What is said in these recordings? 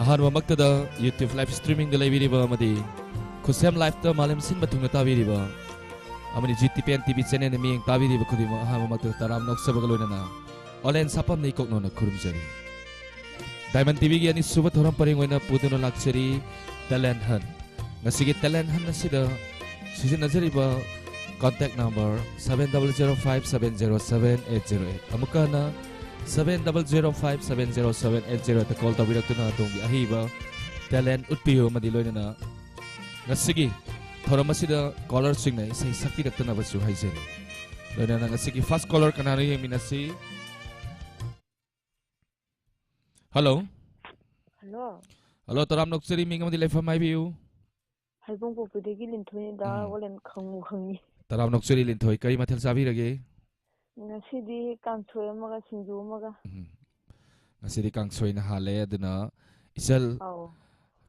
ꯑꯍꯥꯟꯕꯃꯛꯇꯗ YouTube live streaming ꯗ ꯂꯩꯕꯤꯔꯤꯕ ꯑꯃꯗꯤ ꯈꯨꯠꯁꯦꯝ ꯂꯥꯏꯐꯇ ꯃꯥꯂꯦꯝ ꯁꯤꯟꯕ ꯊꯨꯡꯅ ꯇꯥꯕꯤꯔꯤꯕ ꯑꯃꯗꯤ GTPN TV ꯆꯦꯅꯦꯜꯅ ꯃꯤꯠꯌꯦꯡ ꯇꯥꯕꯤꯔꯤꯕ ꯈꯨꯗꯤꯡꯃꯛ ꯑꯍꯥꯟꯕꯃꯛꯇꯗ ꯇꯔꯥꯝ ꯅꯣꯛꯆꯕꯒ ꯂꯣꯏꯅꯅ ꯑꯣꯂꯦꯟ ꯁꯥꯄꯝꯅ ꯏꯀꯣꯛꯅꯣꯅ ꯈꯨꯔꯨꯝꯖꯔꯤ ꯗꯥꯏꯃꯟ TVꯒꯤ ꯑꯅꯤꯁꯨꯕ ꯊꯧꯔꯝ ꯄꯔꯦꯡ ꯑꯣꯏꯅ ꯄꯨꯗꯨꯅ ꯂꯥꯛꯆꯔꯤ ꯇꯦꯂꯦꯟ ꯍꯟ ꯉꯁꯤꯒꯤ ꯇꯦꯂꯦꯟ ꯍꯟ ꯑꯁꯤꯗ ꯁꯤꯖꯤꯟꯅꯖꯔꯤꯕ ꯀꯣꯟꯇꯦꯛ ꯅꯝꯕꯔ 7005707808 ꯑꯃꯨꯛꯀ ꯍꯟꯅ 7005707808 ꯀꯣꯜ ꯇꯧꯕꯤꯔꯛꯇꯨꯅ ꯑꯗꯣꯝꯒꯤ ꯑꯍꯩꯕ ꯇꯦꯂꯦꯟ ꯎꯠꯄꯤꯌꯨ ꯑꯃꯗꯤ ꯂꯣꯏꯅꯅ ngasi thoram asida caller sing na isai sakti rattana basu haijeni loina ngasi first caller kanari yeminasi hello hello hello taram nokseri ming amadi lefa mai biu halbong po pudegi linthoi da olen khangmu khangi taram nokseri linthoi kari mathel sabi rage ngasi di kangsoi amaga singju amaga ngasi di kangsoi na hale aduna isal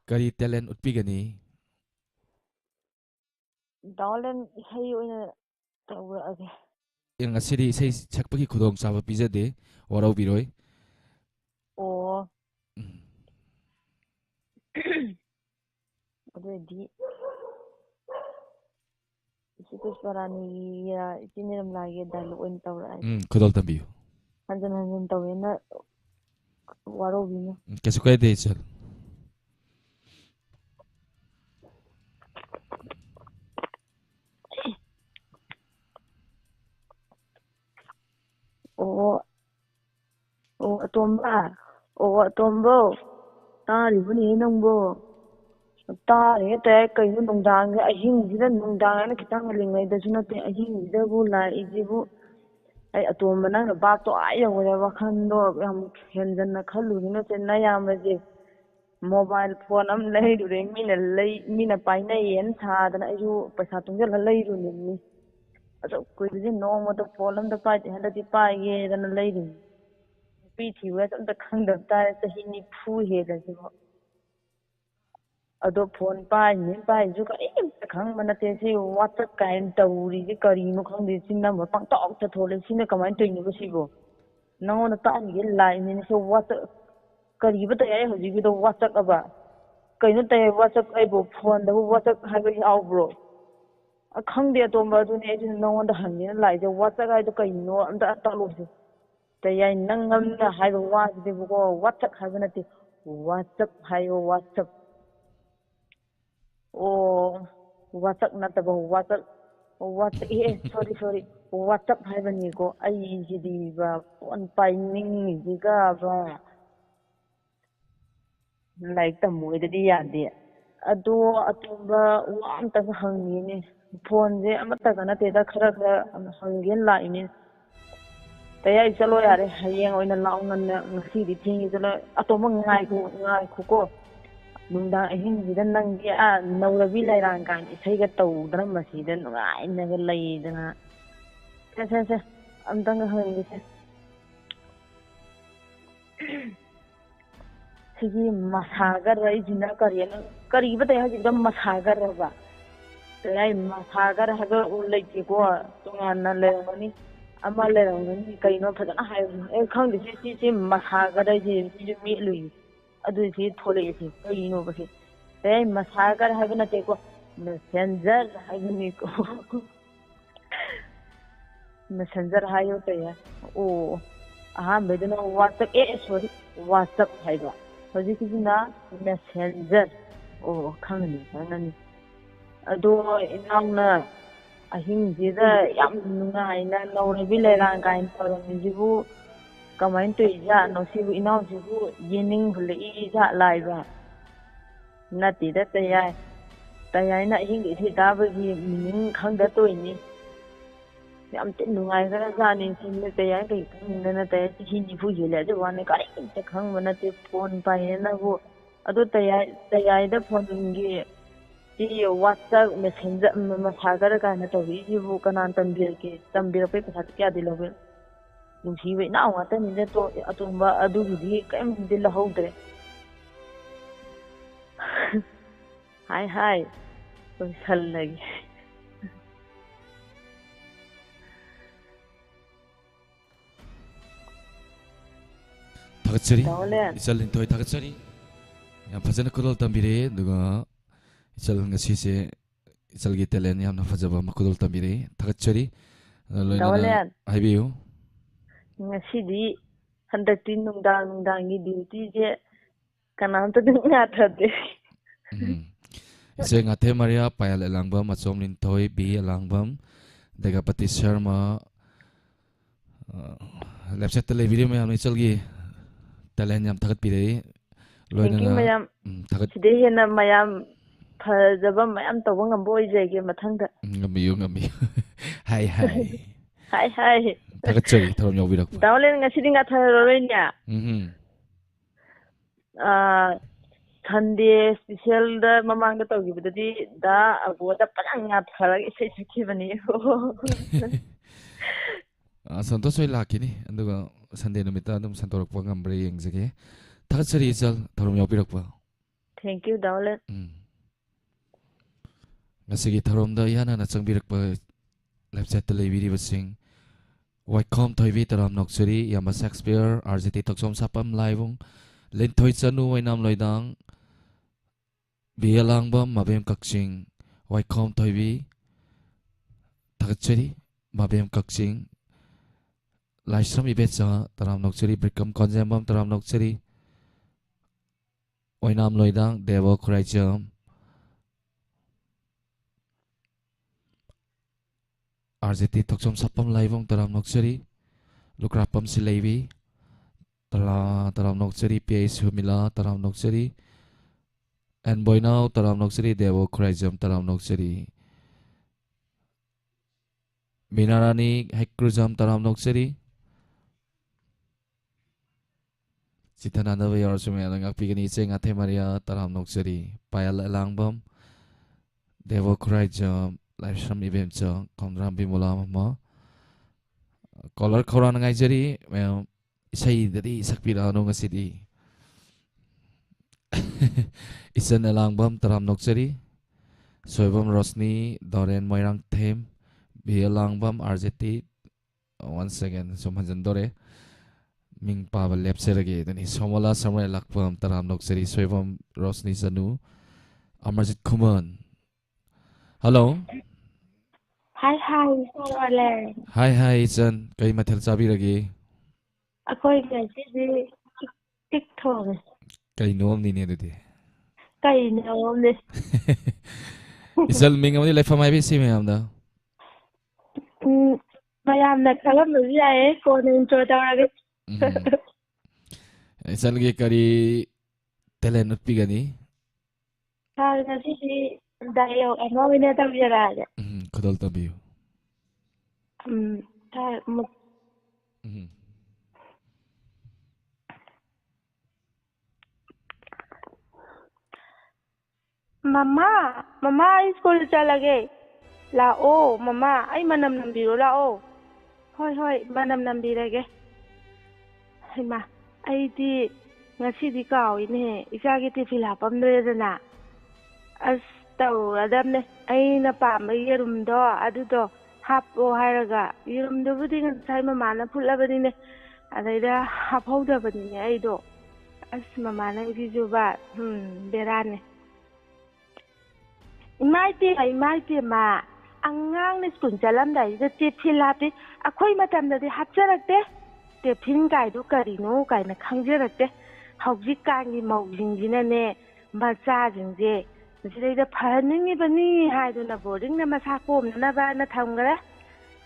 kari talent utpigani Dawlen isai oina tawrage ngasi di isai chakpagi khudong chaba pijade warau biroi oh adedi Sipusparani ya itineram lagi dalu oin tawrage khudol tambiu hanjan tawena warau bino kesukai de chal Atombo taribuni nangbo tare te kainu nungdang ahingida nungdang na kitang lingai da sunate ahingida bu la ijibu ai atomba nang ba to ai yawara wakhando yam henjanna khallu na te na yamaje mobile phone am lei dure mina paina yen thadana ayu paisa tungjala leiru ni ado kuidi noma da phone am da pai handa di pai ye dana leiru pi thiwa amta khangda ta sahi ni phu he da jibo ado phone pai ju ka em khang mana te si WhatsApp kain tawri ji kari no khang de sin number pang tok ta thole sin na kamai toini bo sibo nango na ta ni line ni so WhatsApp kari ba ta ai hoji bi do WhatsApp aba kaino ta WhatsApp ai bo phone da WhatsApp ha ba au bro khang de to ba du ne ji nango da han ni lai je WhatsApp ai do kaino amta ta lo si ta yai nangam na hai ba wa de bo ko WhatsApp ha ba na te WhatsApp hayo WhatsApp oh WhatsApp na tabo WhatsApp sorry WhatsApp haibani ko ai jidi ba on paining jiga ba like tamoy dadi yade ado atumba wa amta hangi ne phone je amata kana te da khara hangen la ini tayai chalo yare hayeng oina laungan ngasi di thingi chalo atoma ngai ko nungdang ahingida nanggi naurabi lairang kan isaiga tawdana masida nungainaga leidana se amtanga hangise sigi masagar raijina karibata hajida masagar ba tayai masagar haga ullaiki ko tungana leirangani ama leirangani kaino phajana hayo khangdi si masagar ji mi lui adu si thole si kaino ba si te masagar habna te ko messenger habni ko messenger hayo te ya o aha bedna WhatsApp sorry WhatsApp haiba hoji kisina messenger o khangni nani ado inauna ahing jida yam nungaina naurabi lerang kain param jibu kamain to ija no sibu inaw jibu yening hule ija laiba nati da tayai na hing isi daba gi mining khangda to ini yam tin nungai ga jani sin ne tayai kai khang na tayai chi ni fu yele de wan ka ta khang mana te phone pai na bu adu tayai da phone gi ji WhatsApp messenger masagar ka na to bi jibu kanan tambir pe pha kya dilobe nungsiwe na ngata ni de to atumba adu gi kaim dil hawdre hai to sal lagi thagachari isal linthoi thagachari ꯌꯥꯝ ꯐꯖꯅ ꯈꯨꯗꯣꯜ ꯇꯝꯕꯤꯔꯦ ꯑꯗꯨꯒ ꯏꯆꯜ ꯉꯁꯤꯁꯦ ꯏꯆꯜꯒꯤ talent ꯌꯥꯝꯅ ꯐꯖꯕ ꯑꯃ ꯈꯨꯗꯣꯜ ꯇꯝꯕꯤꯔꯦ ꯊꯥꯒꯠꯆꯔꯤ ꯂꯣꯏꯅꯅ ꯗꯥꯎꯂꯦꯟ ꯍꯥꯏꯕꯤꯌꯨ ꯉꯁꯤꯗꯤ ꯍꯟꯗꯛꯇꯤ ꯅꯨꯡꯗꯥꯡꯒꯤ ꯗ꯭ꯌꯨꯇꯤꯁꯦ ꯀꯅꯥꯝꯇꯗꯤ ꯉꯥꯊꯗꯦ ꯏꯆꯦ ꯉꯥꯊꯦ ꯃꯔꯤꯌꯥ ꯄꯥꯌꯜ ꯑꯦꯂꯥꯡꯕꯝ ꯑꯆꯣꯝ ꯅꯤꯡꯊꯣꯏ ꯕꯤ ꯑꯦꯂꯥꯡꯕꯝ ꯗꯦꯒꯥꯄꯇꯤ ꯁꯔꯃ ꯂꯦꯞꯁꯦꯠꯇ ꯂꯩꯕꯤꯔꯤꯕ ꯃꯌꯥꯝꯅ ꯏꯆꯜꯒꯤ ꯇꯦꯂꯦꯟ ꯌꯥꯝ ꯊꯥꯒꯠꯄꯤꯔꯛꯏ ꯊꯦꯡꯀ꯭ꯌꯨ ꯂꯣꯏꯅꯅ ꯃꯌꯥꯝ ꯊꯥꯒꯠ ꯁꯤꯗꯩ ꯍꯦꯟꯅ ꯃꯌꯥꯝ ꯐꯖꯕ ꯃꯌꯥꯝ ꯇꯧꯕ ꯉꯝꯕ ꯑꯣꯏꯖꯒꯦ ꯃꯊꯪꯗ ꯉꯝꯕꯤꯌꯨ ꯍꯥꯏ ꯍꯥꯏ ꯍꯥꯏ ꯍꯥꯏ ꯊꯥꯒꯠꯆꯔꯤ ꯊꯧꯔꯝ ꯌꯥꯎꯕꯤꯔꯛꯄ ꯗꯥꯎꯂꯦꯟ ꯉꯁꯤꯗꯤ ꯉꯥꯊꯔꯔꯣꯏꯅꯦ ꯁꯟꯗꯦ ꯁ꯭ꯄꯤꯁꯦꯜꯗ ꯃꯃꯥꯡꯗ ꯇꯧꯈꯤꯕꯗꯗꯤ ꯗꯥ ꯑꯒꯣꯗ ꯐꯖꯅ ꯉꯥꯊꯔꯒ ꯏꯁꯩ ꯁꯛꯈꯤꯕꯅꯤ ꯁꯟꯇꯣꯁ ꯍꯣꯏ ꯂꯥꯛꯈꯤꯅꯤ ꯑꯗꯨꯒ ꯁꯟꯗꯦ ꯅꯨꯃꯤꯠꯇ ꯑꯗꯨꯝ ꯁꯟꯇꯣꯔꯛꯄ ꯉꯝꯕ꯭ꯔꯥ ꯌꯦꯡꯖꯒꯦ ꯊꯥꯒꯠꯆꯔꯤ ꯏꯆꯜ ꯊꯧꯔꯝ ꯌꯥꯎꯕꯤꯔꯛꯄ ꯊꯦꯡꯀ꯭ꯌꯨ ꯗꯥꯎꯂꯦꯟ ꯉꯁꯤꯒꯤ ꯊꯧꯔꯝꯗ ꯏꯍꯥꯟ ꯍꯥꯟꯅ ꯆꯪꯕꯤꯔꯛꯄ ꯂꯦꯞꯁꯦꯠꯇ ꯂꯩꯕꯤꯔꯤꯕꯁꯤꯡ ꯋꯥꯏꯈꯣꯝ ꯊꯣꯏꯕꯤ ꯇꯔꯥꯝ ꯅꯣꯛꯆꯔꯤ ꯌꯥꯝꯕ ꯁꯦꯛꯁꯄꯤꯌꯔ ꯑꯥꯔꯖꯤꯇꯤ ꯇꯣꯛꯆꯣꯝ ꯁꯥꯄꯝ ꯂꯥꯏꯕꯨꯡ ꯂꯤꯟꯊꯣꯏ ꯆꯅꯨ ꯑꯣꯏꯅꯥꯝ ꯂꯣꯏꯗꯥꯡ ꯕꯤ ꯑꯦꯂꯥꯡꯕꯝ ꯃꯕꯦꯝ ꯀꯛꯆꯤꯡ ꯋꯥꯏꯈꯣꯝ ꯊꯣꯏꯕꯤ ꯊꯥꯒꯠꯆꯔꯤ ꯃꯕꯦꯝ ꯀꯛꯆꯤꯡ ꯂꯥꯏꯁ꯭ꯔꯝ ꯏꯕꯦꯆꯥ ꯇꯔꯥꯝ ꯅꯣꯛꯆꯔꯤ ꯕ꯭ꯔꯤꯀꯝ ꯈꯣꯟꯖꯦꯝꯕꯝ ꯇꯔꯥꯝ ꯅꯣꯛꯆꯔꯤ ꯑꯣꯏꯅꯥꯝ ꯂꯣꯏꯗꯥꯡ ꯗꯦꯕ ꯈꯨꯔꯥꯏꯖꯝ ꯑꯥꯔꯖꯤꯇꯤ ꯇꯣꯛꯆꯣꯝ ꯁꯥꯄꯝ ꯂꯥꯏꯕꯨꯡ ꯇꯔꯥꯝ ꯅꯣꯛꯆꯔꯤ ꯂꯨꯀ꯭ꯔꯥꯄꯝ ꯁꯤꯂꯩꯕꯤ ꯇꯔꯥꯝ ꯅꯣꯛꯆꯔꯤ ꯄꯤ ꯑꯩ ꯁꯨꯃꯤꯂꯥ ꯇꯔꯥꯝ ꯅꯣꯛꯆꯔꯤ ꯑꯦꯟ ꯕꯣꯏꯅꯥꯎ ꯇꯔꯥꯝ ꯅꯣꯛꯆꯔꯤ ꯗꯦꯕ ꯈꯨꯔꯥꯏꯖꯝ ꯇꯔꯥꯝ ꯅꯣꯛꯆꯔꯤ ꯕꯤꯅꯥꯔꯥꯅꯤ ꯍꯩꯀ꯭ꯔꯨꯖꯝ ꯇꯔꯥꯝ ꯅꯣꯛꯆꯔꯤ ꯆꯤꯊꯅꯥꯟꯗꯕ ꯌꯥꯎꯔꯁꯨ ꯃꯌꯥꯝꯅ ꯉꯥꯛꯄꯤꯒꯅꯤ ꯏꯆꯦ ꯉꯥꯊꯦ ꯃꯔꯤꯌꯥ ꯇꯔꯥꯝ ꯅꯣꯛꯆꯔꯤ ꯄꯥꯌꯜ ꯑꯦꯂꯥꯡꯕꯝ ꯗꯦꯕ ꯈꯨꯔꯥꯏꯖꯝ ꯂꯥꯏꯁ꯭ꯔꯝ ꯏꯕꯦꯝꯆꯥ ꯈꯣꯡꯗ꯭ꯔꯥꯝ ꯕꯤꯃꯣꯂꯥ ꯃꯃꯥ ꯀꯣꯂꯔ ꯈꯧꯔꯥꯡꯅ ꯉꯥꯏꯖꯔꯤ ꯃꯌꯥꯝ ꯏꯁꯩꯗꯗꯤ ꯁꯛꯄꯤꯔꯛꯑꯅꯨ ꯉꯁꯤꯗꯤ ꯏꯆꯟ ꯑꯦꯂꯥꯡꯕꯝ ꯇꯔꯥꯝ ꯅꯣꯛꯆꯔꯤ ꯁꯣꯏꯕꯝ ꯔꯣꯁꯅꯤ ꯗꯣꯔꯦꯟ ꯃꯣꯏꯔꯥꯡꯊꯦꯝ ꯕꯤ ꯑꯦꯂꯥꯡꯕꯝ ꯑꯥꯔꯖꯦꯇꯤ ꯋꯥꯟ ꯁꯦꯀꯦꯟ ꯁꯨꯝ ꯍꯟꯖꯤꯟꯗꯣꯔꯦ ꯃꯤꯡ ꯄꯥꯕ ꯂꯦꯞꯆꯔꯒꯦ ꯑꯗꯨꯅꯤ ꯁꯣꯃꯣꯂꯥ ꯁꯃꯔ ꯂꯥꯛꯄꯝ ꯇꯔꯥꯝ ꯅꯣꯛꯆꯔꯤ ꯁꯣꯏꯕꯝ ꯔꯣꯁꯅꯤ ꯆꯅꯨ ꯑꯃꯔꯖꯤꯠ ꯈꯨꯃꯟ ꯍꯜꯂꯣ ꯍꯥꯏ ꯗꯥꯎꯂꯦꯟ ꯍꯥꯏ ꯏꯆꯟ ꯀꯩ ꯃꯊꯦꯜ ꯆꯥꯕꯤꯔꯒꯦ ꯑꯩꯈꯣꯏ ꯉꯁꯤꯗꯤ ꯇꯤꯛ ꯊꯣꯡꯉꯦ ꯀꯩꯅꯣꯝꯅꯤꯅꯦ ꯑꯗꯨꯗꯤ ꯀꯩꯅꯣꯝꯅꯦ ꯏꯆꯜ ꯃꯤꯡ ꯑꯃꯗꯤ ꯂꯩꯐꯝ ꯍꯥꯏꯕꯤ ꯁꯤ ꯃꯌꯥꯝꯗ ꯃꯌꯥꯝꯅ ꯈꯪꯉꯝꯕꯁꯨ ꯌꯥꯏꯌꯦ ꯀꯣꯟꯅ ꯏꯟꯇ꯭ꯔꯣ ꯇꯧꯔꯒꯦ ꯏꯆꯜꯒꯤ ꯀꯔꯤ ꯇꯦꯂꯦꯟ ꯎꯠꯄꯤꯒꯅꯤ ꯉꯁꯤꯗꯤ ꯗꯥꯏꯂꯣꯛ ꯑꯃ ꯑꯣꯏꯅ ꯇꯧꯖꯔꯛꯑꯒꯦ ꯈꯨꯗꯣꯜ ꯇꯝꯕꯤꯌꯨ ꯃꯃꯥ ꯑꯩ ꯁ꯭ꯀꯨꯜ ꯆꯠꯂꯒꯦ ꯂꯥꯛꯑꯣ ꯃꯃꯥ ꯑꯩ ꯃꯅꯝ ꯅꯝꯕꯤꯔꯣ ꯂꯥꯛꯑꯣ ꯍꯣꯏ ꯃꯅꯝ ꯅꯝꯕꯤꯔꯒꯦ ꯍꯩꯃꯥ ꯑꯩꯗꯤ ꯉꯁꯤꯗꯤ ꯀꯥꯎꯏꯅꯦꯍꯦ ꯏꯆꯥꯒꯤ ꯇꯤꯐꯤꯟ ꯍꯥꯞꯄꯝꯗ꯭ꯔꯦꯗꯅ ꯑꯁ ꯇꯧꯔꯗꯕꯅꯦ ꯑꯩꯅ ꯄꯥꯝꯕ ꯌꯦꯔꯨꯝꯗꯣ ꯑꯗꯨꯗꯣ ꯍꯥꯞꯄꯣ ꯍꯥꯏꯔꯒ ꯌꯦꯔꯨꯝꯗꯨꯕꯨꯗꯤ ꯉꯁꯥꯏ ꯃꯃꯥꯅ ꯐꯨꯠꯂꯕꯅꯤꯅꯦ ꯑꯗꯩꯗ ꯍꯥꯞꯍꯧꯗꯕꯅꯤꯅꯦ ꯑꯩꯗꯣ ꯑꯁ ꯃꯃꯥ ꯅꯪꯁꯤꯁꯨꯕ ꯕꯦꯔꯥꯅꯦ ꯏꯃꯥ ꯏꯄꯦꯝꯃ ꯑꯉꯥꯡꯅ ꯁ꯭ꯀꯨꯜ ꯆꯠꯂꯝꯗꯥꯏꯁꯤꯗ ꯇꯤꯐꯤꯟ ꯍꯥꯞꯄꯤ ꯑꯩꯈꯣꯏ ꯃꯇꯝꯗꯗꯤ ꯍꯥꯞꯆꯔꯛꯇꯦ ꯇꯤꯐꯤꯟ ꯀꯥꯏꯗꯣ ꯀꯔꯤꯅꯣ ꯀꯥꯏꯅ ꯈꯪꯖꯔꯛꯇꯦ ꯍꯧꯖꯤꯛꯀꯥꯟꯒꯤ ꯃꯧꯁꯤꯡꯁꯤꯅꯅꯦ ꯃꯆꯥꯁꯤꯡꯁꯦ ꯃꯁꯤꯗꯩꯗ ꯐꯍꯟꯅꯤꯡꯉꯤꯕꯅꯤ ꯍꯥꯏꯗꯨꯅ ꯕꯣꯔꯗꯤꯡꯗ ꯃꯁꯥ ꯀꯣꯝꯅꯅꯕꯅ ꯊꯝꯈ꯭ꯔꯦ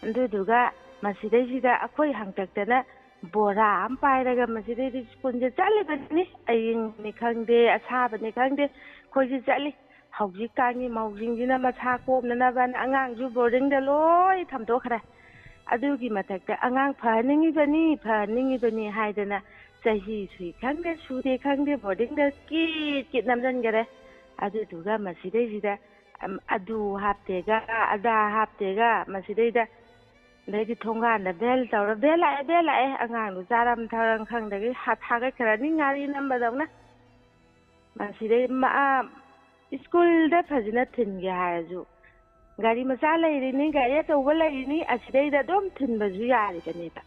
ꯑꯗꯨꯗꯨꯒ ꯃꯁꯤꯗꯩꯁꯤꯗ ꯑꯩꯈꯣꯏ ꯍꯥꯡꯇꯛꯇꯅ ꯕꯣꯔꯥ ꯑꯃ ꯄꯥꯏꯔꯒ ꯃꯁꯤꯗꯩꯗ ꯁ꯭ꯀꯨꯜꯁꯦ ꯆꯠꯂꯤꯕꯅꯤ ꯑꯌꯤꯡꯕꯅꯤ ꯈꯪꯗे ꯑꯁꯥꯕꯅꯤ ꯈꯪꯗे ꯑꯩꯈꯣꯏꯁꯦ ꯆꯠꯂꯤ ꯍꯧꯖꯤꯛꯀꯥꯟꯒꯤ ꯃꯧꯁꯤꯡꯁꯤꯅ ꯃꯁꯥ ꯀꯣꯝꯅꯅꯕꯅ ꯑꯉꯥꯡꯁꯨ ꯕꯣꯔꯗꯤꯡꯗ ꯂꯣꯏ ꯊꯝꯗꯣꯛꯈ꯭ꯔꯦ ꯑꯗꯨꯒꯤ ꯃꯊꯛꯇ ꯑꯉꯥꯡ ꯐꯍꯟꯅꯤꯡꯉꯤꯕꯅꯤ ꯍꯥꯏꯗꯅ ꯆꯍꯤ ꯁꯨꯏ ꯈꯪꯗꯦ ꯁꯨꯗꯦ ꯈꯪꯗꯦ ꯕꯣꯔꯗꯤꯡꯗ ꯀꯤꯠ ꯅꯝꯁꯤꯟꯈꯔꯦ ꯑꯗꯨꯗꯨꯒ ꯃꯁꯤꯗꯩꯁꯤꯗ ꯑꯗꯨ ꯍꯥꯞꯇꯦꯒ ꯑꯗꯥ ꯍꯥꯞꯇꯦꯒ ꯃꯁꯤꯗꯩꯗ ꯑꯗꯩꯗꯤ ꯊꯣꯡꯒꯥꯟꯗ ꯕꯦꯜ ꯇꯧꯔ ꯕꯦꯜ ꯂꯥꯛꯑꯦ ꯑꯉꯥꯡꯗꯨ ꯆꯥꯔꯝ ꯊꯛꯔꯝ ꯈꯪꯗꯒꯤ ꯊꯥꯒꯠꯈ꯭ꯔꯅꯤ ꯉꯥꯔꯤ ꯅꯝꯕꯗꯧꯅ ꯃꯁꯤꯗꯩ ꯁ꯭ꯀꯨꯜꯗ ꯐꯖꯅ ꯊꯤꯟꯒꯦ ꯍꯥꯏꯔꯁꯨ ꯒꯥꯔꯤ ꯃꯆꯥ ꯂꯩꯔꯤꯅꯤ ꯒꯥꯔꯤ ꯑꯆꯧꯕ ꯂꯩꯔꯤꯅꯤ ꯑꯁꯤꯗꯩꯗ ꯑꯗꯨꯝ ꯊꯤꯟꯕꯁꯨ ꯌꯥꯔꯤꯕꯅꯦꯕ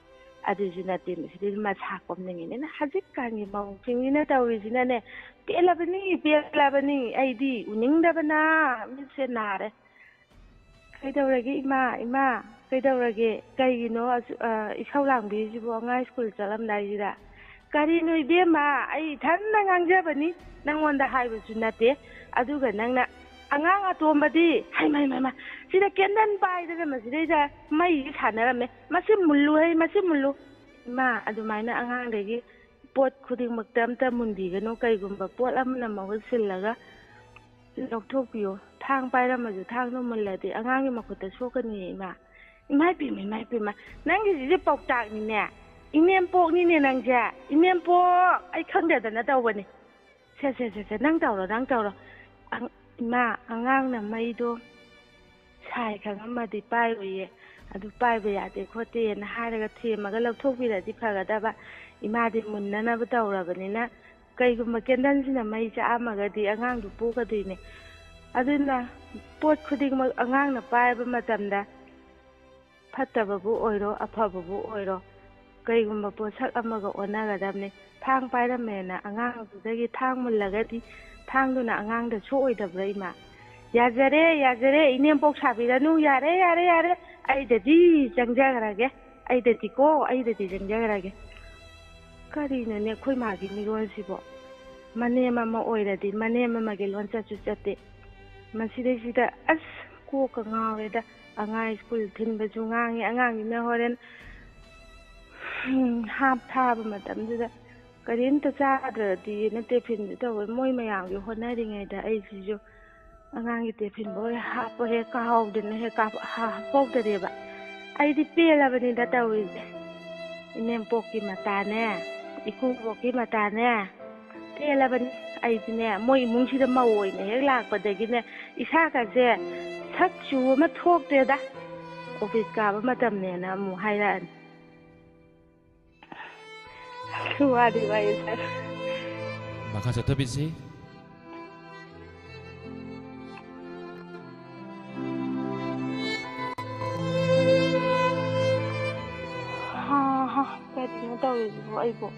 ꯑꯗꯨꯁꯨ ꯅꯠꯇꯦ ꯃꯁꯤꯗꯤ ꯃꯁꯥ ꯀꯣꯝꯅꯤꯡꯉꯤꯅꯤꯅ ꯍꯧꯖꯤꯛꯀꯥꯟꯒꯤ ꯃꯧꯁꯤꯡꯁꯤꯅ ꯇꯧꯔꯤꯁꯤꯅꯅꯦ ꯄꯦꯜꯂꯕꯅꯤ ꯑꯩꯗꯤ ꯎꯅꯤꯡꯗꯕꯅ ꯃꯤꯠꯁꯦ ꯅꯥꯔꯦ ꯀꯩꯗꯧꯔꯒꯦ ꯏꯃꯥ ꯀꯩꯗꯧꯔꯒꯦ ꯀꯩꯒꯤꯅꯣ ꯏꯁꯧ ꯂꯥꯡꯕꯤꯔꯤꯁꯤꯕꯨ ꯑꯉꯥꯡ ꯁ꯭ꯀꯨꯜ ꯆꯠꯂꯝꯗꯥꯏꯁꯤꯗ ꯀꯔꯤꯅꯣ ꯏꯕꯦꯝꯃ ꯑꯩ ꯏꯊꯟꯗ ꯉꯥꯡꯖꯕꯅꯤ ꯅꯪꯉꯣꯟꯗ ꯍꯥꯏꯕꯁꯨ ꯅꯠꯇꯦ ꯑꯗꯨꯒ ꯅꯪꯅ ꯑꯉꯥꯡ ꯑꯇꯣꯝꯕꯗꯤ ꯍꯩꯃ ꯁꯤꯗ ꯀꯦꯟꯗꯜ ꯄꯥꯏꯗꯅ ꯃꯁꯤꯗꯩꯗ ꯃꯩꯁꯤ ꯁꯥꯟꯅꯔꯝꯃꯦ ꯃꯁꯤ ꯃꯨꯜꯂꯨ ꯏꯃꯥ ꯑꯗꯨꯃꯥꯏꯅ ꯑꯉꯥꯡꯗꯒꯤ ꯄꯣꯠ ꯈꯨꯗꯤꯡꯃꯛꯇ ꯑꯝꯇ ꯃꯨꯟꯕꯤꯒꯅꯨ ꯀꯩꯒꯨꯝꯕ ꯄꯣꯠ ꯑꯃꯅ ꯃꯍꯨꯠ ꯁꯤꯜꯂꯒ ꯂꯧꯊꯣꯛꯄꯤꯌꯣ ꯊꯥꯡ ꯄꯥꯏꯔꯝꯃꯁꯨ ꯊꯥꯡꯗꯣ ꯃꯨꯜꯂꯗꯤ ꯑꯉꯥꯡꯒꯤ ꯃꯈꯨꯠꯇ ꯁꯣꯛꯀꯅꯤꯌꯦ ꯏꯃꯥ ꯏꯄꯦꯝꯃ ꯅꯪꯒꯤꯁꯤꯗꯤ ꯄꯥꯎꯇꯥꯛꯅꯤꯅꯦ ꯏꯅꯦꯝꯄꯣꯛꯅꯤꯅꯦ ꯅꯪꯁꯦ ꯏꯅꯦꯝꯄꯣꯛ ꯑꯩ ꯈꯪꯗꯗꯅ ꯇꯧꯕꯅꯤ ꯁꯦ ꯅꯪ ꯇꯧꯔോ ꯏꯃꯥ ꯑꯉꯥꯡꯅ ꯃꯩꯗꯣ ꯁꯥꯏ ꯈꯪꯉꯝꯃꯗꯤ ꯄꯥꯏꯔꯣꯏꯌꯦ ꯑꯗꯨ ꯄꯥꯏꯕ ꯌꯥꯗꯦ ꯈꯣꯠꯇꯦꯅ ꯍꯥꯏꯔꯒ ꯊꯦꯝꯃꯒ ꯂꯧꯊꯣꯛꯄꯤꯔꯗꯤ ꯐꯒꯗꯕ ꯏꯃꯥꯗꯤ ꯃꯨꯟꯅꯅꯕ ꯇꯧꯔꯕꯅꯤꯅ ꯀꯩꯒꯨꯝꯕ ꯀꯦꯟꯗꯜꯁꯤꯅ ꯃꯩ ꯆꯥꯛꯑꯝꯃꯒꯗꯤ ꯑꯉꯥꯡꯗꯨ ꯄꯣꯛꯀꯗꯣꯏꯅꯦ ꯑꯗꯨꯅ ꯄꯣꯠ ꯈꯨꯗꯤꯡꯃꯛ ꯑꯉꯥꯡꯅ ꯄꯥꯏꯕ ꯃꯇꯝꯗ ꯐꯠꯇꯕꯕꯨ ꯑꯣꯏꯔꯣ ꯑꯐꯕꯕꯨ ꯑꯣꯏꯔോ ꯀꯩꯒꯨꯝꯕ ꯄꯣꯠꯁꯛ ꯑꯃꯒ ꯑꯣꯟꯅꯒꯗꯕꯅꯤ ꯊꯥꯡ ꯄꯥꯏꯔꯝꯃꯦꯅ ꯑꯉꯥꯡꯗꯨꯗꯒꯤ ꯊꯥꯡ ꯃꯨꯜꯂꯒꯗꯤ ꯊꯥꯡꯗꯨꯅ ꯑꯉꯥꯡꯗꯁꯣꯛꯑꯣꯏꯗꯕ꯭ꯔꯥ ꯏꯃꯥ ꯌꯥꯖꯔꯦ ꯏꯅꯦꯝꯄꯣꯛ ꯁꯥꯕꯤꯔꯅꯨ ꯌꯥꯔꯦ ꯑꯩꯗꯗꯤ ꯆꯪꯖꯈ꯭ꯔꯒꯦ ꯑꯩꯗꯗꯤ ꯆꯪꯖꯈ꯭ꯔꯒꯦ ꯀꯔꯤꯅꯣꯅꯦ ꯑꯩꯈꯣꯏ ꯃꯥꯒꯤ ꯃꯤꯔꯣꯜꯁꯤꯕꯣ ꯃꯅꯦꯝ ꯑꯃ ꯑꯣꯏꯔꯗꯤ ꯃꯅꯦꯝ ꯑꯃꯒꯤ ꯂꯣꯟꯆꯠꯁꯨ ꯆꯠꯇꯦ ꯃꯁꯤꯗꯩꯁꯤꯗ ꯑꯁ ꯀꯣꯛꯀ ꯉꯥꯎꯔꯦꯗ ꯑꯉꯥꯡ ꯁ꯭ꯀꯨꯜ ꯊꯤꯟꯕꯁꯨ ꯉꯥꯡꯉꯤ ꯑꯉꯥꯡꯁꯤꯅ ꯍꯣꯔꯦꯟ ꯍꯥꯞ ꯊꯥꯕ ꯃꯇꯝꯗꯨꯗ ꯀꯔꯤꯝꯇ ꯆꯥꯗ꯭ꯔꯗꯤꯅ ꯇꯤꯐꯤꯟꯁꯨ ꯇꯧꯋꯦ ꯃꯣꯏ ꯃꯌꯥꯝꯒꯤ ꯍꯣꯠꯅꯔꯤꯉꯩꯗ ꯑꯩꯁꯤꯁꯨ ꯑꯉꯥꯡꯒꯤ ꯇꯤꯐꯤꯟꯕꯨ ꯍꯥꯞꯄ ꯍꯦꯛ ꯀꯥꯍꯧꯗꯅ ꯍꯥꯞꯍꯧꯗꯔꯦꯕ ꯑꯩꯗꯤ ꯄꯦꯜꯂꯕꯅꯤꯗ ꯇꯧꯔꯤꯁꯦ ꯏꯅꯦꯝꯄꯣꯛꯀꯤ ꯃꯇꯥꯅꯦ ꯏꯀꯨꯕꯣꯛꯀꯤ ꯃꯇꯥꯅꯦ ꯄꯦꯜꯂꯕꯅꯤ ꯑꯩꯗꯤꯅꯦ ꯃꯣꯏ ꯏꯃꯨꯡꯁꯤꯗ ꯃꯧ ꯑꯣꯏꯅ ꯍꯦꯛ ꯂꯥꯛꯄꯗꯒꯤꯅꯦ ꯏꯁꯥꯒꯁꯦ ꯁꯛꯆꯨ ꯑꯃ ꯊꯣꯛꯇ꯭ꯔꯦꯗ ꯑꯣꯐꯤꯁ ꯀꯥꯕ ꯃꯇꯝꯅꯦꯅ ꯑꯃꯨꯛ ꯍꯥꯏꯔꯛꯑꯅꯤ ꯋꯥꯗꯤ ꯋꯥꯏꯌꯦ ꯁꯥꯔ Maka Bisi. ꯀꯔꯤꯅꯣ ꯇꯧꯔꯤꯁꯤꯕꯣ ꯑꯩꯕꯨ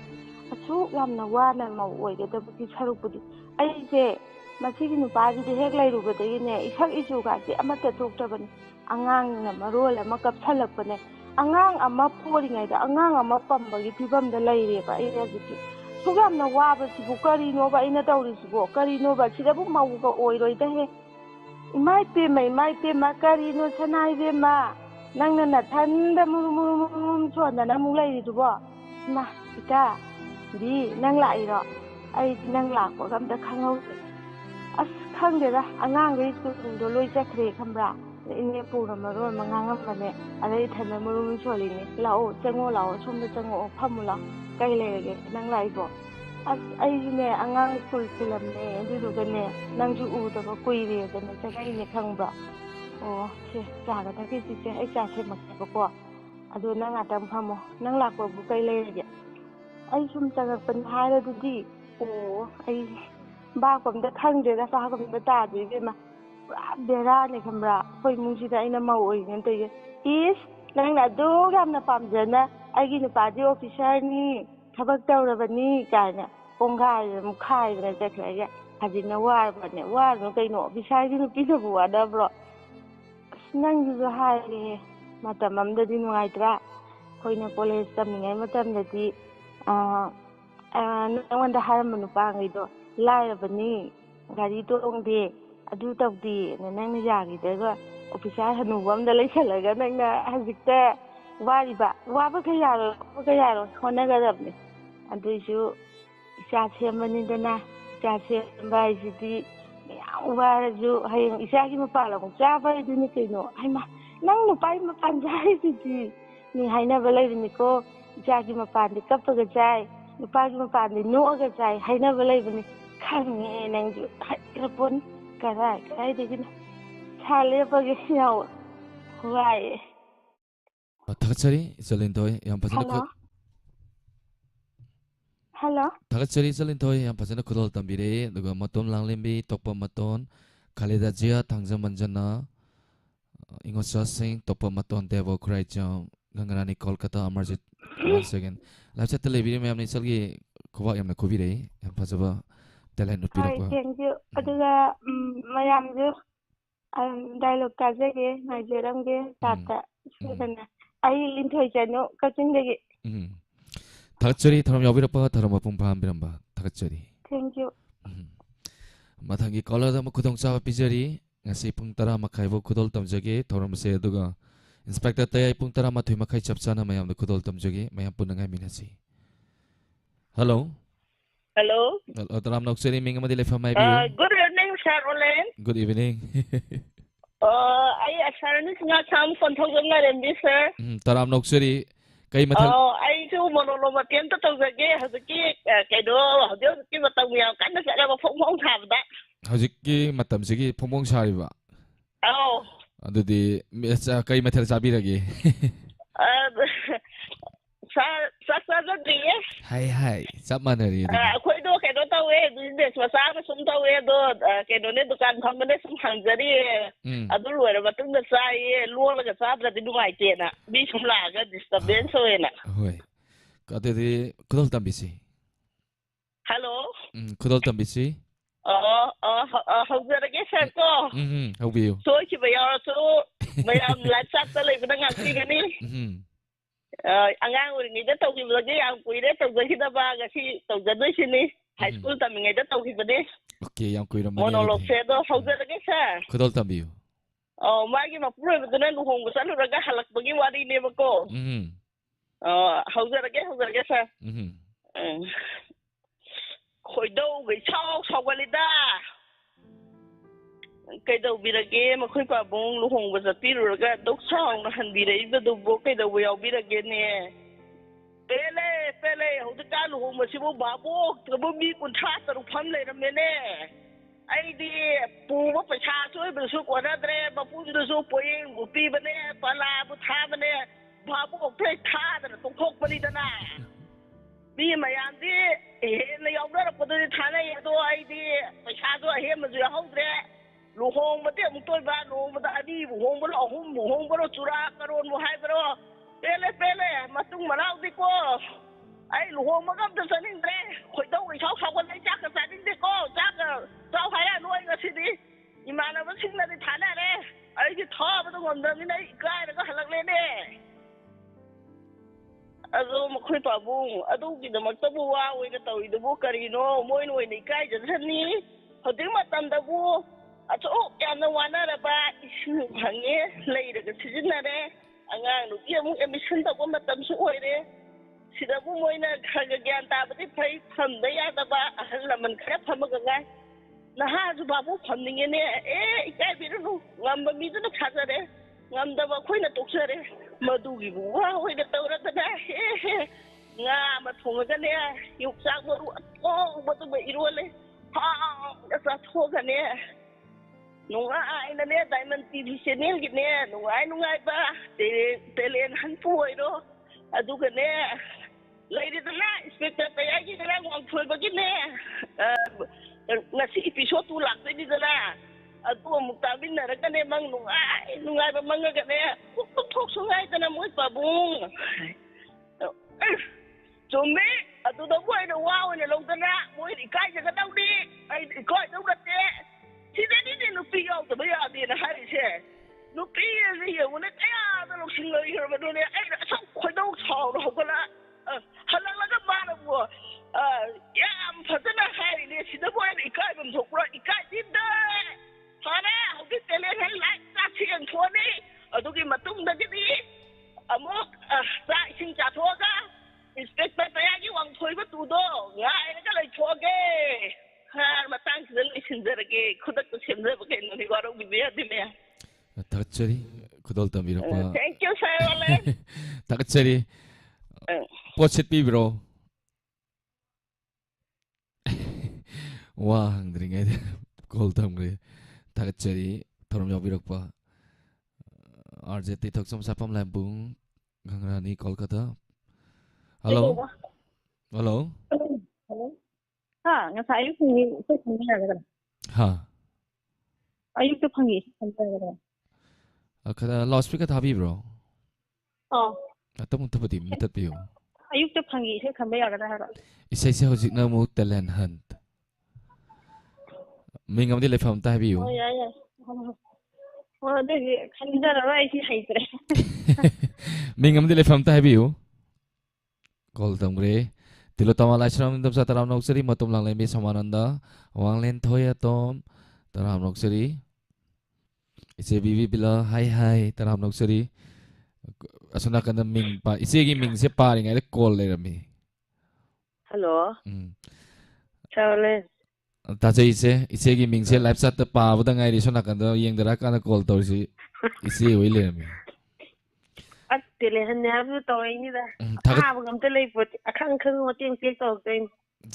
ꯑꯁꯨꯛ ꯌꯥꯝꯅ ꯋꯥꯅ ꯃꯧ ꯑꯣꯏꯒꯗꯕꯒꯤ ꯁꯔꯨꯛꯄꯨꯗꯤ ꯑꯩꯁꯦ ꯃꯁꯤꯒꯤ ꯅꯨꯄꯥꯁꯤꯗꯤ ꯍꯦꯛ ꯂꯩꯔꯨꯕꯗꯒꯤꯅꯦ ꯏꯁꯛ ꯏꯆꯨꯒꯁꯦ ꯑꯃꯠꯇ ꯊꯣꯛꯇ꯭ꯔꯕꯅꯤ ꯑꯉꯥꯡꯅ ꯃꯔꯣꯜ ꯑꯃ ꯀꯞꯁꯜꯂꯛꯄꯅꯦ ꯑꯉꯥꯡ ꯑꯃ ꯄꯣꯔꯤꯉꯩꯗ ꯑꯉꯥꯡ ꯑꯃ ꯄꯝꯕꯒꯤ ꯐꯤꯕꯝꯗ ꯂꯩꯔꯦꯕ ꯑꯩ ꯍꯧꯖꯤꯛꯁꯦ ꯁꯨꯛ ꯌꯥꯝꯅ ꯋꯥꯕꯁꯤꯕꯨ ꯀꯔꯤꯅꯣꯕ ꯑꯩꯅ ꯇꯧꯔꯤꯁꯤꯕꯣ ꯀꯔꯤꯅꯣꯕ ꯁꯤꯗꯕꯨ ꯃꯧꯒ ꯑꯣꯏꯔꯣꯏꯗꯍꯦ ꯏꯃꯥ ꯏꯄꯦꯝꯃ ꯀꯔꯤꯅꯣ ꯁꯅꯥꯏꯕꯦꯝꯃ ꯅꯪꯅ ꯅꯊꯟꯗ ꯃꯨꯔꯨꯝ ꯁꯣꯟꯗꯅ ꯑꯃꯨꯛ ꯂꯩꯔꯤꯗꯨꯕꯣ ꯏꯃꯥ ꯏꯇꯥ ꯗꯤ ꯅꯪ ꯂꯥꯛꯏꯔꯣ ꯑꯩꯗꯤ ꯅꯪ ꯂꯥꯛꯄꯒ ꯑꯝꯇ ꯈꯪꯍꯧꯗ꯭ꯔꯦ ꯑꯁ ꯈꯪꯗꯦꯗ ꯑꯉꯥꯡꯈꯩ ꯁ꯭ꯀꯨꯜꯁꯤꯡꯗꯣ ꯂꯣꯏ ꯆꯠꯈ꯭ꯔꯦ ꯈꯪꯕ꯭ꯔꯥ ꯏꯅꯦꯄꯨꯅ ꯃꯔꯣꯟ ꯑꯃ ꯉꯥꯡꯉꯝꯕꯅꯦ ꯑꯗꯩ ꯏꯊꯟꯗ ꯃꯨꯔꯨꯝ ꯁꯣꯜꯂꯤꯅꯦ ꯂꯥꯛꯑꯣ ꯆꯪꯉꯛꯑꯣ ꯁꯣꯝꯗ ꯆꯪꯉꯛꯑꯣ ꯐꯝꯃꯨ ꯂꯥꯛꯑꯣ ꯀꯩ ꯂꯩꯔꯒꯦ ꯅꯪ ꯂꯥꯛꯏꯕꯣ ꯑꯁ ꯑꯩꯁꯨꯅꯦ ꯑꯉꯥꯡ ꯁ꯭ꯀꯨꯜ ꯊꯤꯜꯂꯝꯃꯦ ꯑꯗꯨꯗꯨꯒꯅꯦ ꯅꯪꯁꯨ ꯎꯗꯕ ꯀꯨꯏꯔꯦꯗꯅ ꯆꯪꯉꯛꯏꯅꯦ ꯈꯪꯕ꯭ꯔꯥ ꯑꯣ ꯁꯦ ꯆꯥꯒ ꯊꯛꯈꯤꯁꯤꯁꯦ ꯑꯩ ꯆꯥ ꯁꯦꯝꯃꯛꯀꯦꯕꯀꯣ ꯑꯗꯣ ꯅꯪ ꯉꯥꯛꯇꯪ ꯐꯝꯃꯣ ꯅꯪ ꯂꯥꯛꯄꯕꯨ ꯀꯩ ꯂꯩꯔꯒꯦ ꯑꯩ ꯁꯨꯝ ꯆꯪꯉꯛꯄꯅꯤ ꯍꯥꯏꯔꯗꯨꯗꯤ ꯑꯣ ꯑꯩ ꯚꯥꯞ ꯑꯝꯇ ꯈꯪꯗ꯭ꯔꯦꯗ ꯚꯥꯞ ꯑꯝꯇ ꯇꯥꯗ꯭ꯔꯦ ꯏꯕꯦꯝꯃ ꯄꯨꯔꯥ ꯕꯦꯔꯥꯅꯦ ꯈꯪꯕ꯭ꯔꯥ ꯑꯩꯈꯣꯏ ꯏꯃꯨꯡꯁꯤꯗ ꯑꯩꯅ ꯃꯧ ꯑꯣꯏꯔꯤꯅꯦꯅ ꯇꯧꯔꯤꯁꯦ ꯏꯁ ꯅꯪꯅ ꯑꯗꯨꯛ ꯌꯥꯝꯅ ꯄꯥꯝꯖꯅ ꯑꯩꯒꯤ ꯅꯨꯄꯥꯗꯤ ꯑꯣꯐꯤꯁꯥꯔꯅꯤ ꯊꯕꯛ ꯇꯧꯔꯕꯅꯤ ꯀꯥꯏꯅ ꯄꯣꯡꯈꯥꯏꯗꯅ ꯑꯃꯨꯛ ꯈꯥꯏꯗꯅ ꯆꯠꯈ꯭ꯔꯒ ꯍꯧꯖꯤꯛꯅ ꯋꯥꯔꯕꯅꯦ ꯋꯥꯔꯨꯅꯨ ꯀꯩꯅꯣ ꯑꯣꯐꯤꯁꯥꯔꯒꯤ ꯅꯨꯄꯤꯅꯕꯨ ꯋꯥꯅꯕ꯭ꯔꯣ ꯑꯁ ꯅꯪꯁꯤꯁꯨ ꯍꯥꯏꯔꯦ ꯃꯇꯝ ꯑꯃꯗꯗꯤ ꯅꯨꯡꯉꯥꯏꯇ꯭ꯔꯥ ꯑꯩꯈꯣꯏꯅ ꯀꯣꯂꯦꯖ ꯇꯝꯃꯤꯉꯩ ꯃꯇꯝꯗꯗꯤ ꯅꯉꯣꯟꯗ ꯍꯥꯏꯔꯝꯕ ꯅꯨꯄꯥꯈꯩꯗꯣ ꯂꯥꯏꯔꯕꯅꯤ ꯒꯥꯔꯤ ꯇꯣꯡꯗꯦ ꯑꯗꯨ ꯇꯧꯗꯦꯅ ꯅꯪꯅ ꯌꯥꯈꯤꯗ꯭ꯔꯒ ꯑꯣꯐꯤꯁꯥꯔ ꯍꯅꯨꯕ ꯑꯝꯗ ꯂꯩꯁꯜꯂꯒ ꯅꯪꯅ ꯍꯧꯖꯤꯛꯇ ꯋꯥꯕꯒ ꯌꯥꯔꯣꯏ ꯍꯣꯠꯅꯒꯗꯕꯅꯤ ꯑꯗꯨꯏꯁꯨ ꯏꯆꯥ ꯁꯦꯝꯕꯅꯤꯗꯅ ꯏꯆꯥ ꯁꯦꯝꯕ ꯍꯥꯏꯁꯤꯗꯤ ꯃꯌꯥꯝ ꯋꯥꯔꯁꯨ ꯍꯌꯦꯡ ꯏꯆꯥꯒꯤ ꯃꯄꯥꯜ ꯑꯃꯨꯛ ꯆꯥꯕ ꯍꯥꯏꯗꯨꯅꯤ ꯀꯩꯅꯣ ꯍꯩꯃꯥ ꯅꯪ ꯅꯨꯄꯥꯒꯤ ꯃꯄꯥꯟ ꯆꯥꯔꯤꯗꯨꯗꯤ ꯃꯤ ꯍꯥꯏꯅꯕ ꯂꯩꯕꯅꯤꯀꯣ ꯏꯆꯥꯒꯤ ꯃꯄꯥꯟꯗꯤ ꯀꯞꯄꯒ ꯆꯥꯏ ꯅꯨꯄꯥꯒꯤ ꯃꯄꯥꯟꯗꯤ ꯅꯣꯛꯑꯒ ꯆꯥꯏ ꯍꯥꯏꯅꯕ ꯂꯩꯕꯅꯤ ꯈꯪꯉꯦ ꯅꯪꯁꯨ ꯍꯩꯈ꯭ꯔꯄꯣꯠꯅꯤ ꯀꯗꯥꯏꯗꯒꯤꯅꯣ ꯁꯥ ꯂꯦꯞꯄꯒꯦ ꯌꯥꯎ ꯋꯥꯏꯌꯦ Thakachari Jalintoi yam phajana hello khut hello Thakachari Jalintoi yam phajana khudol tambire aduga matom langlembi tokpa maton Khalida Jia Thangja Manjana Ingosha Singh tokpa maton Devo Khraicham Gangrani Kolkata Amarjit One second. Live chat television mayam ni salgi kuwa yam na kubi re. Yam pasaba talent utpi ꯍꯣꯏ rakwa. Thank you ꯑꯗꯨꯒ ꯃꯌꯥꯝꯁꯨ dialogue ꯇꯥꯖꯒꯦ ꯉꯥꯏꯖꯔꯝꯒꯦ ꯇꯥꯇ ꯁꯣꯏꯗꯅ ꯑꯩ ꯂꯤꯟꯊꯣꯏ ꯆꯅꯨ ꯀꯛꯆꯤꯡꯗꯒꯤ Thakachari tharam yawirakpa tharam apung pham biramba. Thakachari. Thank you Mathangi caller da khudong chawa pijari. Ngasi pung tara makhai bo khudol tamjage thoram se aduga Inspector tayai pung tara mathoi makhai chapchana mayam da khudol tamjage mayam punangai minasi. Hello. Hello. Taram nokseri ming amadi lefa mai biu. Good evening, Sir Olen. Good evening. I asarani singa sam konthog na rembi sir. Taram nokseri kai mathal. I too monoloma tienta tawjage hazaki kaido hazaki matam ya kanna sara ba phong thabda. Haziki matam sigi phomong sariba. Oh. Adudi kai mathal sabirage. Saksadriye. Hai sab manari. Khoido kaido tawe business masa sum tawe do kaido ne dukan phambane sum hangjari adu loira matungda sai luolaga sabra di dungai tena bi sum laga disturbance hoena. Hoi. Kadedi kudol tambisi. Hello. Kudol tambisi. Haujarage sir ko. How be you? So ki bayar so mayam live chat ta lay bidang ngasi gani. Angang urinida tawgibage yang kuire tawgahidaba gasi tawjadoi sini high school tamingeda tawgibade. Okay, yang kuiram mani. Monologue se do haujarage sir. Kudol tambiu. Magi mapuro bidana luhong basaluraga halakbagi wari ne bako. Haujarage sir. Khoido gai sawgalida. Kaido birage makhoi pabong luhong basapiruraga dok sawna hanbiraibadubo kaido yaubirage ne. Pele hauka luhong masibo babo tabo mi kuntra taru pham leiramene. Aidi puba paisa soibasu konadre bapundusu poing upi bane pala bu thabane babo play thadana tongthokpani dana. Mi mayamdi hena yaudarapada thana yedo aidi paisa do ahemazu yaudre. Luhong mate mutoi ba no mata adi luhong bolo ahum luhong bolo chura karon mo hai bro pele matung manau di ko ai luhong magam ta sanin dre khoi dau ai sau sau lai chak ka sanin de ko chak sau hai a noi nga sidi imana ba sing na di thana re ai ki tha ba to ngam da ni nai kai na ka halak le ne ado makhoi pa bung ado ki da mak ta bu wa oi ka tau idu bu kari no moi noi ni kai jan sani hodir matam da bu acho yana wana raba isu hange leiraga sijinare angang nu ye mu emission ta ko matam su oire sida bu moina khaga gyan ta bati phai thamda ya da ba ahal laman khara phamaga ngai na ha ju babu phamninge ne ikai biru ngamba mi du khajare ngamda ba khoina toksare madu gi bu wa hoida tawra da nga ma thonga ne yuk sak boru batu ba irole ha sa thoga ne nungai na ne diamond tv channel gi ne nungai ba telen han puoi do aduga ne lady da na inspector tayai gi na wang phoi ba gi ne ngasi episode tu lak ni da na adu muktabin na ra ne mang nungai ba mang ga ne thok so ngai da na moi pa bung chome adu da boy da wow ne long da na moi di kai ga dau di ai koi dau da te Sidani ni nupi yau tu bayar dia nak hari se. Nupi ni ye, mana tayar tu lok singgah ni kerana ni. Asal kau dah tahu dah kala. Halang lagi mana buat. Ya, pasal nak hari ni sidap buat ikai bentuk pula ikai tidak. Mana? Aku telehan like tak siang tua ni. Aduh kita matung dah jadi. Amok tak sing jatuh ke? Inspektor tayar ni wang thoi betul do. Ngai ni kalau thoi ke. matang sila isinjarage khudak to simja ba kaino ni garo biya dime Thakachari khudol tamira pa thank you sir wale Thakachari pochit pi bro wa hangdringai call tamgre Thakachari thorom yabirak pa RJT thoksam sapam lambung gangrani Kolkata hello hello ngasa ayuk ni so sini ada ha ayuk tu panggil sampai ada kada loudspeaker thabi bro ꯑꯇꯣꯞꯄ ꯊꯕꯛꯇꯤ ꯃꯨꯊꯠꯄꯤꯌꯨ ꯑꯌꯨꯛꯇ ꯐꯪꯉꯤ ꯏꯁꯩ ꯈꯟꯕ ꯌꯥꯒꯗ꯭ꯔꯥ ꯍꯥꯏꯕ ꯏꯁꯩꯁꯦ ꯍꯧꯖꯤꯛꯅ ꯑꯃꯨꯛ ꯇꯦꯂꯦꯟ ꯍꯟꯠ ꯃꯤꯡ ꯑꯃꯗꯤ ꯂꯩꯐꯝ ꯑꯝꯇ ꯍꯥꯏꯕꯤꯌꯨ ꯍꯣꯏ ꯌꯥꯏ ꯌꯥꯏ ꯍꯣꯏ ꯑꯗꯨꯗꯤ ꯈꯟꯖꯔꯔꯣꯏ ꯑꯩꯁꯤ ꯍꯩꯇ꯭ꯔꯦ ꯃꯤꯡ ꯑꯃꯗꯤ ꯂꯩꯐꯝ ꯑꯝꯇ ꯍꯥꯏꯕꯤꯌꯨ ꯀꯣꯜ ꯇꯝꯈ꯭ꯔꯦ ꯇꯤꯂꯣ ꯇꯃꯥ ꯂꯥꯏꯁ꯭ꯔꯝ ꯗꯝꯆꯥ ꯇꯔꯥꯝ ꯅꯣꯛꯆꯔꯤ ꯃꯇꯨꯝ ꯂꯥꯡꯂꯦꯝꯕꯤ ꯁꯣꯃꯥꯅꯟꯗ ꯋꯥꯡꯂꯦꯟ ꯊꯣꯌꯇꯣꯝ ꯇꯔꯥꯝ ꯅꯣꯛꯆꯔꯤ ꯏꯆꯦ ꯕꯤꯕꯤ ꯕꯤꯂꯥ ꯍꯥꯏ ꯍꯥꯏ ꯇꯔꯥꯝ ꯅꯣꯛꯆꯔꯤ ꯑꯁꯣꯝ ꯅꯥꯀꯟꯗ ꯏꯆꯦꯒꯤ ꯃꯤꯡꯁꯦ ꯄꯥꯔꯤꯉꯩꯗ ꯀꯣꯜ ꯂꯩꯔꯝꯃꯤ ꯍꯜꯂꯣ ꯎꯝ ꯆꯥꯎꯂꯦ ꯇꯥꯖꯩ ꯏꯆꯦꯒꯤ ꯃꯤꯡꯁꯦ ꯂꯥꯏꯐ ꯆꯥꯠꯇ ꯄꯥꯕꯗ ꯉꯥꯏꯔꯤ ꯁꯣꯝ ꯅꯥꯀꯟꯗ ꯌꯦꯡꯗꯔꯀꯥꯟꯗ ꯀꯣꯜ ꯇꯧꯔꯤꯁꯤ ꯏꯆꯦ ꯑꯣꯏ ꯂꯩꯔꯝꯃꯤ ꯑꯁ ꯇꯦꯂꯦꯍꯟꯅꯦ ꯍꯥꯏꯕꯗꯨ ꯇꯧꯔꯛꯏꯅꯤꯗ ꯊꯥꯒꯠ ꯑꯊꯥꯕꯒ ꯑꯝꯇ ꯂꯩꯄꯣꯠꯇꯦ ꯑꯈꯪ ꯃꯇꯦꯡ ꯇꯧꯔꯛꯇꯣꯏꯅꯤ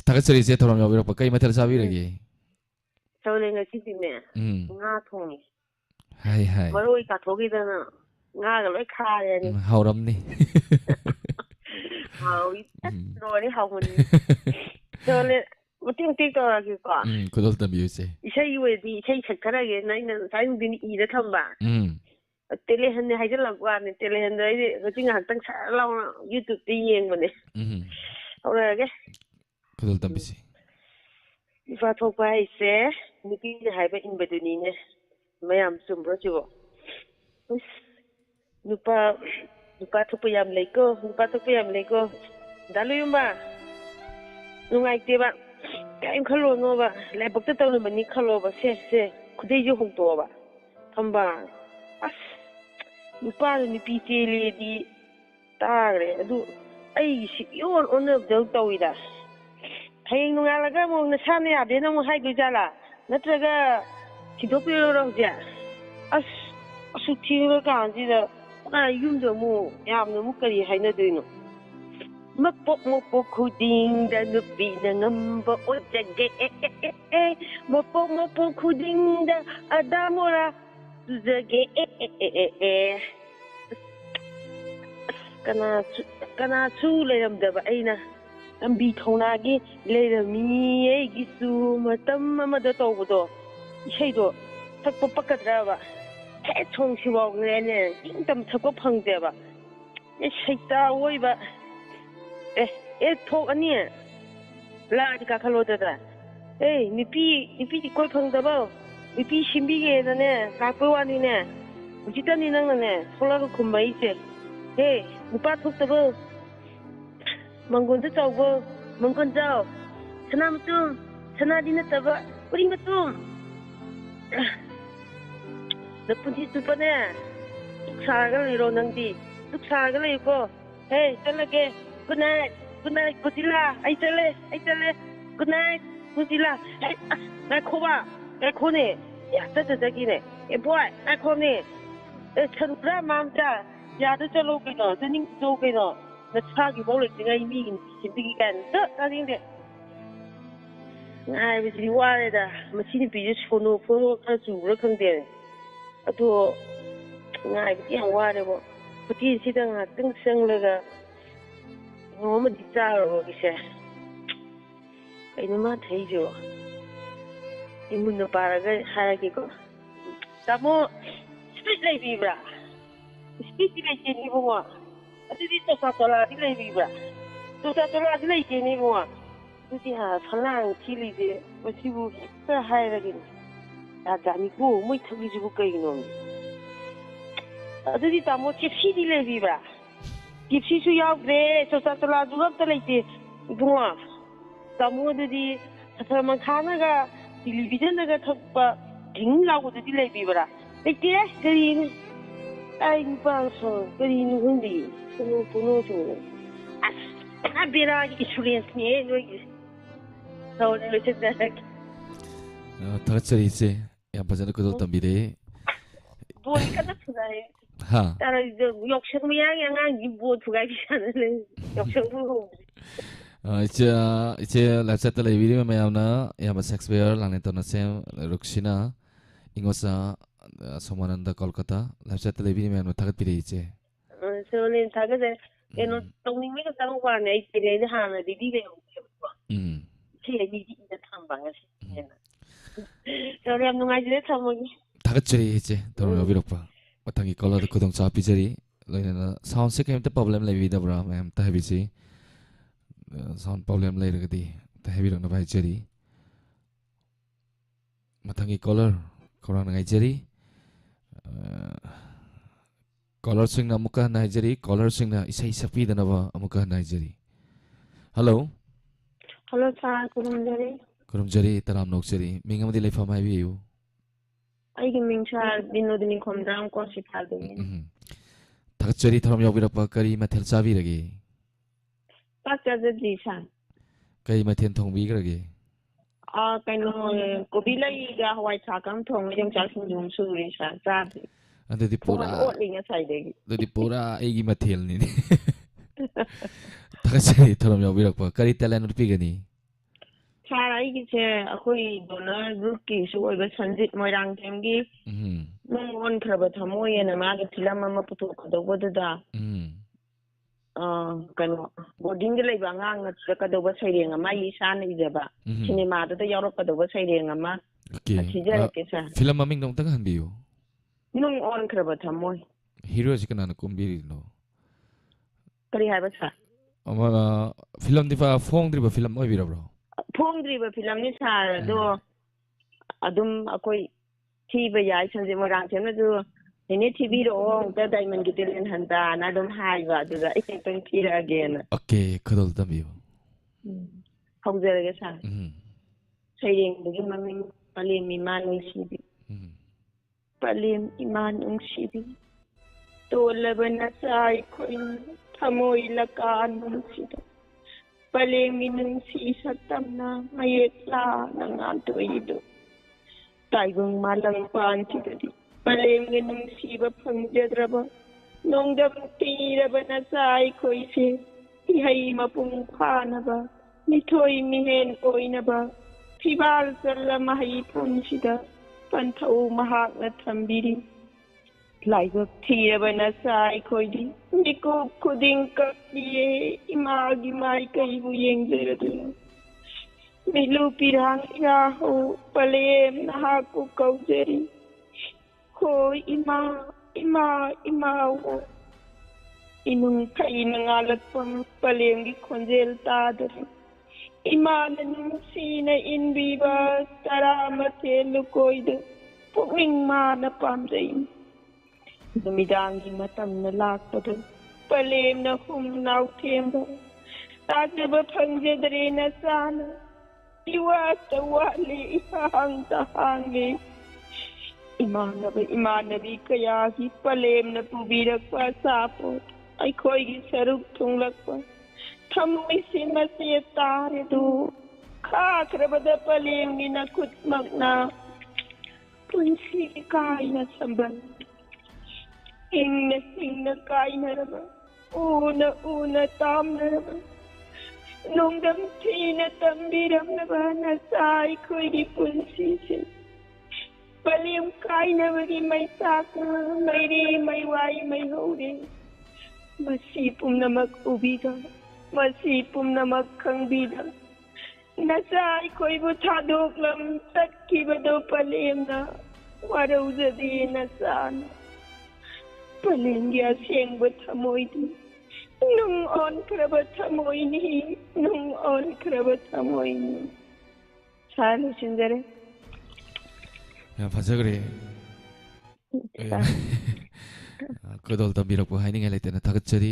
ꯊꯥꯒꯠꯆꯔꯤ ꯏꯆꯦ ꯊꯧꯔꯝ ꯌꯥꯎꯕꯤꯔꯛꯄ ꯀꯩ ꯃꯊꯦꯜ ꯆꯥꯕꯤꯔꯒꯦ ꯆꯥꯎꯂꯦ ꯉꯁꯤꯗꯤꯅꯦ ꯎꯝ ꯉꯥ ꯊꯣꯡꯉꯤ ꯍꯥꯏ ꯍꯥꯏ ꯃꯔꯣꯏ ꯀꯥꯊꯣꯛꯈꯤꯗꯅ ꯉꯥꯒ ꯂꯣꯏ ꯈꯥꯔꯦꯅꯤ ꯍꯥꯎꯔꯝꯅꯤ ꯍꯥꯎꯏ ꯎꯝ ꯂꯣꯏꯔꯦ ꯍꯥꯎꯃꯟꯒꯤ ꯆꯥꯎꯂꯦ ꯃꯇꯦꯡ ꯇꯧꯔꯛꯑꯒꯦꯀꯣ ꯈꯨꯗꯣꯜ ꯇꯝꯕꯤꯌꯨ ꯏꯆꯦ ꯏꯁꯩ ꯑꯣꯏꯔꯗꯤ ꯏꯁꯩ ꯁꯛꯊꯔꯒꯦꯅ ꯑꯩꯅ ꯉꯁꯥꯏ ꯅꯨꯡꯊꯤꯟ ꯏꯔ ꯊꯝꯕ ꯇꯦꯂꯦꯍꯟꯅꯦ ꯍꯥꯏꯖꯤꯜꯂꯛꯄ ꯋꯥꯅꯤ ꯇꯦꯂꯦꯍꯟꯗꯣ ꯑꯩꯗꯤ ꯍꯧꯖꯤꯛ ꯉꯥꯏꯍꯥꯛꯇꯪ ꯁꯔ ꯂꯥꯎꯅ ꯌꯨꯇꯨꯕꯇ ꯌꯦꯡꯕꯅꯦ ꯍꯧꯔꯛꯑꯒꯦ ꯈꯨꯗꯣꯜ ꯇꯝꯕꯤꯁꯤ ꯅꯨꯄꯥ ꯊꯣꯛꯄ ꯍꯥꯏꯁꯦ ꯅꯨꯄꯤꯅ ꯍꯥꯏꯕ ꯏꯟꯕꯗꯨꯅꯤꯅꯦ ꯃꯌꯥꯝ ꯆꯨꯝꯕ꯭ꯔꯣ ꯁꯤꯕꯣ ꯅꯨꯄꯥ ꯊꯣꯛꯄ ꯌꯥꯝ ꯂꯩꯀꯣ ꯅꯨꯄꯥ ꯊꯣꯛꯄ ꯌꯥꯝ ꯂꯩꯀꯣ ꯗꯥ ꯂꯨꯌꯨꯝꯕ ꯅꯨꯡꯉꯥꯏꯇꯦꯕ ꯀꯔꯤꯝ ꯈꯜꯂꯨꯔꯅꯣꯕ ꯂꯥꯏꯕꯛꯇ ꯇꯧꯔꯝꯕꯅꯤ ꯈꯜꯂꯣꯕ ꯁꯦ ꯈꯨꯗꯩꯁꯦ ꯍꯣꯡꯇꯣꯛꯑꯕ ꯊꯝꯕ ꯑꯁ ꯅꯨꯄꯥꯅ ꯅꯨꯄꯤ ꯆꯦꯜꯂꯦꯗꯤ ꯇꯥꯈ꯭ꯔꯦ ꯑꯗꯨ ꯑꯩꯒꯤꯁꯤ ꯏꯑꯣꯟ ꯑꯣꯟꯅꯕꯗꯧ ꯇꯧꯏꯗ ꯍꯌꯦꯡ ꯅꯣꯡꯉꯥꯜꯂꯒ ꯑꯃꯨꯛ ꯅꯁꯥꯅ ꯌꯥꯗꯦꯅ ꯑꯃꯨꯛ ꯍꯥꯏꯗꯣꯏꯖꯥꯠꯂꯥ ꯅꯠꯇ꯭ꯔꯒ ꯁꯤꯟꯗꯣꯛꯄꯤꯔꯣꯔꯣ ꯍꯧꯖꯤꯛ ꯑꯁ ꯑꯁꯨꯛ ꯊꯦꯡꯉ ꯀꯥꯟꯁꯤꯗ ꯌꯨꯝꯗ ꯑꯃꯨꯛ ꯌꯥꯝꯅ ꯑꯃꯨꯛ ꯀꯔꯤ ꯍꯥꯏꯅꯗꯣꯏꯅꯣ ꯃꯄꯣꯛ ꯈꯨꯗꯤꯡꯗ ꯅꯨꯄꯤꯅ ꯉꯝꯕ ꯑꯣꯏꯖꯒꯦ ꯃꯄꯣꯛ ꯈꯨꯗꯤꯡꯗ ꯑꯗꯥ ꯃꯣꯔꯥ ꯆꯨꯖꯒꯦ ꯀꯅꯥꯁꯨ ꯂꯩꯔꯝꯗꯕ ꯑꯩꯅ ꯂꯝꯕꯤ ꯊꯣꯡꯅꯥꯒꯤ ꯂꯩꯔꯝꯃꯤ ꯑꯩꯒꯤꯁꯨ ꯃꯇꯝ ꯑꯃꯗ ꯇꯧꯕꯗꯣ ꯏꯁꯩꯗꯣ ꯁꯛꯄ ꯄꯛꯀꯗ꯭ꯔꯕ ꯍꯦꯛ ꯁꯣꯡꯁꯤꯐꯥꯎꯅꯦ ꯏꯪꯇꯝ ꯁꯛꯄ ꯐꯪꯗꯦꯕ ꯁꯩꯇꯥ ꯑꯣꯏꯕ ꯊꯣꯛꯑꯅꯤ ꯂꯥꯛꯑꯗꯤ ꯀꯥꯈꯠꯂꯣꯗꯅ ꯅꯨꯄꯤꯗꯤ ꯀꯣꯏ ꯐꯪꯗꯕ ꯅꯨꯄꯤ ꯁꯤꯟꯕꯤꯒꯦꯅꯅꯦ ꯂꯥꯛꯄ ꯋꯥꯅꯤꯅꯦ ꯍꯧꯖꯤꯛꯇꯅꯤ ꯅꯪꯅꯅꯦ ꯊꯣꯛꯂꯒ ꯈꯨꯝꯃꯛꯏꯁꯦ ꯅꯨꯄꯥ ꯊꯣꯛꯇꯕ ꯃꯪꯒꯣꯟꯗ ꯆꯥꯎꯕ ꯃꯪꯒꯣꯟ ꯆꯥꯎ ꯁꯅꯥꯃꯇꯨꯝ ꯁꯅꯥꯗꯤ ꯅꯠꯇꯕ ꯎꯔꯤ ꯃꯇꯨꯝ ꯅꯄꯨꯟꯁꯤ ꯆꯨꯞꯄꯅꯦ ꯗꯨꯛ ꯁꯥꯔꯒ ꯂꯩꯔꯣ ꯅꯪꯗꯤ ꯗꯨꯛ ꯁꯥꯔꯒ ꯂꯩꯌꯨꯀꯣ ꯆꯠꯂꯒꯦ ꯒꯨꯗ ꯅꯥꯏꯠ ꯒꯨꯗꯤꯂꯥ ꯑꯩ ꯆꯠꯂꯦ ꯒꯨꯗ ꯅꯥꯏꯠ ꯒꯨꯗꯤꯂꯥ ꯉꯥꯏꯈꯣꯅꯦ ꯆꯠꯈꯤꯅꯦ ꯕꯣꯏ ꯉꯥꯏꯈꯣꯅꯦ ꯁꯔꯨꯛ ꯃꯥꯝꯆꯥ ꯌꯥꯗ ꯆꯠꯂꯣ ꯀꯩꯅꯣ ꯆꯠꯅꯤꯡ ꯀꯩꯅꯣ ꯅꯁꯥꯒꯤ ꯃꯧ ꯂꯩꯇ꯭ꯔꯤꯉꯩ ꯃꯤꯒꯤ ꯁꯤꯟꯕꯤꯒꯤ ꯀꯥꯏꯅ ꯇꯥꯅꯤꯡꯗꯦ ꯉꯥꯏꯕꯁꯤꯗꯤ ꯋꯥꯔꯦꯗ ꯃꯁꯤ ꯅꯨꯄꯤꯁꯦ ꯁꯣꯅꯣ ꯈꯔ ꯆꯨꯕ꯭ꯔꯥ ꯈꯪꯗꯦ ꯑꯗꯣ ꯉꯥꯏꯕꯗꯤ ꯌꯥꯝ ꯋꯥꯔꯦꯕꯣ ꯍꯣꯇꯦꯜꯁꯤꯗ ꯉꯥꯏꯍꯥꯛꯇꯪ ꯆꯪꯂꯒ ꯅꯣꯡꯃꯗꯤ ꯆꯥꯔꯨꯔꯒꯦꯁꯦ ꯀꯩꯅꯣ ꯃꯥ ꯊꯩꯁꯤꯕꯣ ꯑꯩ ꯃꯨꯟꯅ ꯄꯥꯔꯒ ꯍꯥꯏꯔꯒꯦꯀꯣ ꯇꯥꯃꯣ ꯏꯁꯄꯤꯠ ꯂꯩꯕꯤꯕ꯭ꯔꯥ ꯏꯁꯄꯤꯠꯇꯤ ꯂꯩꯇꯦꯅꯦ ꯏꯕꯨꯡꯉꯣ ꯑꯗꯨꯗꯤ ꯆꯣꯆꯥ ꯆꯣꯂꯥꯗꯤ ꯂꯩꯕꯤꯕ꯭ꯔꯥ ꯆꯣꯆꯥ ꯆꯣꯂꯥꯗꯤ ꯂꯩꯇꯦꯅꯦ ꯏꯕꯨꯡꯉꯣ ꯑꯗꯨꯗꯤ ꯐꯂꯥꯡ ꯊꯤꯂꯤꯁꯦ ꯃꯁꯤꯕꯨ ꯍꯦꯛꯇ ꯍꯥꯏꯔꯒꯦꯅꯦ ꯖꯥꯠꯅꯤꯀꯣ ꯃꯣꯏ ꯊꯛꯂꯤꯁꯤꯕꯨ ꯀꯩꯅꯣ ꯑꯗꯨꯗꯤ ꯇꯥꯃꯣ ꯀꯦꯞꯁꯤꯗꯤ ꯂꯩꯕꯤꯕ꯭ꯔꯥ ꯀꯦꯞꯁꯤꯁꯨ ꯌꯥꯎꯗ꯭ꯔꯦ ꯆꯣꯆꯥ ꯆꯣꯂꯥꯁꯨ ꯑꯝꯇ ꯂꯩꯇꯦ ꯏꯕꯨꯡꯉꯣ ꯇꯥꯃꯣ ꯑꯗꯨꯗꯤ ꯁꯥꯊꯔ ꯃꯈꯥꯅꯒ ꯇꯦꯂꯤꯚꯤꯖꯟꯗꯒ ꯊꯛꯄ ꯙꯤꯡ ꯂꯥꯎꯕꯗꯨꯗꯤ ꯂꯩꯕꯤꯕ꯭ꯔꯥ ꯂꯩꯇꯦ ꯀꯔꯤꯅꯣ ꯑꯩ ꯅꯨꯄꯥꯁꯨ ꯀꯔꯤꯅꯣ ꯈꯪꯗꯦ ꯁꯨꯅꯨ ꯑꯁ ꯕꯦꯔꯥꯒꯤ ꯏꯟꯁꯨꯔꯦꯟꯁꯅꯦ ꯅꯣꯏꯒꯤ ꯂꯣꯏꯁꯤꯟꯖꯔꯒꯦ ꯊꯥꯒꯠꯆꯔꯤ ꯏꯆꯦ ꯌꯥꯝ ꯐꯖꯅ ꯈꯨꯗꯣꯜ ꯇꯝꯕꯤꯔꯛꯏ ꯕꯣꯜ ꯀꯟꯅ ꯊꯨꯒꯥꯏ ꯌꯥꯎꯁꯪ ꯃꯌꯥꯒꯤ ꯑꯉꯥꯡꯒꯤ ꯕꯣꯜ ꯊꯨꯒꯥꯏꯕꯤ ꯁꯥꯟꯅ ꯂꯩ ꯌꯥꯎꯁꯪꯕꯨ ꯍꯧꯗ꯭ꯔꯤ ꯏꯆꯦ ꯂꯥꯏꯐꯆꯥꯠꯇ ꯂꯩꯕꯤꯔꯤꯕ ꯃꯌꯥꯝꯅ ꯑꯌꯥꯝꯕ ꯁꯦꯛꯁꯄꯤꯌꯔ ꯂꯥꯡꯂꯦꯟꯇꯣꯟ ꯁꯦꯝ ꯔꯨꯛꯁꯤꯅꯥ ꯏꯉꯣꯆꯥ ꯁꯣꯃꯥꯅꯟꯗ ꯀꯣꯜꯀꯇꯥ ꯂꯥꯏꯐꯆꯥꯠꯇ ꯂꯩꯕꯤꯔꯤꯕ ꯃꯌꯥꯝꯅ ꯊꯥꯒꯠꯄꯤꯔꯛꯏ ꯏꯆꯦ ꯁꯣꯅꯦꯟ ꯊꯥꯒꯠꯆꯔꯤ ꯀꯩꯅꯣ ꯇꯧꯅꯤꯡꯕꯩ ꯈꯛꯇꯪ ꯋꯥꯅꯤ ꯑꯩ ꯇꯦꯂꯦꯟꯁꯦ ꯍꯥꯟꯅ ꯔꯦꯗꯤ ꯂꯩꯍꯧꯗꯦꯕꯀꯣ ꯏꯁꯩ ꯑꯅꯤꯗꯤ ꯏꯗ ꯊꯝꯕ ꯉꯁꯤꯅ ꯁꯣꯅꯦ ꯌꯥꯝ ꯅꯨꯡꯉꯥꯏꯖꯔꯦ ꯊꯝꯃꯒꯦ ꯊꯥꯒꯠꯆꯔꯤ ꯏꯆꯦ ꯊꯧꯔꯝ ꯌꯥꯎꯕꯤꯔꯛꯄ ꯃꯊꯪꯒꯤ ꯀꯣꯂꯔꯗ ꯈꯨꯗꯣꯡꯆꯥꯕ ꯄꯤꯖꯔꯤ loina sound se kem ta problem levi da bra ma'am ta hebi si sound problem lai ragadi ta hebi rang na bai jeri mathangi caller korang ngai jeri caller sing na muka nai jeri caller sing na isai sapi da na ba amuka nai jeri hello Hello, sir. Kurumjari. kurum jeri taram nok jeri mingam di lefa mai bi yu ꯑꯩꯒꯤ ꯃꯤꯡ ꯁꯥꯔ ꯕꯤꯅꯣꯗꯤꯅꯤ Khomdram ꯀꯣꯁꯤꯊꯥꯜꯗꯒꯤꯅꯤ thak jeri tharam yaubira pa kari mathel chabi rage ꯆꯥꯛ ꯆꯥꯖꯗ꯭ꯔꯤ ꯁꯥꯔ kai mathen thong bi rage ꯀꯩꯅꯣ ꯀꯣꯕꯤ ꯂꯩꯒ ꯍꯋꯥꯏ ꯊꯔꯥꯛꯀ ꯊꯣꯡꯉ ꯌꯣꯡꯆꯥꯛ ꯁꯤꯡꯖꯨ ꯑꯃ ꯁꯨꯔꯤ ꯁꯥꯔ ꯆꯥꯗ꯭ꯔꯤ adadi ꯐꯣꯟ pura ꯑꯣꯠꯂꯤ ꯉꯁꯥꯏꯗꯒꯤ adadi pura aigi mathel ni thak jeri tharam yaubira pa kari talent pi gani ꯁꯥꯔ ꯑꯩꯒꯤꯁꯦ ꯑꯩꯈꯣꯏ ꯗꯣꯅꯔ ꯒ꯭ꯔꯨꯞꯀꯤꯁꯨ ꯑꯣꯏꯕ ꯁꯟꯖꯤꯠ ꯃꯣꯏꯔꯥꯡꯊꯦꯝꯒꯤ ꯅꯨꯡ ꯑꯣꯟꯈ꯭ꯔꯕ ꯊꯃꯣꯏꯑꯅ ꯃꯥꯒꯤ ꯐꯤꯂꯝ ꯑꯃ ꯄꯨꯊꯣꯛꯀꯗꯧꯕꯗꯨꯗ ꯀꯩꯅꯣ ꯕꯣꯔꯗꯤꯡꯗ ꯂꯩꯕ ꯑꯉꯥꯡꯅ ꯆꯠꯀꯗꯧꯕ ꯁꯩꯔꯦꯡ ꯑꯃ ꯑꯩ ꯏꯁꯥꯅ ꯏꯖꯕ ꯁꯤꯅꯦꯃꯥꯗꯨꯗ ꯌꯥꯎꯔꯛꯀꯗꯧꯕ ꯁꯩꯔꯦꯡ ꯑꯃ ꯊꯤꯖꯔꯛꯀꯦ ꯁꯥꯔ film maming dong tang hanbiyo ꯅꯨꯡ ꯑꯣꯟꯈ꯭ꯔꯕ ꯊꯃꯣꯏ hero si kana kumbiri no ꯀꯔꯤ ꯍꯥꯏꯕ ꯁꯥꯔ ama film difa phong driba film oi birabro ꯐꯣꯡꯗ꯭ꯔꯤꯕ ꯐꯤꯂꯝꯅꯤ ꯁꯥꯔ ꯑꯗꯣ ꯑꯗꯨꯝ ꯑꯩꯈꯣꯏ ꯊꯤꯕ ꯌꯥꯏ ꯁꯟꯖꯤꯠ ꯃꯣꯏꯔꯥꯡꯊꯦꯝꯅꯁꯨ ꯅꯦꯅꯦ ꯊꯤꯕꯤꯔꯛꯑꯣ ꯑꯃꯨꯛꯇ ꯗꯥꯏꯃꯟꯒꯤ ꯇꯦꯂꯦꯟ ꯍꯟꯇꯥꯅ ꯑꯗꯨꯝ ꯍꯥꯏꯕ ꯑꯗꯨꯗ ꯑꯩ ꯈꯛꯇꯪ ꯊꯤꯔꯛꯑꯒꯦꯅ okay khadol tambiyo ꯍꯧꯖꯔꯒꯦ ꯁꯥꯔ ꯁꯩꯔꯦꯡꯗꯨꯒꯤ ꯃꯃꯤꯡ ꯄꯂꯦꯝ ꯏꯃꯥ ꯅꯨꯡꯁꯤꯕꯤ ꯄꯂꯦꯝ ꯏꯃꯥ ꯅꯨꯡꯁꯤꯕꯤ ꯇꯣꯜꯂꯕ ꯅꯆꯥ ꯑꯩꯈꯣꯏ ꯊꯃꯣꯏ ꯂꯀꯥ ꯅꯨꯡꯁꯤꯗ ꯄꯂꯦꯝꯒꯤ ꯅꯨꯡꯁꯤ ꯁꯛꯇꯝꯅ ꯃꯌꯦꯛ ꯂꯥꯅ ꯉꯥꯟꯊꯣꯛꯏꯗꯨ ꯇꯥꯏꯕꯪ ꯃꯥꯂꯪꯄꯥꯟꯁꯤꯗꯗꯤ ꯄꯂꯦꯝꯒꯤ ꯅꯨꯡꯁꯤꯕ ꯐꯪꯖꯗ꯭ꯔꯕ ꯅꯣꯡꯗꯝ ꯊꯤꯔꯕ ꯅꯆꯥ ꯑꯩꯈꯣꯏꯁꯦ ꯏꯍꯩ ꯃꯄꯨꯡ ꯐꯥꯅꯕ ꯃꯤꯊꯣꯏ ꯃꯤꯍꯦꯟ ꯑꯣꯏꯅꯕ ꯐꯤꯕꯥꯜ ꯆꯜꯂ ꯃꯍꯩ ꯄꯨꯡꯁꯤꯗ ꯄꯟꯊꯧ ꯃꯍꯥꯛꯅ ꯊꯝꯕꯤꯔꯤ ꯂꯥꯏꯕꯛ ꯊꯤꯔꯕ ꯅꯆꯥ ꯑꯩꯈꯣꯏꯗꯤ ꯃꯤꯀꯨꯞ ꯈꯨꯗꯤꯡ ꯀꯞꯄꯤꯌꯦ ꯏꯃꯥꯒꯤ ꯃꯥꯏꯀꯩꯕꯨ ꯌꯦꯡꯖꯔꯗꯨꯅ ꯃꯤꯂꯨ ꯄꯤꯔꯥꯡ ꯏꯔꯥꯍꯧ ꯄꯂꯦꯝ ꯅꯍꯥꯛꯄꯨ ꯀꯧꯖꯔꯤ ꯍꯣꯏ ꯏꯃꯥ ꯏꯃꯥ ꯏꯃꯥꯋꯣ ꯏꯅꯨꯡ ꯐꯩꯅ ꯉꯥꯜꯂꯛꯄ ꯄꯂꯦꯝꯒꯤ ꯈꯣꯟꯖꯦꯜ ꯇꯥꯗꯔꯤ ꯏꯃꯥꯅ ꯅꯨꯡꯁꯤꯅ ꯏꯟꯕꯤꯕ ꯇꯔꯥꯃꯊꯦꯜ ꯂꯨꯀꯣꯏꯗ ꯄꯨꯛꯅꯤꯡ ꯃꯥꯅ ꯄꯥꯝꯖꯩ ꯅꯨꯃꯤꯗꯥꯡꯒꯤ ꯃꯇꯝꯅ ꯂꯥꯛꯄꯗ ꯄꯂꯦꯝꯅ ꯍꯨꯝꯅꯥꯎ ꯊꯦꯝꯕ ꯇꯥꯖꯕ ꯐꯪꯖꯗ꯭ꯔꯦ ꯅꯆꯥꯅ ꯏꯋꯥꯠꯇ ꯋꯥꯠꯂꯤ ꯏꯍꯥꯡꯇ ꯍꯥꯡꯂꯤ ꯏꯃꯥꯟꯅꯕ ꯏꯃꯥꯟꯅꯕꯤ ꯀꯌꯥꯒꯤ ꯄꯂꯦꯝꯅ ꯄꯨꯕꯤꯔꯛꯄ ꯑꯆꯥꯄꯣꯠ ꯑꯩꯈꯣꯏꯒꯤ ꯁꯔꯨꯛ ꯊꯨꯡꯂꯛꯄ ꯊꯃꯣꯏꯁꯤ ꯃꯆꯦꯠ ꯇꯥꯔꯦꯗꯨ ꯈꯥꯈ꯭ꯔꯕꯗ ꯄꯂꯦꯝꯒꯤ ꯅꯈꯨꯠꯃꯛꯅ ꯄꯨꯟꯁꯤ ꯀꯥꯏꯅ ꯁꯝꯕꯟ ꯍꯤꯡꯅ ꯍꯤꯡꯅ ꯀꯥꯏꯅꯔꯕ ꯎꯅ ꯎꯅ ꯇꯥꯝꯅꯔꯕ ꯅꯣꯡꯗꯝ ꯊꯤꯅ ꯇꯝꯕꯤꯔꯝꯂꯕ ꯅꯆꯥ ꯑꯩꯈꯣꯏꯒꯤ ꯄꯨꯟꯁꯤꯁꯦ ꯄꯂꯦꯝ ꯀꯥꯏꯅꯕꯒꯤ ꯃꯩꯆꯥꯛꯅ ꯃꯩꯔꯤ ꯃꯩꯋꯥꯏ ꯃꯩꯍꯧꯔꯦ ꯃꯁꯤ ꯄꯨꯝꯅꯃꯛ ꯎꯕꯤꯗ ꯃꯁꯤ ꯄꯨꯝꯅꯃꯛ ꯈꯪꯕꯤꯗ ꯅꯆꯥ ꯑꯩꯈꯣꯏꯕꯨ ꯊꯥꯗꯣꯛꯂꯝ ꯆꯠꯈꯤꯕꯗꯣ ꯄꯂꯦꯝꯅ ꯋꯥꯔꯧꯖꯗꯦ ꯅꯆꯥꯅ ꯄꯂꯦꯝꯒꯤ ꯑꯁꯦꯡꯕ ꯊꯃꯣꯏꯗꯤ ꯅꯨꯡ ꯑꯣꯟꯈ꯭ꯔꯕ ꯊꯃꯣꯏꯅꯤ ꯅꯨꯡ ꯑꯣꯟꯈ꯭ꯔꯕ ꯊꯃꯣꯏꯅꯤ ꯁꯥꯔ ꯂꯣꯏꯁꯤꯟꯖꯔꯦ yam fajagre kodol tambirak po haining elite na thakachari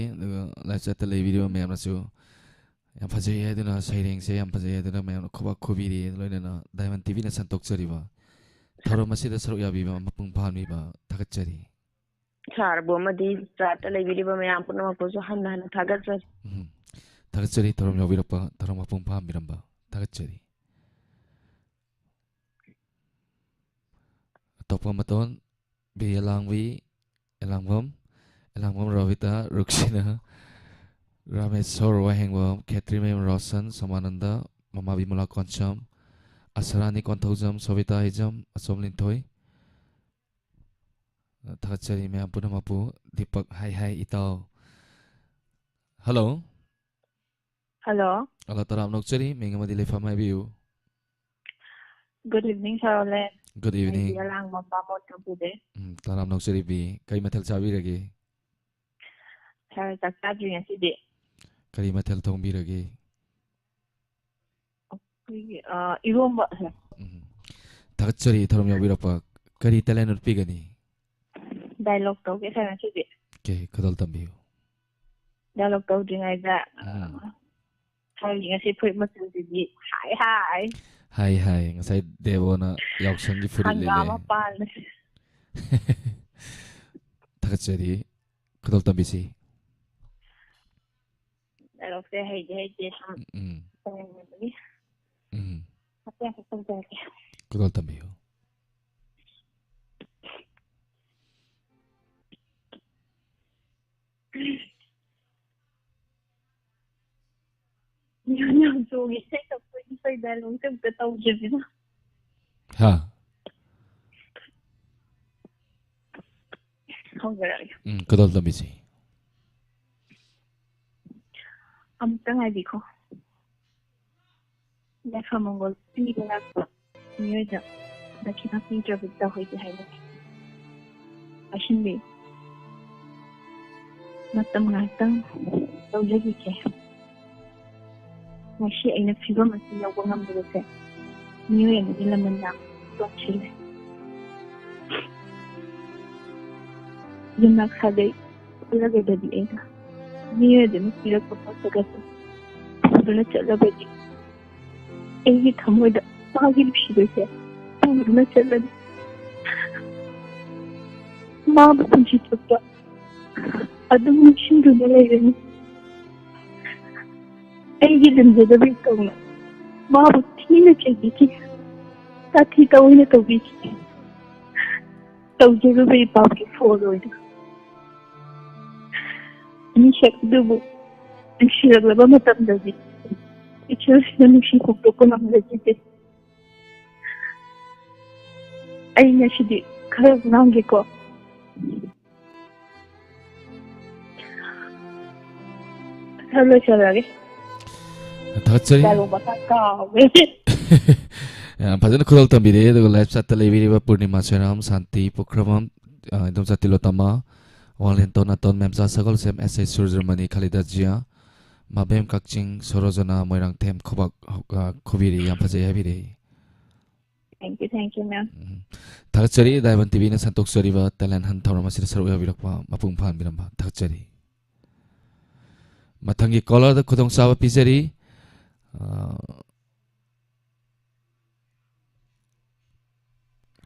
la chat le video me amna su yam fajai aduna saireng se yam fajai aduna me amna khoba khobiri loina na diamond tv na santok chari ba tharo masida saruk yabi ba mapung phamni ba thakachari ꯁꯥꯔ ꯕꯣꯃꯗꯤ ꯆꯥꯠꯇ ꯂꯩꯕꯤꯔꯤꯕ ꯃꯌꯥꯝ ꯄꯨꯝꯅꯃꯛꯄꯨꯁꯨ ꯍꯟꯅ ꯍꯟꯅ ꯊꯥꯒꯠꯆꯔꯤ thakachari thorom yabirakpa thorom mapung phammiramba thakachari topa maton bi elangvam ravita ruksina rameshwar wahengwam khetri mem rosan samananda mama bimala koncham asarani konthaujam sobita hijam asomlintoi thakachari me apuna mapu deepak hai itao hello Hello. taram nokchari mengamadi lefa mai biu Good evening, Charole. good evening Alang mamba mo tabude. taram nokchari bi kai mathal chabi rage ꯁꯥꯔ ꯆꯥꯛ ꯆꯥꯗ꯭ꯔꯤ ꯉꯁꯤꯗꯤ ꯀꯔꯤ ꯃꯊꯦꯜ ꯊꯣꯡꯕꯤꯔꯒꯦ ꯑꯩꯈꯣꯏꯒꯤ ꯏꯔꯣꯝꯕ ꯊꯥꯒꯠꯆꯔꯤ ꯊꯧꯔꯝ ꯌꯥꯎꯕꯤꯔꯛꯄ ꯀꯔꯤ talent ꯎꯠꯄꯤꯒꯅꯤ dialogue ꯇꯧꯒꯦ ꯁꯥꯔ ꯉꯁꯤꯗꯤ ꯀꯦ ꯈꯨꯗꯣꯜ ꯇꯝꯕꯤꯌꯨ ꯗꯥꯏꯂꯣꯛ ꯇꯧꯗ꯭ꯔꯤꯉꯩꯗ ꯁꯥꯔꯒꯤ ꯉꯁꯤ ꯐꯨꯔꯤꯠ ꯃꯆꯨꯁꯤꯗꯤ ꯍꯥꯏ ꯍꯥꯏ ꯍꯥꯏ ꯍꯥꯏ ꯉꯁꯥꯏ ꯗꯦꯕꯣꯅ ꯌꯥꯎꯁꯪꯒꯤ ꯐꯨꯔꯤꯠ ꯂꯤꯠꯂꯦ ꯍꯪꯒꯥꯝ ꯃꯄꯥꯟꯅ ꯊꯥꯒꯠꯆꯔꯤ ꯈꯨꯗꯣꯜ ꯇꯝꯕꯤꯁꯤ ꯗꯥꯏꯂꯣꯛꯁꯦ ꯍꯩꯇꯦ ꯁꯨꯝ ꯎꯝ ꯇꯧꯅꯤꯡꯕꯒꯤ ꯎꯝ ꯍꯥꯏꯐꯦꯠ ꯇꯧꯖꯔꯛꯀꯦ ꯈꯨꯗꯣꯜ ꯇꯝꯕꯤꯌꯨ ꯌꯥꯝ ꯆꯣꯡꯉꯦ ꯏꯁꯩ ꯇꯧꯕꯒꯤ ꯗꯥꯏꯂꯣꯛꯁꯦ ꯑꯝꯇ ꯇꯧꯗ꯭ꯔꯤꯕꯅꯤꯅ ꯍꯥ ꯍꯧꯖꯔꯛꯑꯒꯦ ꯈꯨꯗꯣꯜ ꯇꯝꯕꯤꯁꯤ ꯑꯃꯨꯛꯇꯪ ꯍꯥꯏꯕꯤꯈꯣ ꯌꯥꯏꯐ ꯃꯪꯒꯣꯜ ꯄꯤꯕ ꯂꯥꯛꯄ ꯃꯤꯑꯣꯏꯗ ꯗꯈꯤꯅꯥ ꯄꯤꯗ꯭ꯔꯕꯗꯤ ꯇꯧꯍꯩꯗꯦ ꯍꯥꯏꯅꯩ ꯑꯁꯤꯟꯕꯤꯌꯨ ꯃꯇꯝ ꯉꯥꯏꯍꯥꯛꯇꯪ ꯇꯧꯖꯈꯤꯒꯦ ꯉꯁꯤ ꯑꯩꯅ ꯐꯤꯕꯝ ꯑꯁꯤ ꯌꯧꯕ ꯉꯝꯗꯕꯁꯦ ꯃꯤꯑꯣꯏ ꯑꯃꯒꯤ ꯂꯃꯟ ꯌꯥꯝ ꯇꯣꯟꯁꯤꯜꯂꯦ ꯌꯨꯝꯅꯥꯛ ꯁꯥꯒꯩ ꯄꯨꯜꯂꯒꯗꯤ ꯑꯩꯅ ꯃꯤꯑꯣꯏ ꯑꯗꯨꯅ ꯄꯤꯔꯛꯄ ꯄꯣꯠꯇꯒꯁꯨ ꯄꯨꯗꯨꯅ ꯆꯠꯂꯕꯗꯤ ꯑꯩꯒꯤ ꯊꯃꯣꯏꯗ ꯃꯥꯒꯤ ꯅꯨꯡꯁꯤꯕꯁꯦ ꯄꯨꯗꯨꯅ ꯆꯠꯂꯅꯤ ꯃꯥꯕꯨ ꯄꯨꯟꯁꯤ ꯆꯨꯞꯄ ꯑꯗꯨꯝ ꯅꯤꯡꯁꯤꯡꯗꯨꯅ ꯂꯩꯔꯅꯤ ꯑꯩꯒꯤ ꯂꯝꯖꯗꯕꯤ ꯀꯧꯅ ꯃꯥꯕꯨ ꯊꯤꯅ ꯆꯩꯕꯤꯈꯤ ꯇꯥꯊꯤ ꯇꯑꯣꯏꯅ ꯇꯧꯕꯤꯈꯤ ꯇꯧꯖꯔꯨꯕ ꯏꯄꯥꯎꯒꯤ ꯐꯣꯜ ꯑꯣꯏꯅ ꯃꯤꯁꯛ ꯑꯗꯨꯕꯨ ꯅꯨꯡꯁꯤꯔꯛꯂꯕ ꯃꯇꯝꯗꯗꯤ ꯏꯆꯦꯜꯁꯤꯅ ꯅꯨꯡꯁꯤ ꯐꯣꯡꯗꯣꯛꯄ ꯉꯝꯖꯈꯤꯗꯦ ꯑꯩ ꯉꯁꯤꯗꯤ ꯈꯔ ꯉꯥꯡꯒꯦꯀꯣ ꯈꯔ ꯂꯣꯏꯁꯜꯂꯒꯦ ꯊꯥꯒꯠꯆꯔꯤ ꯗꯥꯏꯂꯣꯛ ꯃꯈꯥ ꯀꯥꯎꯒ꯭ꯔꯦ ꯌꯥꯝ ꯐꯖꯅ ꯈꯨꯗꯣꯜ ꯇꯝꯕꯤꯔꯛꯑꯦ ꯑꯗꯨꯒ ꯂꯥꯏꯐ ꯆꯥꯠꯇ ꯂꯩꯕꯤꯔꯤꯕ ꯄꯨꯔꯅꯤꯃꯥ ꯁꯦꯔꯥꯝ ꯁꯥꯟꯇꯤ ꯄꯨꯈ꯭ꯔꯝꯕꯝ ꯏꯗꯣꯝꯆꯥ ꯇꯤꯂꯣꯇꯃꯥ ꯋꯥꯡꯂꯦꯟꯇꯣꯟ ꯑꯇꯣꯟ ꯃꯦꯝꯆꯥ ꯁꯒꯣꯜꯁꯦꯝ ꯑꯦꯁ ꯑꯩ ꯁꯨꯔꯖꯔꯃꯅꯤ ꯈꯂꯤꯗꯥ ꯖꯤꯌꯥ ꯃꯥꯕꯦꯝ ꯀꯛꯆꯤꯡ ꯁꯣꯔꯣꯖꯅꯥ ꯃꯣꯏꯔꯥꯡꯊꯦꯝ ꯈꯨꯕꯥꯛ ꯈꯨꯕꯤꯔꯤ ꯌꯥꯝ ꯐꯖꯩ ꯍꯥꯏꯕꯤꯔꯛꯏ ꯊꯦꯡꯛ ꯌꯨ ꯃꯦꯝ ꯊꯥꯒꯠꯆꯔꯤ ꯗꯥꯏꯃꯟ ꯇꯤꯚꯤꯅ ꯁꯟꯗꯣꯛꯆꯔꯤꯕ ꯇꯦꯂꯦꯟ ꯍꯟ ꯊꯧꯔꯝ ꯑꯁꯤꯗ ꯁꯔꯨꯛ ꯌꯥꯕꯤꯔꯛꯄ ꯃꯄꯨꯡ ꯐꯥꯍꯟꯕꯤꯔꯝꯕ ꯊꯥꯒꯠꯆꯔꯤ ꯃꯊꯪꯒꯤ ꯀꯣꯂꯔꯗ ꯈꯨꯗꯣꯡꯆꯥꯕ ꯄꯤꯖꯔꯤ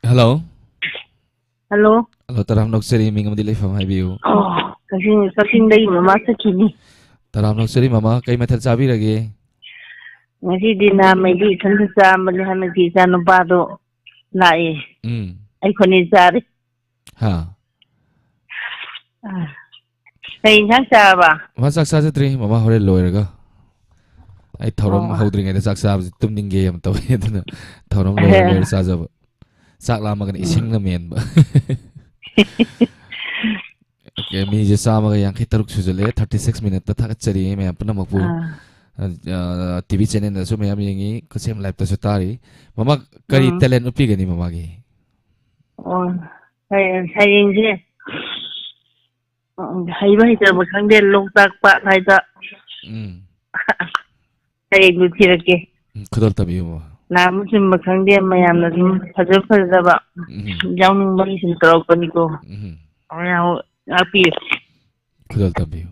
ꯍꯜꯂꯣ ꯍꯜꯂꯣ ꯍꯜꯂꯣ ꯇꯔꯥꯝ ꯅꯣꯛꯆꯔꯤ ꯃꯤꯡ ꯑꯃꯗꯤ ꯂꯩꯐꯝ ꯍꯥꯏꯕꯤꯌꯨ ꯀꯛꯆꯤꯡꯗꯒꯤ ꯃꯃꯥ ꯆꯠꯈꯤꯅꯤ ꯇꯔꯥꯝ ꯅꯣꯛꯆꯔꯤ ꯃꯃꯥ ꯀꯩ ꯃꯊꯦꯜ ꯆꯥꯕꯤꯔꯒꯦ ꯉꯁꯤꯗꯤ ꯅꯍꯥꯟꯉꯩꯗꯤ ꯏꯊꯟꯇ ꯆꯥꯔꯝꯕꯅꯤ ꯍꯟꯗꯛꯇꯤ ꯏꯆꯥ ꯅꯨꯄꯥꯗꯣ ꯂꯥꯛꯑꯦ ꯑꯩ ꯈꯨꯅꯤ ꯆꯥꯔꯤ ꯍꯥ ꯀꯩ ꯏꯟꯁꯥꯡ ꯆꯥꯔꯕ ꯃꯃꯥ ꯆꯥꯛ ꯆꯥꯖꯗ꯭ꯔꯤ ꯃꯃꯥ ꯍꯣꯔꯦꯟ ꯂꯣꯏꯔꯒ ꯑꯩ ꯊꯧꯔꯝ ꯑꯣ ꯍꯧꯗ꯭ꯔꯤꯉꯩꯗ ꯆꯥꯛ ꯆꯥꯕꯁꯤ ꯇꯨꯝꯅꯤꯡꯒꯦ ꯌꯥꯝ ꯇꯧꯋꯦ ꯑꯗꯨꯅ ꯊꯧꯔꯝ ꯂꯣꯏꯔ ꯆꯥꯖꯕ ꯆꯥꯛ ꯂꯥꯝꯃꯒꯅ ꯏꯁꯤꯡꯅ ꯃꯦꯟꯕ ꯑꯣꯀꯦ ꯃꯤꯁꯦ 153 ꯁꯨꯖꯜꯂꯛꯑꯦ 36 ꯃꯤꯅꯠꯇ ꯊꯥꯒꯠꯆꯔꯤ ꯃꯌꯥꯝ ꯄꯨꯝꯅꯃꯛꯄꯨ ꯇꯤꯚꯤ ꯆꯦꯅꯦꯜꯗꯁꯨ ꯃꯌꯥꯝ ꯌꯦꯡꯉꯤ ꯈꯨꯠꯁꯦꯝ ꯂꯥꯏꯞꯇꯁꯨ ꯇꯥꯔꯤ ꯃꯃꯥ ꯀꯔꯤ ꯇꯦꯂꯦꯟ ꯎꯠꯄꯤꯒꯅꯤ ꯃꯃꯥꯒꯤ ꯑꯣ ꯍꯌꯦꯡꯁꯦ ꯍꯩꯕ ꯍꯩꯇꯕ ꯈꯪꯗꯦ ꯂꯣꯛꯇꯥꯛ ꯄꯥꯠ ꯍꯥꯏꯗ ꯍꯌꯦꯡꯗꯨ ꯊꯤꯔꯛꯀꯦ ꯈꯨꯗꯣꯜ ꯇꯝꯕꯤꯌꯨ ꯂꯥꯝꯕ ꯆꯨꯝꯕ ꯈꯪꯗꯦ ꯃꯌꯥꯝꯅ ꯑꯗꯨꯝ ꯐꯖꯕ ꯌꯥꯎꯅꯤꯡꯕꯒꯤ ꯁꯨꯝ ꯇꯧꯔꯛꯄꯅꯤꯀꯣ ꯃꯌꯥꯝ ꯉꯥꯛꯄꯤꯌꯨ ꯈꯨꯗꯣꯜ ꯇꯝꯕꯤꯌꯨ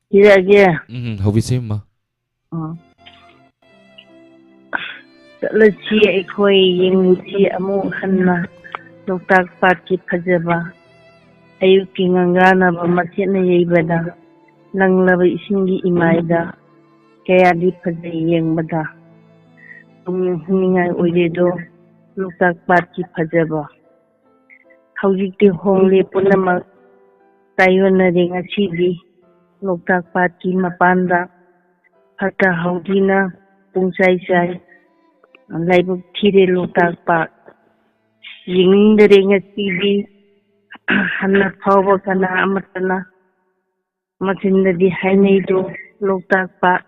ꯊꯤꯔꯛꯑꯒꯦ ꯍꯧꯕꯤꯁꯤ ꯃꯃꯥ ꯆꯠꯂꯁꯤ ꯑꯩꯈꯣꯏ ꯌꯦꯡꯉꯨꯁꯤ ꯑꯃꯨꯛ ꯍꯟꯅ ꯂꯣꯛꯇꯥꯛ ꯄꯥꯠꯀꯤ ꯐꯖꯕ ꯑꯌꯨꯛꯀꯤ ꯉꯪꯒ꯭ꯔꯥꯟꯅꯕ ꯃꯆꯦꯠꯅ ꯌꯩꯕꯗ ꯂꯪꯂꯕ ꯏꯁꯤꯡꯒꯤ ꯏꯃꯥꯏꯗ ꯀꯌꯥꯗꯤ ꯐꯖꯩ ꯌꯦꯡꯕꯗ ꯄꯨꯛꯅꯤꯡ ꯍꯨꯅꯤꯡꯉꯥꯏ ꯑꯣꯏꯔꯦꯗꯣ ꯂꯣꯛꯇꯥꯛ ꯄꯥꯠꯀꯤ ꯐꯖꯕ ꯍꯧꯖꯤꯛꯇꯤ ꯍꯣꯡꯂꯦ ꯄꯨꯝꯅꯃꯛ ꯇꯥꯏꯌꯣꯟꯅꯔꯦ ꯉꯁꯤꯗꯤ ꯂꯣꯛꯇꯥꯛ ꯄꯥꯠꯀꯤ ꯃꯄꯥꯟꯗ ꯐꯠꯇ ꯍꯥꯎꯊꯤꯅ ꯄꯨꯡꯆꯥꯏ ꯆꯥꯏ ꯂꯥꯏꯕꯛ ꯊꯤꯔꯦ ꯂꯣꯛꯇꯥꯛ ꯄꯥꯠ ꯌꯦꯡꯅꯤꯡꯗꯔꯦ ꯉꯁꯤꯗꯤ ꯍꯟꯅ ꯐꯥꯎꯕ ꯀꯅꯥ ꯑꯃꯠꯇꯅ ꯃꯆꯤꯟꯗꯗꯤ ꯍꯥꯏꯅꯩꯗꯣ ꯂꯣꯛꯇꯥꯛ ꯄꯥꯠ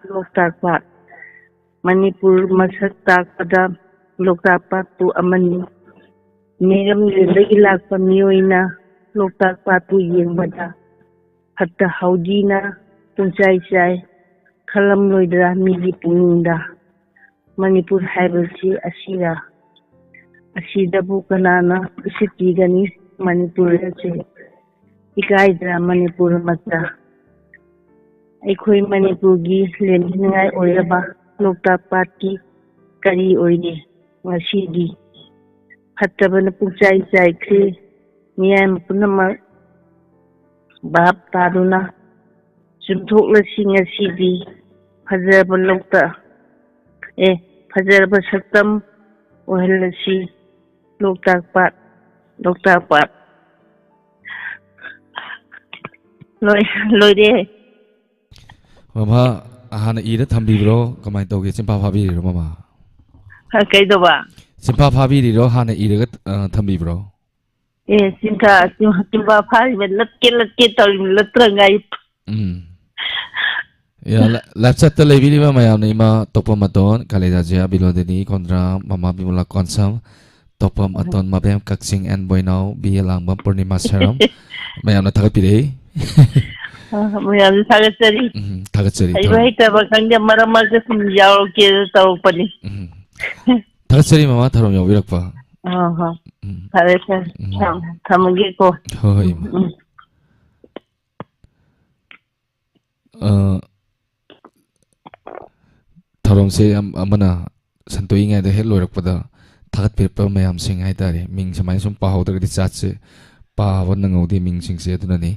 ꯃꯅꯤꯄꯨꯔ ꯃꯁꯛ ꯇꯥꯛꯄꯗ ꯂꯣꯛꯇꯥꯛ ꯄꯥꯠꯄꯨ ꯑꯃꯅꯤ ꯃꯤꯔꯝ ꯌꯦꯡꯕꯒꯤ ꯂꯥꯛꯄ ꯃꯤꯑꯣꯏꯅ ꯂꯣꯛꯇꯥꯛ ꯄꯥꯠꯄꯨ ꯌꯦꯡꯕꯗ ꯐꯠꯇ ꯍꯥꯎꯗꯤꯅ ꯄꯨꯡꯆꯥꯏ ꯆꯥꯏ ꯈꯜꯂꯝꯂꯣꯏꯗ꯭ꯔꯥ ꯃꯤꯒꯤ ꯄꯨꯛꯅꯤꯡꯗ ꯃꯅꯤꯄꯨꯔ ꯍꯥꯏꯕꯁꯤ ꯑꯁꯤꯗꯕꯨ ꯀꯅꯥꯅ ꯎꯁꯤꯠꯄꯤꯒꯅꯤ ꯃꯅꯤꯄꯨꯔ ꯑꯁꯤ ꯏꯀꯥꯏꯗ꯭ꯔꯥ ꯃꯅꯤꯄꯨꯔ ꯃꯆꯥ ꯑꯩꯈꯣꯏ ꯃꯅꯤꯄꯨꯔꯒꯤ ꯂꯦꯝꯍꯤꯅꯤꯡꯉꯥꯏ ꯑꯣꯏꯔꯕ ꯂꯣꯛꯇꯥꯛ ꯄꯥꯠꯀꯤ ꯀꯔꯤ ꯑꯣꯏꯔꯤ ꯉꯁꯤꯗꯤ ꯐꯠꯇꯕꯅ ꯄꯨꯡꯆꯥꯏ ꯆꯥꯏꯈ꯭ꯔꯦ ꯃꯤꯌꯥꯝ ꯄꯨꯝꯅꯃꯛ ꯚꯥꯞ ꯇꯥꯗꯨꯅ ꯆꯨꯝꯊꯣꯛꯂꯁꯤ ꯉꯁꯤꯗꯤ ꯐꯖꯔꯕ ꯐꯖꯔꯕ ꯁꯛꯇꯝ ꯑꯣꯏꯍꯜꯂꯁꯤ ꯂꯣꯛꯇꯥꯛ ꯄꯥꯠ ꯂꯣꯏꯔꯦ ꯃꯃꯥ ꯍꯥꯟꯅ ꯏꯔ ꯊꯝꯕꯤꯕ꯭ꯔꯣ ꯀꯃꯥꯏꯅ ꯇꯧꯒꯦ ꯆꯤꯟꯐꯥ ꯐꯥꯕꯤꯔꯤꯔꯣ ꯃꯃꯥ ꯀꯩꯗꯧꯕ ꯆꯤꯟꯐꯥ ꯐꯥꯕꯤꯔꯤꯔꯣ ꯍꯥꯟꯅ ꯏꯔꯒ ꯊꯝꯕꯤꯕ꯭ꯔꯣ ꯆꯤꯟꯐꯥ ꯐꯥꯔꯤꯕ ꯂꯠꯀꯦ ꯇꯧꯔꯤꯕ ꯂꯠꯇ꯭ꯔꯉꯥꯏ ꯂꯥꯏꯐꯆꯠꯇ ꯂꯩꯕꯤꯔꯤꯕ ꯃꯌꯥꯝꯅ ꯏꯃꯥ ꯇꯣꯞꯄꯝ ꯑꯇꯣꯟ ꯀꯥꯂꯦꯖꯥꯖꯤꯌꯥ ꯕꯤꯂꯣꯗꯤꯅꯤ ꯀꯣꯟꯗ꯭ꯔꯥ ꯃꯃꯥ ꯕꯤꯃꯣꯂꯥ ꯀꯣꯟꯁꯝ ꯇꯣꯞꯄꯝ ꯑꯇꯣꯟ ꯃꯕꯦꯝ ꯀꯛꯆꯤꯡ ꯑꯦꯟ ꯕꯣꯏꯅꯥꯎ ꯕꯤ ꯑꯦ ꯂꯥꯡꯕꯝ ꯄꯨꯔꯅꯤꯃꯥ ꯁꯔꯝ ꯃꯌꯥꯝꯅ ꯊꯥꯒꯠꯄꯤꯔꯛꯏ ꯃꯌꯥꯝꯁꯨ ꯊꯥꯒꯠꯆꯔꯤ ꯊꯥꯒꯠꯆꯔꯤ ꯍꯩꯕ ꯍꯩꯇꯕ ꯈꯪꯗꯦ ꯃꯔꯛ ꯃꯔꯛꯇ ꯁꯨꯝ ꯌꯥꯎꯔꯛꯀꯦꯅ ꯇꯧꯔꯛꯄꯅꯤ ꯊꯥꯒꯠꯆꯔꯤ ꯃꯃꯥ ꯊꯧꯔꯝ ꯌꯥꯎꯕꯤꯔꯛꯄ ꯐꯔꯦ ꯊꯝꯃꯒꯦꯀꯣ ꯍꯣꯏ ꯍꯣꯏ ꯏꯃꯥ ꯊꯧꯔꯝꯁꯦ ꯑꯃꯅ ꯁꯟꯇꯣꯛꯏꯉꯩꯗ ꯍꯦꯛ ꯂꯣꯏꯔꯛꯄꯗ ꯊꯥꯒꯠꯄꯤꯔꯛꯄ ꯃꯌꯥꯝꯁꯤꯡ ꯍꯥꯏꯇꯥꯔꯦ ꯃꯤꯡ ꯁꯨꯃꯥꯏꯅ ꯁꯨꯝ ꯄꯥꯍꯧꯗ꯭ꯔꯒꯗꯤ ꯆꯥꯠꯁꯦ ꯄꯥꯕ ꯅꯪꯍꯧꯗꯦ ꯃꯤꯡꯁꯤꯡꯁꯦ ꯑꯗꯨꯅꯅꯤ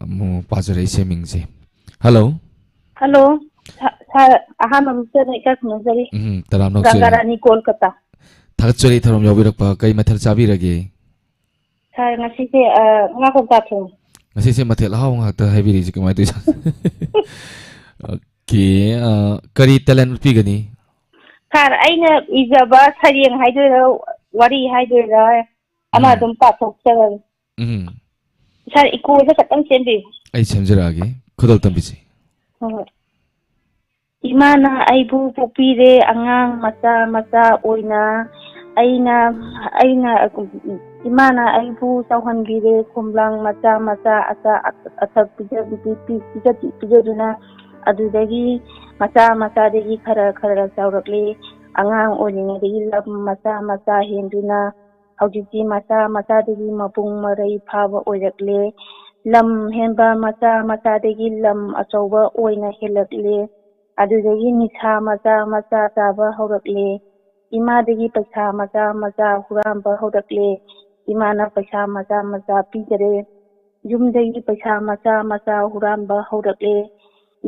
ꯑꯃꯨꯛ ꯄꯥꯖꯔꯛꯏꯁꯦ ꯃꯤꯡꯁꯦ ꯍꯜꯂꯣ ꯁꯥꯔ ꯑꯍꯥꯟꯕ ꯃꯛꯇꯗ ꯏꯀꯥꯏ ꯈꯨꯝꯅꯖꯔꯤ ꯇꯔꯥꯝ ꯅꯣꯛꯆꯔꯤ ꯔꯪꯒꯥꯔꯥꯅꯤ ꯀꯣꯜꯀꯇꯥ ꯊꯥꯒꯠꯆꯔꯤ ꯊꯧꯔꯝ ꯌꯥꯎꯕꯤꯔꯛꯄ ꯀꯩ ꯃꯊꯦꯜ ꯆꯥꯕꯤꯔꯒꯦ ꯁꯥꯔ ꯉꯁꯤꯁꯦ ꯉꯥ ꯀꯧꯇꯥ ꯊꯣꯡꯉꯦ ꯉꯁꯤꯁꯦ ꯃꯊꯦꯜ ꯑꯍꯥꯎ ꯉꯥꯛꯇ ꯍꯥꯏꯕꯤꯔꯤꯁꯦ ꯀꯃꯥꯏꯅ ꯇꯧꯏ ꯑꯣꯀꯦ ꯀꯔꯤ ꯇꯦꯂꯦꯟ ꯎꯠꯄꯤꯒꯅꯤ ꯁꯥꯔ ꯑꯩꯅ ꯏꯖꯕ ꯁꯩꯔꯦꯡ ꯍꯥꯏꯗꯣꯏꯔꯥ ꯋꯥꯔꯤ ꯍꯥꯏꯗꯣꯏꯔꯥ ꯑꯃ ꯑꯗꯨꯝ ꯄꯥꯊꯣꯛꯆꯔꯒꯦ ꯁꯥꯔ ꯏꯀꯣꯁꯦ ꯈꯛꯇꯪ ꯁꯦꯝꯕꯤꯌꯨ ꯑꯩ ꯁꯦꯝꯖꯔꯛꯑꯒꯦ ꯈꯨꯗꯣꯜ ꯇꯝꯕꯤꯁꯤ ꯍꯣꯏ ꯏꯃꯥꯅ ꯑꯩꯕꯨ ꯄꯣꯛꯄꯤꯔꯦ ꯑꯉꯥꯡ ꯃꯆꯥ ꯃꯆꯥ ꯑꯣꯏꯅ ꯑꯩꯅ ꯏꯃꯥꯅ ꯑꯩꯕꯨ ꯆꯥꯎꯍꯟꯕꯤꯔꯦ ꯈꯣꯝꯂꯥꯡ ꯃꯆꯥ ꯃꯆꯥ ꯑꯊꯛ ꯄꯤꯖꯗꯨꯅ ꯑꯗꯨꯗꯒꯤ ꯃꯆꯥꯗꯒꯤ ꯈꯔ ꯆꯥꯎꯔꯛꯂꯤ ꯑꯉꯥꯡ ꯑꯣꯏꯔꯤꯉꯩꯗꯒꯤ ꯂꯝ ꯃꯆꯥ ꯍꯦꯟꯗꯨꯅ ꯍꯧꯖꯤꯛꯇꯤ ꯃꯆꯥꯗꯒꯤ ꯃꯄꯨꯡ ꯃꯔꯩ ꯐꯥꯕ ꯑꯣꯏꯔꯛꯂꯦ ꯂꯝ ꯍꯦꯟꯕ ꯃꯆꯥꯗꯒꯤ ꯂꯝ ꯑꯆꯧꯕ ꯑꯣꯏꯅ ꯍꯦꯜꯂꯛꯂꯦ ꯑꯗꯨꯗꯒꯤ ꯅꯤꯁꯥ ꯃꯆꯥ ꯆꯥꯕ ꯍꯧꯔꯛꯂꯦ ꯏꯃꯥꯗꯒꯤ ꯄꯩꯁꯥ ꯃꯆꯥ ꯍꯨꯔꯥꯟꯕ ꯍꯧꯔꯛꯂꯦ ꯏꯃꯥꯅ ꯄꯩꯁꯥ ꯃꯆꯥ ꯄꯤꯖꯔꯦ ꯌꯨꯝꯗꯒꯤ ꯄꯩꯁా ꯃꯆꯥ ꯍꯨꯔꯥꯟꯕ ꯍꯧꯔꯛꯂꯦ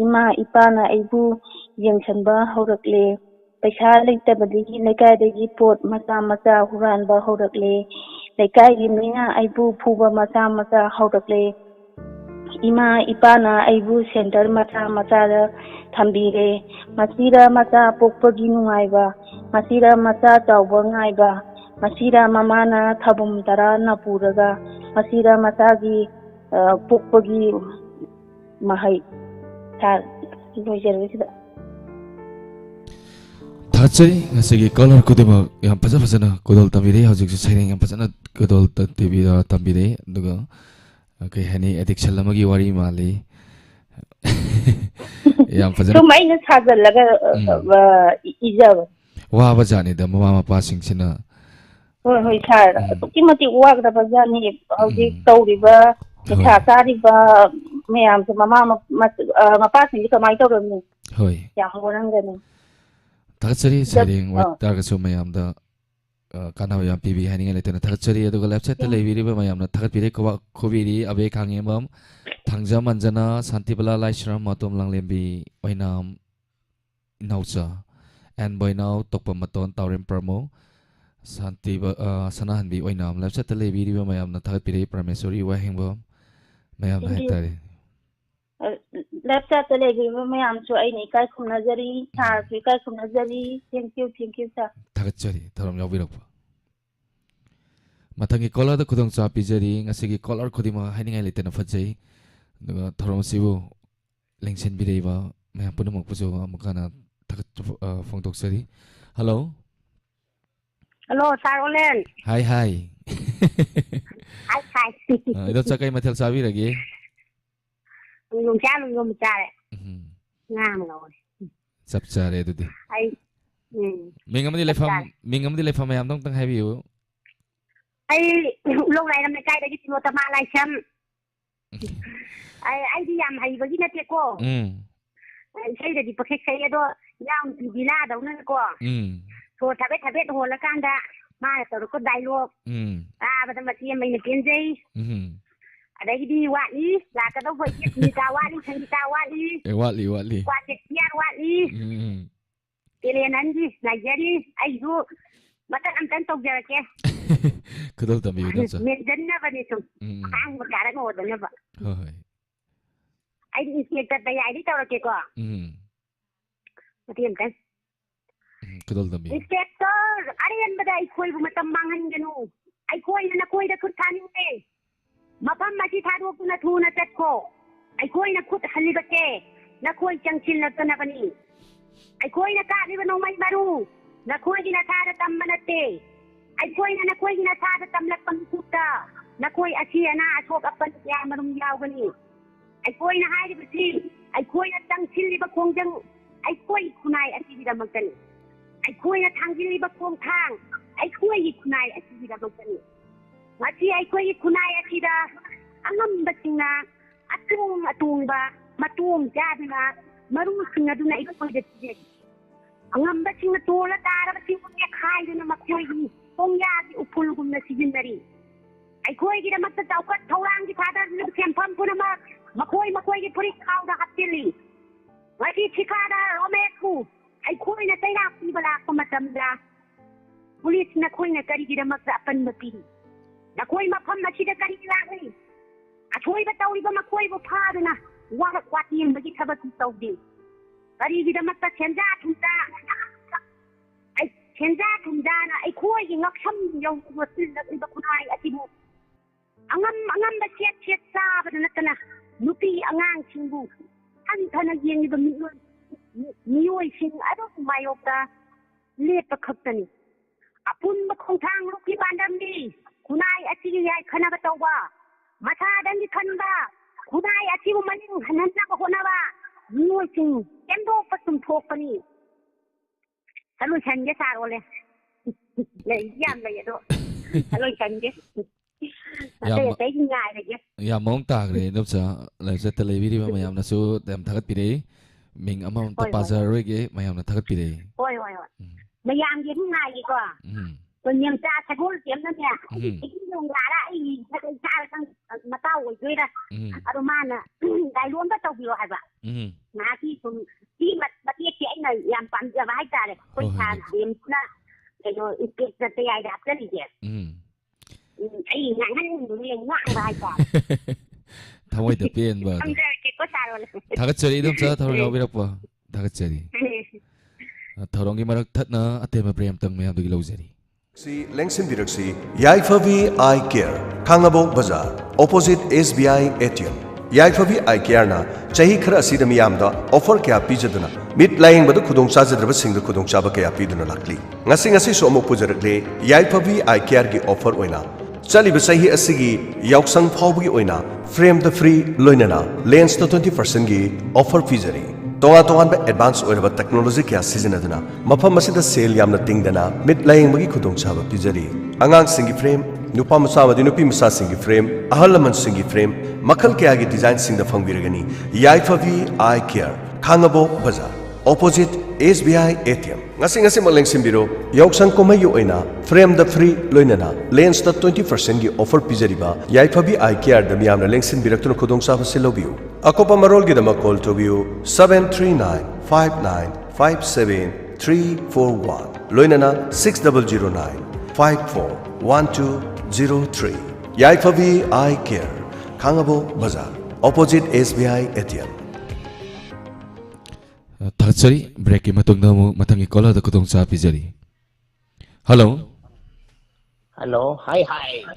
ꯏꯃꯥ ꯏꯄꯥꯅ ꯑꯩꯕꯨ ꯌꯦꯡꯁꯤꯟꯕ ꯍꯧꯔꯛꯂꯦ ꯄꯩꯁꯥ ꯂꯩꯇꯕꯗꯒꯤ ꯂꯩꯀꯥꯏꯗꯒꯤ ꯄꯣꯠ ꯃꯆꯥ ꯍꯨꯔꯥꯟꯕ ꯍꯧꯔꯛꯂꯦ ꯂꯩꯀꯥꯏꯒꯤ ꯃꯤꯅ ꯑꯩꯕꯨ ꯐꯨꯕ ꯃꯆꯥ ꯍꯧꯔꯛꯂꯦ ꯏꯃꯥ ꯏꯄꯥꯅ ꯑꯩꯕꯨ ꯁꯦꯟꯇꯔ ꯃꯆꯥꯗ ꯊꯝꯕꯤꯔꯦ ꯃꯁꯤꯗ ꯃꯆꯥ ꯄꯣꯛꯄꯒꯤ ꯅꯨꯡꯉꯥꯏꯕ ꯃꯁꯤꯗ ꯃꯆꯥ ꯆꯥꯎꯕ ꯉꯥꯏꯕ ꯃꯁꯤꯗ ꯃꯃꯥꯅ ꯊꯥꯕꯨꯝ 10 ꯄꯨꯔꯒ ꯃꯁꯤꯗ ꯃꯆꯥꯒꯤ ꯄꯣꯛꯄꯒꯤ ꯃꯍꯩ ꯂꯣꯏꯖꯔꯦ ꯁꯤꯗ ꯊꯥꯒꯠꯆꯔꯤ ꯉꯁꯤꯒꯤ ꯀꯂꯔ ꯈꯨꯗꯤꯡꯃꯛ ꯌꯥꯝ ꯐꯖꯅ ꯈꯨꯗꯣꯜ ꯇꯝꯕꯤꯔꯦ ꯍꯧꯖꯤꯛꯁꯨ ꯁꯩꯔꯦꯡ ꯌꯥꯝ ꯐꯖꯅ ꯈꯨꯗꯣꯜ ꯇꯝꯕꯤꯔꯦ ꯑꯗꯨꯒ ꯀꯩ ꯍꯥꯏꯅꯤ ꯑꯦꯗꯤꯛꯁꯟ ꯑꯃꯒꯤ ꯋꯥꯔꯤ ꯃꯥꯜꯂꯤ ꯌꯥꯝ ꯐꯖꯅ ꯁꯨꯝ ꯑꯩꯅ ꯁꯥꯖꯜꯂꯒ ꯏꯖꯕ ꯋꯥꯕ ꯖꯥꯠꯅꯤꯗ ꯃꯃꯥ ꯃꯄꯥꯁꯤꯡꯁꯤꯅ ꯍꯣꯏ ꯁꯥꯔ ꯑꯗꯨꯛꯀꯤ ꯃꯇꯤꯛ ꯋꯥꯒꯗꯕꯖꯥꯠꯅꯤ ꯍꯧꯖꯤꯛ ꯇꯧꯔꯤꯕ ꯍꯣꯏ ꯅꯤꯁꯥ ꯆꯥꯔꯤꯕ ꯃꯌꯥꯝꯁꯦ ꯃꯄꯥꯁꯤꯡꯁꯦ ꯀꯃꯥꯏꯅ ꯇꯧꯔꯝꯅꯤ ꯍꯣꯏ ꯌꯥꯝ ꯋꯥꯔꯝꯒꯅꯤ ꯊꯥꯒꯠꯆꯔꯤ ꯁꯩꯔꯦꯡ ꯑꯣꯏꯇꯥꯔꯒꯁꯨ ꯃꯌꯥꯝꯗ ꯀꯥꯟꯅꯕ ꯌꯥꯝ ꯄꯤꯕꯤ ꯍꯥꯏꯅꯤꯡꯉꯥꯏ ꯂꯩꯇꯅ ꯊꯥꯒꯠꯆꯔꯤ ꯑꯗꯨꯒ ꯂꯦꯞꯁꯥꯏꯠꯇ ꯂꯩꯕꯤꯔꯤꯕ ꯃꯌꯥꯝꯅ ꯊꯥꯒꯠꯄꯤꯔꯦ ꯈꯨꯕꯤꯔꯤ ꯑꯕꯦ ꯈꯥꯡꯉꯦꯝꯕꯝ ꯊꯥꯡꯖꯝ ꯑꯟꯖꯅꯥ ꯁꯥꯟꯇꯤꯕꯂꯥ ꯂꯥꯏꯁ꯭ꯔꯝ ꯃꯇꯣꯝ ꯂꯥꯡꯂꯦꯝꯕꯤ ꯑꯣꯏꯅꯥꯝ ꯏꯅꯥꯎꯆꯥ ꯑꯦꯟ ꯕꯣꯏꯅꯥꯎ ꯇꯣꯛꯄ ꯃꯇꯣꯟ ꯇꯥꯎꯔꯦꯝ ꯄ꯭ꯔꯃꯣ ꯁꯅꯥꯍꯟꯕꯤ ꯑꯣꯏꯅꯥꯝ ꯂꯦꯞꯁꯥꯏꯠꯇ ꯂꯩꯕꯤꯔꯤꯕ ꯃꯌꯥꯝꯅ ꯊꯥꯒꯠꯄꯤꯔꯦ ꯄ꯭ꯔꯃꯦꯁꯣꯔꯤ ꯋꯥꯍꯦꯡꯕꯝ ꯃꯌꯥꯝꯅ ꯍꯥꯏꯇꯥꯔꯦ ꯂꯦꯞꯆꯥꯠꯇ ꯂꯩꯕꯤꯔꯤꯕ ꯃꯌꯥꯝꯁꯨ ꯑꯩꯅ ꯏꯀꯥꯏ ꯈꯨꯝꯅꯖꯔꯤ ꯁꯥꯔꯁꯨ ꯏꯀꯥꯏ ꯈꯨꯝꯅꯖꯔꯤ ꯊꯦꯡꯀ꯭ꯌꯨ ꯁꯥꯔ ꯊꯥꯒꯠꯆꯔꯤ ꯊꯧꯔꯝ ꯌꯥꯎꯕꯤꯔꯛꯄ ꯃꯊꯪꯒꯤ ꯀꯣꯂꯔꯗ ꯈꯨꯗꯣꯡꯆꯥꯕ ꯄꯤꯖꯔꯤ ꯉꯁꯤꯒꯤ ꯀꯣꯂꯔ ꯈꯨꯗꯤꯡꯃꯛ ꯍꯥꯏꯅꯤꯡꯉꯥꯏ ꯂꯩꯇꯅ ꯐꯖꯩ ꯑꯗꯨꯒ ꯊꯧꯔꯝ ꯑꯁꯤꯕꯨ ꯂꯦꯡꯁꯤꯟꯕꯤꯔꯛꯏꯕ ꯃꯌꯥꯝ ꯄꯨꯝꯅꯃꯛꯄꯨꯁꯨ ꯑꯃꯨꯛ ꯍꯟꯅ ꯊꯥꯒꯠꯄ ꯐꯣꯡꯗꯣꯛꯆꯔꯤ ꯍꯜꯂꯣ ꯁꯥꯔ ꯑꯣꯂꯦꯟ ꯍꯥꯏ ꯍꯥꯏ ꯏꯗꯣꯝꯆꯥ ꯀꯩ ꯃꯊꯦꯜ ꯆꯥꯕꯤꯔꯒꯦ ลุงจ้าลุงยมจ้าเลย ง ามเลย จับจ่าเลยดูดิ ไอ้มิงก็ไม่ได้เลยฟังพยายามต้องให้วิว ไอ้ลงไรน้ำในใจได้ยินว่าตมาไรช้ำไอ้ที่ยำให้บางทีนั่นเจ้าก็ใช่เดี๋ยวดิประเทศใช้ด้วยย่างดีล่าเดี๋ยวนั่นก็โทรทับเบ็ดโหละกันด่ามาแต่เราก็ได้ลูกมันจะมาเทียมไม่เนี่ยเปลี่ยนใจอะไรดีวะนี่ลาก็ต้องไปเทียบมีตาวะนี่ฉันมีตาวะนี่วะลีกว่าเจ็ดยาวะนี่เรียนนั้นดิไหนจะดิไอ้ดูมาตั้งอันตั้งตกเจอแกคือต้องทำอยู่ด้วยจ้ะเมียนเดินนะวันนี้สุดข้างประกาศแล้วโง่ตัวเนี่ยปะไอ้ที่เสียแต่ใหญ่ที่เจ้าเราเจ๊ก็มาเทียมกันคือต้องทำอยู่ไอ้เจ๊ก็อะไรยันไม่ได้คุยมาตำบังหันกันนู่ไอ้คุยนั่นคุยได้คุดทานี่เองมาพัมมาที่ทารูปนะทูนะเจ็ดโคไอ้คุยนะคุดฮันลิบเกนะคุยจังชินนะตัวนะปนีไอ้คุยนะกาดิบน้องไม่บารูนะคุยกินทาระตำมันเตไอ้คุยนะคุยกินทาระตำลักปันคุตานะคุยอาชีนะอาโชกปันยามารุมยาวกันนี่ไอ้คุยนะให้ดิบซีไอ้คุยนะจังชินลิบคงจังไอ้คุยคุณนายอาชีพดำมันกันไอ้คุยนะทางชินลิบคงทางไอ้คุยคุณนายอาชีพดำมันกันมาที่ไอ้คุยคุณนายอาชีพดาอังงั้นบัดจริงนะatung ba matung jadi na maru singa duna iku pwede jadi ang amba singa tola tara ba singa kaya khai duna makoy ni kung yagi upul gum na sigin dari ay koy gida magtataw ka tawang di pada na sempam po na makoy gi puri kaw na katili wadi chikada omeku ay koy na tayo na bala ko matamda pulis na koy na kari gida magsapan mapili na koy mapam na sida kari lagiช่วยไปเตาดีก็มาคุยกับพาด้วยนะว่าทีมเมื่อกี้ทำเป็นเตาดีแต่ดีที่จะมาตัดเชนจ้าทุ่มจ้าไอ้เชนจ้าทุ่มจ้านะไอ้คุยยังงักช้ำยังหัวตื้นแล้วไอ้บักคุณไอ้อธิบุอังงั้นมาเชียดซาไปนั่นกันนะนุปีอังางชิงบุท่านธนาเยียงนี่ก็มีอยู่ชิงอะไรก็ไม่ออกตาเลี้ยประคับตันนี่อาปุ่นมาคงทางลูกที่บ้านดำดีคุณไอ้อธิยายขนาดเตาว่ามาชาดันที่คันบ้าคุณนายอาชีพมันหันหน้าก็คนน่ะบ้างูจริงเอ็มโดปัสสุนโผล่ปนี่ฮัลโหลฉันจะสาวเลยเลยย่ำเลยด้วยฮัลโหลฉันจะแต่ยิ่งง่ายเลยอย่ามองตากเลยนับจ้าเลยจะทะเลวิธีมายามนะสู้แต่ทักปีเดย์มิงอามาตะปาซาร์เรกมายามนะทักปีเดย์โอ้ยมายามยิ่งง่ายดีกว่าคนยังจ้าชักวุ่นเสียมนั่นเนี่ยไอ้ที่ลงหลาละไอ้ชักจ้าทั้งมาเต้าไว้ด้วยนะอารมณ์น่ะได้ล้วนก็เต้าเบี้ยวไอ้บ้านาที่คุณที่มาเทียบเทียบหน่อยยามปันจะมาให้จ้าเลยคนทานเดียมนะไอ้โน่อีกจะตีไอ้ดับก็ดีเดียวไอ้งานนั้นเรียนว่างไปจ้าทำไว้เดือดเปลี่ยนบ้างทักเจอรีต้องเจอทารองวิรัปวะทักเจอรีทารองกี่มารักทัดนะอัตเตมาเปรียมตั้งไม่ยามดูกิโลเจรีSi Lengsin Direksi Yaifavi Eye Care Kangabo Bazaar Opposite SBI ATM Yaifavi Eye Care na chahi khara asida miyamda offer kaya pijaduna mid lying badu khudong chajadraba singda khudong chaba kaya piduna lakli ngasi so amuk pujarakle Yaifavi Eye Care gi offer oina chaliba chahi asigi yauksang phawgi oina frame the free loinana lens to 20% gi offer pijari tongan advance oiraba technology kya sizinaduna mafam masida sale yamna tingdana mid lying bagi khudong chaba pijari angang singi frame nupa masa madi nupi masa singi frame ahalaman singi frame makhal kya gi design singda phangbiragani Yaifavi Eye Care Kangabo Bazaar opposite SBI ATM ngasi maleng simbiro yauksang komai oina frame the free loinana lens the 20% gi offer pijariba Yaifavi Eye Care da miyamna lengsin biraktuna khudong chaba silobiu akopa marol gi dama call to view 7395957 loinana 6009541203 Yaifavi Eye Care Kangabo Bazaar opposite SBI ATM Taksari break ki matungna mo matangi kola da kutong sa pizari. Hello.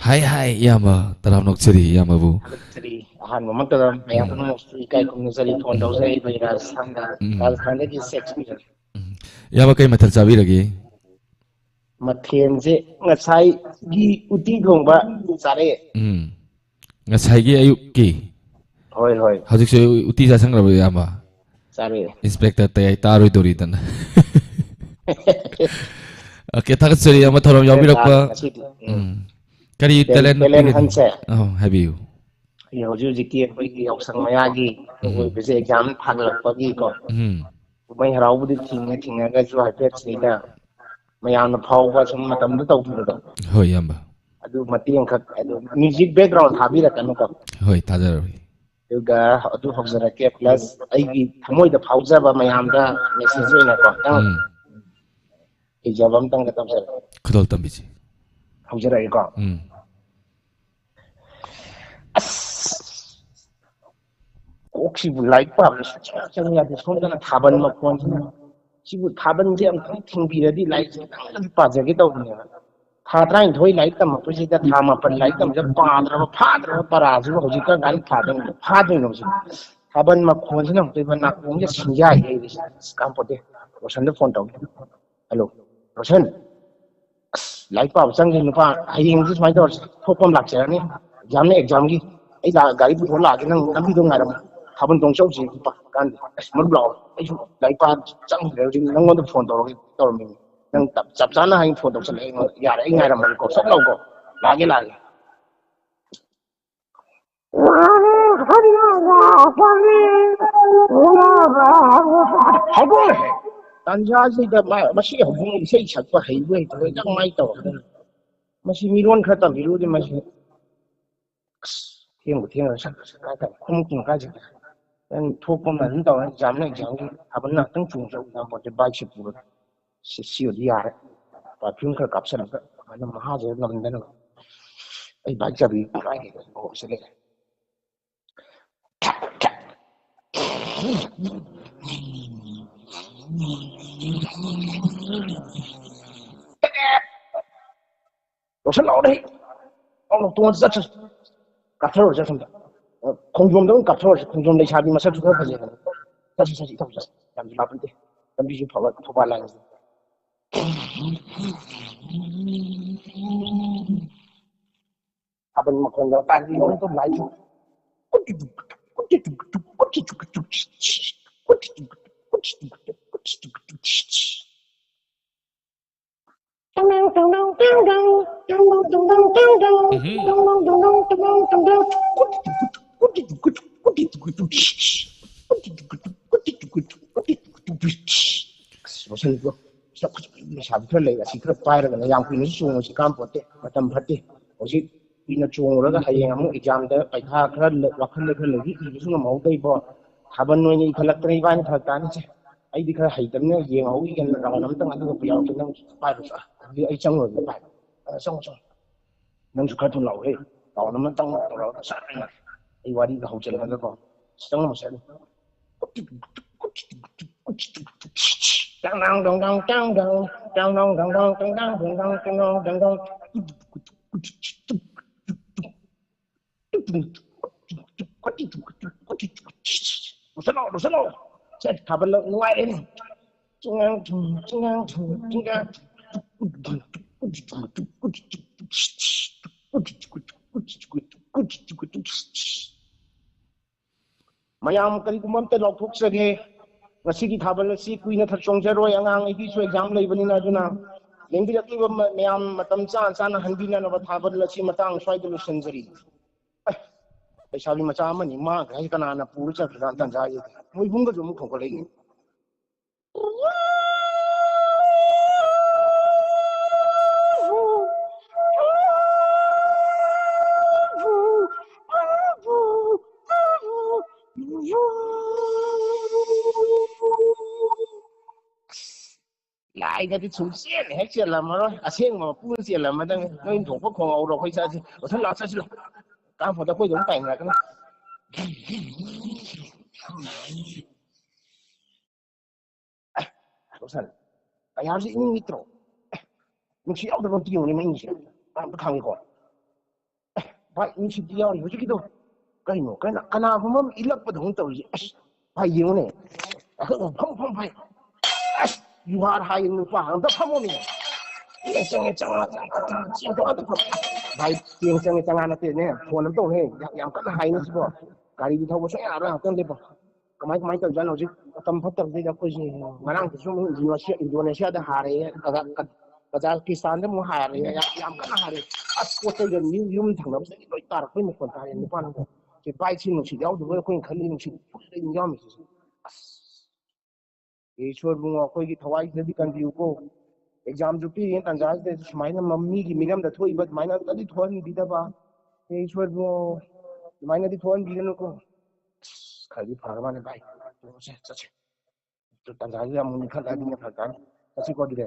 Hi yama taram nok chiri yama bu. Chiri han mo magtaram ayam no kai kung sari phone daw sai baira sanga kal khane ki sex mi. Yama kai mathal chabi lagi. Mathen je ngasai gi uti thong ba sare. Ngasai gi ayuk ki. ꯍꯣꯏ ꯍꯣꯏ ꯍꯧꯖꯤꯛꯁꯨ ꯎꯇꯤ ꯆꯥꯁꯟꯈ꯭ꯔꯕ ꯏꯌꯥꯝꯕ ꯆꯥꯔꯦ inspector ꯇꯌꯥꯏ ꯇꯥꯔꯣꯏꯗꯣꯔꯤꯗꯅ okay ꯊꯥꯒꯠꯆꯔꯤ ꯑꯃ ꯊꯧꯔꯝ ꯈꯔ ꯌꯥꯎꯕꯤꯔꯛꯄ ꯇꯥꯔꯦ ꯉꯁꯤꯗꯤ ꯀꯔꯤ ꯇꯦꯂꯦꯟ ꯇꯦꯂꯦꯟ ꯄꯤꯒꯅꯤ ꯍꯟꯁꯦ ꯍꯥꯏꯕꯤꯌꯨ ꯍꯧꯖꯤꯛ ꯍꯧꯖꯤꯛꯀꯤ ꯑꯩꯈꯣꯏꯒꯤ ꯌꯥꯎꯁꯪ ꯃꯌꯥꯒꯤ ꯑꯣꯏꯕꯁꯦ ꯑꯦꯛꯖꯥꯝ ꯊꯥꯒꯠꯂꯛꯄꯒꯤꯀꯣ ꯀꯨꯝꯍꯩ ꯍꯔꯥꯎꯕꯨꯗꯤ ꯊꯤꯡꯉꯒꯁꯨ ꯍꯥꯏꯐꯦꯠ ꯁꯤꯗ ꯃꯌꯥꯝꯅ ꯐꯥꯎꯕ ꯁꯨꯝ ꯃꯇꯝꯗ ꯇꯧꯈꯤꯕꯗꯣ ꯍꯣꯏ ꯏꯌꯥꯝꯕ ꯑꯗꯨ ꯃꯇꯦꯡꯈꯛ ꯑꯗꯨ ꯃ꯭ꯌꯨꯖꯤꯛ ꯕꯦꯛꯒ꯭ꯔꯥꯎꯟ ꯊꯥꯕꯤꯔꯛꯀꯅꯨꯀꯣ ꯍꯣꯏ ꯊꯥꯖꯔꯒꯦ ꯑꯗꯨꯒ ꯑꯗꯨ ꯍꯧꯖꯔꯛꯀꯦ ꯄ꯭ꯂꯁ ꯑꯩꯒꯤ ꯊꯃꯣꯏꯗ ꯐꯥꯎꯖꯕ ꯃꯌꯥꯝꯗ ꯃꯦꯁꯦꯖ ꯑꯣꯏꯅꯀꯣ ꯈꯤꯇꯪ ꯏꯖꯕ ꯑꯃꯇꯪꯒ ꯇꯧꯖꯔꯛꯦ ꯈꯨꯗꯣꯜ ꯇꯝꯕꯤꯁꯤ ꯍꯧꯖꯔꯛꯑꯦꯀꯣ ꯎꯝ ꯀꯣꯛꯁꯤꯕꯨ ꯂꯥꯏꯔꯤꯛ ꯄꯥꯕꯗ ꯁꯨꯡꯆꯪ ꯆꯪ ꯌꯥꯗꯦ ꯁꯣꯝꯗꯅ ꯊꯥꯕꯜ ꯃꯈꯣꯟꯁꯤꯅ ꯁꯤꯕꯨ ꯊꯥꯕꯜꯁꯦ ꯑꯃꯨꯛꯇꯪ ꯊꯤꯡꯕꯤꯔꯗꯤ ꯂꯥꯏꯔꯤꯛꯁꯦ ꯈꯤꯇꯪ ꯄꯥꯖꯒꯦ ꯇꯧꯕꯅꯦꯕ ꯊꯥ 12 ꯂꯥꯏꯔꯤꯛ ꯇꯝꯃꯛꯄꯁꯤꯗ ꯊꯥ 9 ꯂꯥꯏꯔꯤꯛ ꯇꯝꯕꯁꯤꯗ ꯐꯥꯗ꯭ꯔꯕ ꯄꯔꯥꯁꯤꯕꯨ ꯍꯧꯖꯤꯛꯀ ꯀꯥꯟꯗ ꯐꯥꯗꯣꯏꯅꯣ ꯍꯧꯖꯤꯛ ꯊꯥꯕꯜ ꯃꯈꯣꯟꯁꯤꯅ ꯑꯃꯨꯛꯇꯣꯏꯕ ꯅꯥꯀꯣꯡꯁꯦ ꯁꯤꯡꯖꯥꯏ ꯍꯩꯔꯤꯁꯦ ꯀꯥꯟꯄꯣꯠꯇꯦ ꯔꯣꯁꯟꯗ ꯐꯣꯟ ꯇꯧꯒꯦ ꯍꯜꯂꯣ ꯔꯣꯁꯟ ꯂꯥꯏꯔꯤꯛ ꯄꯥꯕ ꯆꯪꯁꯦ ꯅꯨꯄꯥ ꯍꯌꯦꯡꯁꯤ ꯁꯨꯃꯥꯏꯅ ꯇꯧꯔꯁꯤ ꯊꯣꯛꯄ ꯑꯃ ꯂꯥꯛꯆꯔꯅꯤ ꯑꯦꯛꯖꯥꯝꯅ ꯑꯦꯛꯖꯥꯝꯒꯤ ꯑꯩ ꯒꯥꯔꯤ ꯄꯨꯊꯣꯛ ꯂꯥꯛꯑꯒꯦ ꯅꯪ ꯂꯝꯕꯤꯗꯣ ꯉꯥꯏꯔꯝꯃꯣ ꯊꯥꯕꯜ ꯆꯣꯡ ꯆꯧꯁꯤ ꯀꯥꯟꯗꯦ ꯃꯔꯨꯞ ꯂꯥꯛꯑꯣ ꯑꯩꯁꯨ ꯂꯥꯏꯔꯤꯛ ꯄꯥ ꯆꯪꯗ꯭ꯔꯦ ꯍꯧꯖꯤꯛ ꯅꯪꯉꯣꯟꯗ ꯐꯣꯟ ꯇꯧꯔꯝꯃꯤꯅꯤ ꯅꯪ ꯆꯞ ꯆꯥꯅ ꯍꯌꯦꯡ ꯐꯣꯟ ꯇꯧꯁꯜꯂꯛꯑꯦ ꯑꯩꯉꯣꯟꯗ ꯌꯥꯔꯦ ꯑꯩ ꯉꯥꯏꯔꯝꯃꯒꯦꯀꯣ ꯁꯠ ꯂꯥꯎꯀꯣ ꯂꯥꯛꯑꯒꯦ ꯇꯥꯟꯖꯥꯁꯤꯗ ꯃꯁꯤ ꯍꯧꯖꯤꯛ ꯏꯁꯩ ꯁꯛꯄ ꯍꯩꯕ ꯍꯩꯇꯕ ꯌꯥꯝ ꯃꯥꯏ ꯇꯧꯔꯛꯀꯗꯣꯏꯅꯤ ꯃꯁꯤ ꯃꯤꯔꯣꯟ ꯈꯔ ꯇꯝꯕꯤꯔꯨꯗꯤ ꯃꯁꯤ ꯊꯦꯡꯕꯨ ꯊꯦꯡꯉꯒ ꯁꯛꯄꯁꯦ ꯀꯥꯏ ꯈꯣꯡꯎꯞꯇꯨꯅ ꯀꯥꯏ ꯆꯠꯈ꯭ꯔꯦ ꯅꯪ ꯊꯣꯛꯄ ꯑꯃ ꯑꯗꯨꯝ ꯇꯧꯔꯦ ꯑꯦꯛꯖꯥꯝꯅ ꯑꯦꯛꯖꯥꯝꯒꯤ ꯊꯥꯕꯜ ꯉꯥꯛꯇꯪ ꯆꯣꯡꯖꯧ ꯄꯣꯠꯁꯦ ꯕꯥꯏꯛꯁꯦ ꯄꯨꯔꯒ ꯁꯤ ꯑꯣꯏꯗꯤ ꯌꯥꯔꯦ ꯄꯔꯐ꯭ꯌꯨꯝ ꯈꯔ ꯀꯥꯞꯁꯤꯜꯂꯒ ꯑꯗꯨꯃꯥꯏꯅ ꯃꯍꯥꯁꯦ ꯉꯝꯗꯅꯕ ꯑꯩ ꯕꯥꯏꯛ ꯆꯥꯕꯤ ꯀꯥꯏꯒꯦ ꯁꯤ ꯂꯩꯔꯦ ꯔꯣꯁꯟ ꯂꯥꯛꯑꯣꯅꯦ ꯇꯣꯡꯉ ꯆꯠꯁꯤ ꯀꯥꯞꯊꯔꯨꯔꯁꯦ ꯁꯣꯝꯗ ꯈꯣꯡꯖꯣꯝꯗ ꯑꯃꯨꯛ ꯀꯥꯞꯊꯔꯨꯔꯁꯤ ꯈꯣꯡꯖꯣꯝ ꯂꯩꯁꯥꯕꯤ ꯃꯁꯛꯁꯨ ꯈꯔ ꯐꯖꯩꯗꯅ ꯆꯠꯁꯤ ꯏꯊꯧ ꯆꯠꯁꯤ ꯌꯥꯝꯁꯨ ꯂꯥꯞꯄꯟꯗꯦ ꯂꯝꯕꯤꯁꯨ ꯐꯕ ꯊꯧꯕꯥꯜ ꯂꯥꯏꯟꯁꯦ ꯊꯥꯕꯜ ꯃꯈꯣꯟꯒ ꯇꯥꯕꯤꯔꯣ ꯂꯥꯏꯁꯨ ꯂꯩꯁꯥꯕꯤ ꯈꯔ ꯂꯩ ꯑꯁꯤ ꯈꯔ ꯄꯥꯏꯔꯒꯅ ꯌꯥꯝ ꯀꯨꯏꯅꯁꯨ ꯆꯣꯡꯉꯁꯤ ꯀꯥꯟꯄꯣꯠꯇꯦ ꯃꯇꯝ ꯐꯠꯇꯦ ꯍꯧꯖꯤꯛ ꯀꯨꯏꯅ ꯆꯣꯡꯉꯨꯔꯒ ꯍꯌꯦꯡ ꯑꯃꯨꯛ ꯑꯦꯛꯖꯥꯝꯗ ꯄꯩꯈꯥ ꯈꯔ ꯋꯥꯈꯜꯗ ꯈꯔ ꯂꯩꯕꯤ ꯏꯕꯁꯨ ꯉꯝꯍꯧꯗꯣꯏꯕꯣ ꯊꯥꯕꯜ ꯑꯣꯏꯅ ꯏꯈꯠꯂꯛꯇꯅ ꯏꯕꯥꯅꯤ ꯐꯔꯛ ꯇꯥꯅꯤꯁꯦ ꯑꯩꯗꯤ ꯈꯔ ꯍꯩꯇꯕꯅꯤꯅ ꯌꯦꯡꯍꯧꯈꯤꯒꯦꯅ ꯔꯥꯎꯟ ꯑꯃꯇꯪ ꯑꯗꯨꯒ ꯌꯥꯎꯔꯛꯀꯦ ꯅꯪ ꯄꯥꯏꯔꯣ ꯑꯗꯨꯗꯤ ꯑꯩ ꯆꯪꯉꯨꯔꯒꯦ ꯄꯥꯏ ꯆꯪꯉꯨ ꯅꯪꯁꯨ ꯈꯔ ꯊꯨꯅ ꯂꯥꯛꯎꯍꯦ ꯔꯥꯎꯟ ꯑꯃꯇꯪ ꯇꯧꯔꯒ ꯆꯠꯂꯦ ꯑꯩ ꯋꯥꯔꯤꯒ ꯍꯧꯖꯤꯜꯂꯒꯀꯣ ꯆꯪꯉꯝꯃꯁꯦ ꯂꯣꯏꯁꯜꯂꯣ ꯁꯦ ꯊꯥꯕꯜ ꯅꯨꯡꯉꯥꯏꯔꯦꯅꯦ ꯃꯌꯥꯝ ꯀꯔꯤꯒꯨꯝꯕ ꯑꯝꯇ ꯂꯥꯎꯊꯣꯛꯆꯒꯦ ꯉꯁꯤꯒꯤ ꯊꯥꯕꯜ ꯑꯁꯤ ꯀꯨꯏꯅ ꯆꯣꯡꯖꯔꯣꯏ ꯑꯉꯥꯡꯉꯩꯒꯤꯁꯨ ꯑꯦꯛꯖꯥꯝ ꯂꯩꯕꯅꯤꯅ ꯑꯗꯨꯅ ꯌꯦꯡꯕꯤꯔꯛꯂꯤꯕ ꯃꯌꯥꯝ ꯃꯇꯝ ꯆꯥꯅ ꯍꯟꯕꯤꯅꯅꯕ ꯊꯥꯕꯜ ꯑꯁꯤ ꯃꯇꯥꯡ ꯁ꯭ꯋꯥꯏꯗ ꯂꯣꯏꯁꯤꯟꯖꯔꯤ ꯂꯩꯁꯥꯕꯤ ꯃꯆꯥ ꯑꯃꯅꯤ ꯃꯥꯡꯈ꯭ꯔꯦ ꯍꯥꯏꯁꯦ ꯀꯅꯥꯅ ꯄꯨꯔ ꯆꯠꯈ꯭ꯔꯥ ꯇꯟꯖꯥ ꯃꯣꯏ ꯏꯕꯨꯡꯒꯁꯨ ꯑꯃꯨꯛ ꯊꯣꯛꯒꯠꯂꯛꯏꯅꯤ ꯂꯥꯏꯒꯗꯤ ꯁꯨꯡꯆꯦꯟ ꯍꯦꯛ ꯆꯦꯜꯂꯝꯃꯔꯣꯏ ꯑꯁꯦꯡꯕ ꯃꯄꯨꯅ ꯆꯦꯜꯂꯝꯃꯗꯪ ꯅꯣꯏ ꯊꯣꯛꯄ ꯈꯣꯡꯍꯧꯔꯣ ꯑꯩꯈꯣꯏ ꯆꯠꯁꯤ ꯃꯊꯪ ꯂꯥꯛ ꯆꯠꯁꯤꯂꯣ ꯀꯥꯡꯄꯣꯠꯇ ꯑꯩꯈꯣꯏꯗ ꯑꯃꯨꯛ ꯇꯥꯏꯅꯔꯛꯀꯅꯤ ꯔꯣꯁꯟ ꯀꯌꯥꯁꯤ ꯏꯅꯤꯡ ꯅꯤꯛꯇ꯭ꯔꯣ ꯅꯨꯡꯁꯤꯠ ꯌꯥꯎꯗꯕ ꯑꯝꯇ ꯌꯦꯡꯉꯨꯅꯦ ꯃꯩꯁꯦ ꯑꯝꯇ ꯈꯪꯉꯦꯀꯣ ꯚꯥꯏ ꯅꯨꯡꯁꯤꯠꯇꯤ ꯌꯥꯎꯔꯤ ꯍꯧꯖꯤꯛꯀꯤꯗꯣ ꯀꯩꯅꯣ ꯀꯅꯥꯒꯨꯝꯕ ꯑꯃ ꯏꯜꯂꯛꯄꯗꯧꯅ ꯇꯧꯔꯤꯁꯦ ꯑꯁ ꯚꯥꯏ ꯌꯦꯡꯉꯨꯅꯦ ꯐꯝ ꯚꯥꯏ ꯑꯁ ꯌꯨꯍꯥꯔ ꯍꯥꯏ ꯅꯨꯄꯥ ꯑꯝꯇ ꯐꯝꯃꯣꯅꯦ ꯚꯥꯏ ꯆꯪꯉꯦ ꯆꯪꯉꯥ ꯅꯠꯇꯦꯅꯦ ꯐꯣꯟ ꯑꯝ ꯇꯧꯅꯦ ꯌꯥꯝ ꯀꯟꯅ ꯍꯥꯏꯅꯦ ꯁꯤꯕꯣ ꯒꯥꯔꯤꯗꯤ ꯊꯧꯕ ꯁꯨꯡꯌꯥ ꯌꯥꯔꯣꯏ ꯉꯥꯛꯇꯪ ꯂꯦꯞꯄꯣ ꯀꯃꯥꯏ ꯇꯧꯖꯥꯠꯅꯣ ꯍꯧꯖꯤꯛ ꯃꯇꯝ ꯐꯠꯇꯕꯁꯤꯗ ꯑꯩꯈꯣꯏꯁꯤ ꯉꯔꯥꯡꯗꯁꯨ ꯑꯃꯨꯛ ꯏꯟꯗꯣꯅꯦꯁꯤꯌꯥꯗ ꯍꯥꯔꯦ ꯀꯖꯥꯀꯤꯁꯇꯥꯟꯗ ꯑꯃꯨꯛ ꯍꯥꯔꯦ ꯌꯥꯝ ꯀꯟꯅ ꯍꯥꯔꯦ ꯑꯁ ꯄꯣꯠ ꯆꯩꯒ ꯌꯨꯝ ꯊꯪꯅꯕꯁꯤꯗꯒꯤ ꯂꯣꯏ ꯇꯥꯔꯛꯄꯩ ꯃꯈꯣꯟ ꯇꯥꯔꯦ ꯅꯨꯄꯥꯅꯀꯣ ꯁꯤ ꯕꯥꯏꯛꯁꯤ ꯅꯨꯡꯁꯤꯠ ꯌꯥꯎꯗꯕ ꯑꯩꯈꯣꯏꯅ ꯈꯜꯂꯤ ꯅꯨꯡꯁꯤꯠ ꯐꯨꯜꯂꯩ ꯌꯥꯎꯔꯝꯃꯤꯁꯤ ꯑꯁ ꯏꯁꯣꯔꯕꯨꯡꯉꯣ ꯑꯩꯈꯣꯏꯒꯤ ꯊꯋꯥꯏꯁꯤꯗꯗꯤ ꯀꯟꯕꯤꯌꯨꯀꯣ ꯑꯦꯛꯖꯥꯝꯁꯨ ꯄꯤꯔꯤꯉꯩ ꯇꯥꯟꯖꯥꯁꯤꯗ ꯁꯨꯃꯥꯏꯅ ꯃꯤꯒꯤ ꯃꯤꯔꯝꯗ ꯊꯣꯛꯏꯕ ꯑꯗꯨꯃꯥꯏꯅ ꯀꯔꯤ ꯊꯣꯛꯍꯟꯕꯤꯗꯕ ꯏꯁꯣꯔꯕꯨꯡꯉꯣ ꯑꯗꯨꯃꯥꯏꯅꯗꯤ ꯊꯣꯛꯍꯟꯕꯤꯒꯅꯨꯀꯣ ꯑꯁ ꯈꯔꯗꯤ ꯐꯔ ꯃꯥꯜꯂꯦ ꯚꯥꯏ ꯆꯠꯁꯦ ꯇꯥꯟꯖꯥꯁꯤꯗ ꯑꯃꯨꯛ ꯅꯤꯡꯈꯠꯂꯛꯑꯗꯤ ꯐꯔꯛ ꯇꯥꯅꯤ ꯆꯠꯁꯤꯀꯣ ꯑꯗꯨꯗꯤ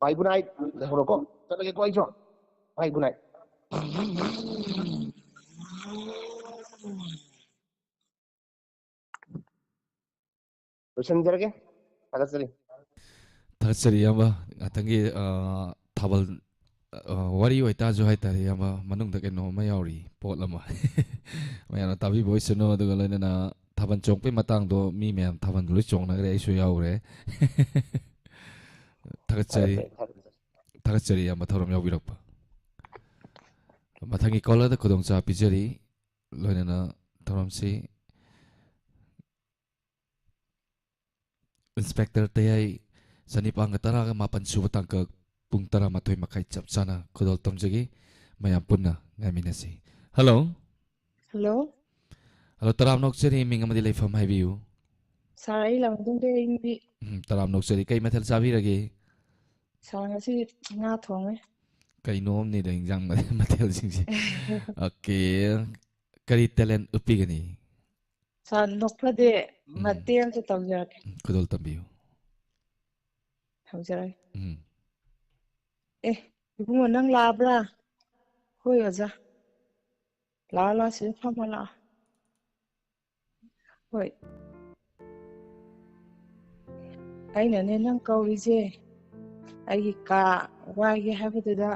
ꯚꯥꯏ ꯒꯨꯗ ꯅꯥꯏꯠ ꯂꯩꯍꯧꯔꯣꯀꯣ ꯆꯠꯂꯒꯦꯀꯣ ꯑꯩꯁꯨ ꯚꯥꯏ ꯒꯨꯗ ꯅꯥꯏꯠ ꯂꯣꯏꯁꯤꯟꯖꯔꯒꯦ ꯊꯥꯒꯠꯆꯔꯤ ꯊꯥꯒꯠꯆꯔꯤ ꯏꯌꯥꯝꯕ ꯉꯥꯛꯇꯪꯒꯤ ꯊꯥꯕꯜ ꯋꯥꯔꯤ ꯑꯣꯏꯇꯥꯔꯁꯨ ꯍꯥꯏꯇꯥꯔꯦ ꯏꯌꯥꯝꯕ ꯃꯅꯨꯡꯗ ꯀꯩꯅꯣ ꯑꯃ ꯌꯥꯎꯔꯤ ꯄꯣꯠ ꯑꯃ ꯃꯌꯥꯝꯅ ꯇꯥꯕꯤꯕ ꯑꯣꯏꯁꯅꯨ ꯑꯗꯨꯒ ꯂꯣꯏꯅꯅ ꯊꯥꯕꯜ ꯆꯣꯡꯄꯩ ꯃꯇꯥꯡꯗꯣ ꯃꯤ ꯃꯌꯥꯝ ꯊꯥꯕꯜ ꯂꯣꯏ ꯆꯣꯡꯅꯈ꯭ꯔꯦ ꯑꯩꯁꯨ ꯌꯥꯎꯈ꯭ꯔꯦ ꯊꯥꯒꯠꯆꯔꯤ ꯊꯥꯒꯠꯆꯔꯤ ꯏꯌꯥꯝꯕ ꯊꯧꯔꯝ ꯌꯥꯎꯕꯤꯔꯛꯄ ꯃꯊꯪꯒꯤ ꯀꯣꯂꯔꯗ ꯈꯨꯗꯣꯡꯆꯥꯕ ꯄꯤꯖꯔꯤ ꯂꯣꯏꯅꯅ ꯊꯧꯔꯝꯁꯤ ꯏꯟꯁꯄꯦꯛꯇꯔ ꯇꯌꯥꯏ ꯆꯅꯤꯄꯥꯟꯒ ꯇꯔꯥꯒ ꯃꯥꯄꯟ ꯁꯨꯕ ꯇꯥꯡꯀꯛ ꯄꯨꯡ 12:30 ꯆꯞ ꯆꯥꯅ ꯈꯨꯗꯣꯜ ꯇꯝꯖꯒꯦ ꯃꯌꯥꯝ ꯄꯨꯟꯅ ꯉꯥꯏꯃꯤꯟꯅꯁꯤ ꯍꯜꯂꯣ ꯍꯜꯂꯣ ꯍꯜꯂꯣ ꯇꯔꯥꯝ ꯅꯣꯛꯆꯔꯤ ꯃꯤꯡ ꯑꯃꯗꯤ ꯂꯩꯐꯝ ꯍꯥꯏꯕꯤꯌꯨ ꯁꯥꯔ ꯑꯩ ꯂꯝꯗꯨꯡꯗꯩꯅꯤ ꯇꯔꯥꯝ ꯅꯣꯛꯆꯔꯤ ꯀꯩ ꯃꯊꯦꯜ ꯆꯥꯕꯤꯔꯒꯦ ꯁꯥꯔ ꯉꯁꯤ ꯉꯥ ꯊꯣꯡꯉꯦ ꯀꯩꯅꯣꯝꯅꯤꯗ ꯏꯟꯖꯥꯡ ꯃꯊꯦꯜꯁꯤꯡꯁꯦ ꯑꯣꯀꯦ ꯀꯔꯤ ꯇꯦꯂꯦꯟ ꯎꯠꯄꯤꯒꯅꯤ ꯁꯥꯔ ꯅꯣꯛꯐꯗꯦ ꯃꯇꯦꯛ ꯑꯃꯇ ꯇꯧꯖꯔꯛꯀꯦ ꯈꯨꯗꯣꯜ ꯇꯝꯕꯤꯌꯨ ꯇꯧꯖꯔꯒꯦ ꯏꯕꯨꯡꯉꯣ ꯅꯪ ꯂꯥꯛꯑꯕ꯭ꯔꯥ ꯍꯣꯏ ꯑꯣꯖꯥ ꯂꯥꯛꯑꯣ ꯁꯤꯗ ꯐꯝꯃꯣ ꯂꯥꯛꯑꯣ ꯍꯣꯏ ꯑꯩꯅꯅꯦ ꯅꯪ ꯀꯧꯔꯤꯁꯦ ꯑꯩꯒꯤ ꯀꯥ ꯋꯥꯏꯒꯦ ꯍꯥꯏꯕꯗꯨꯗ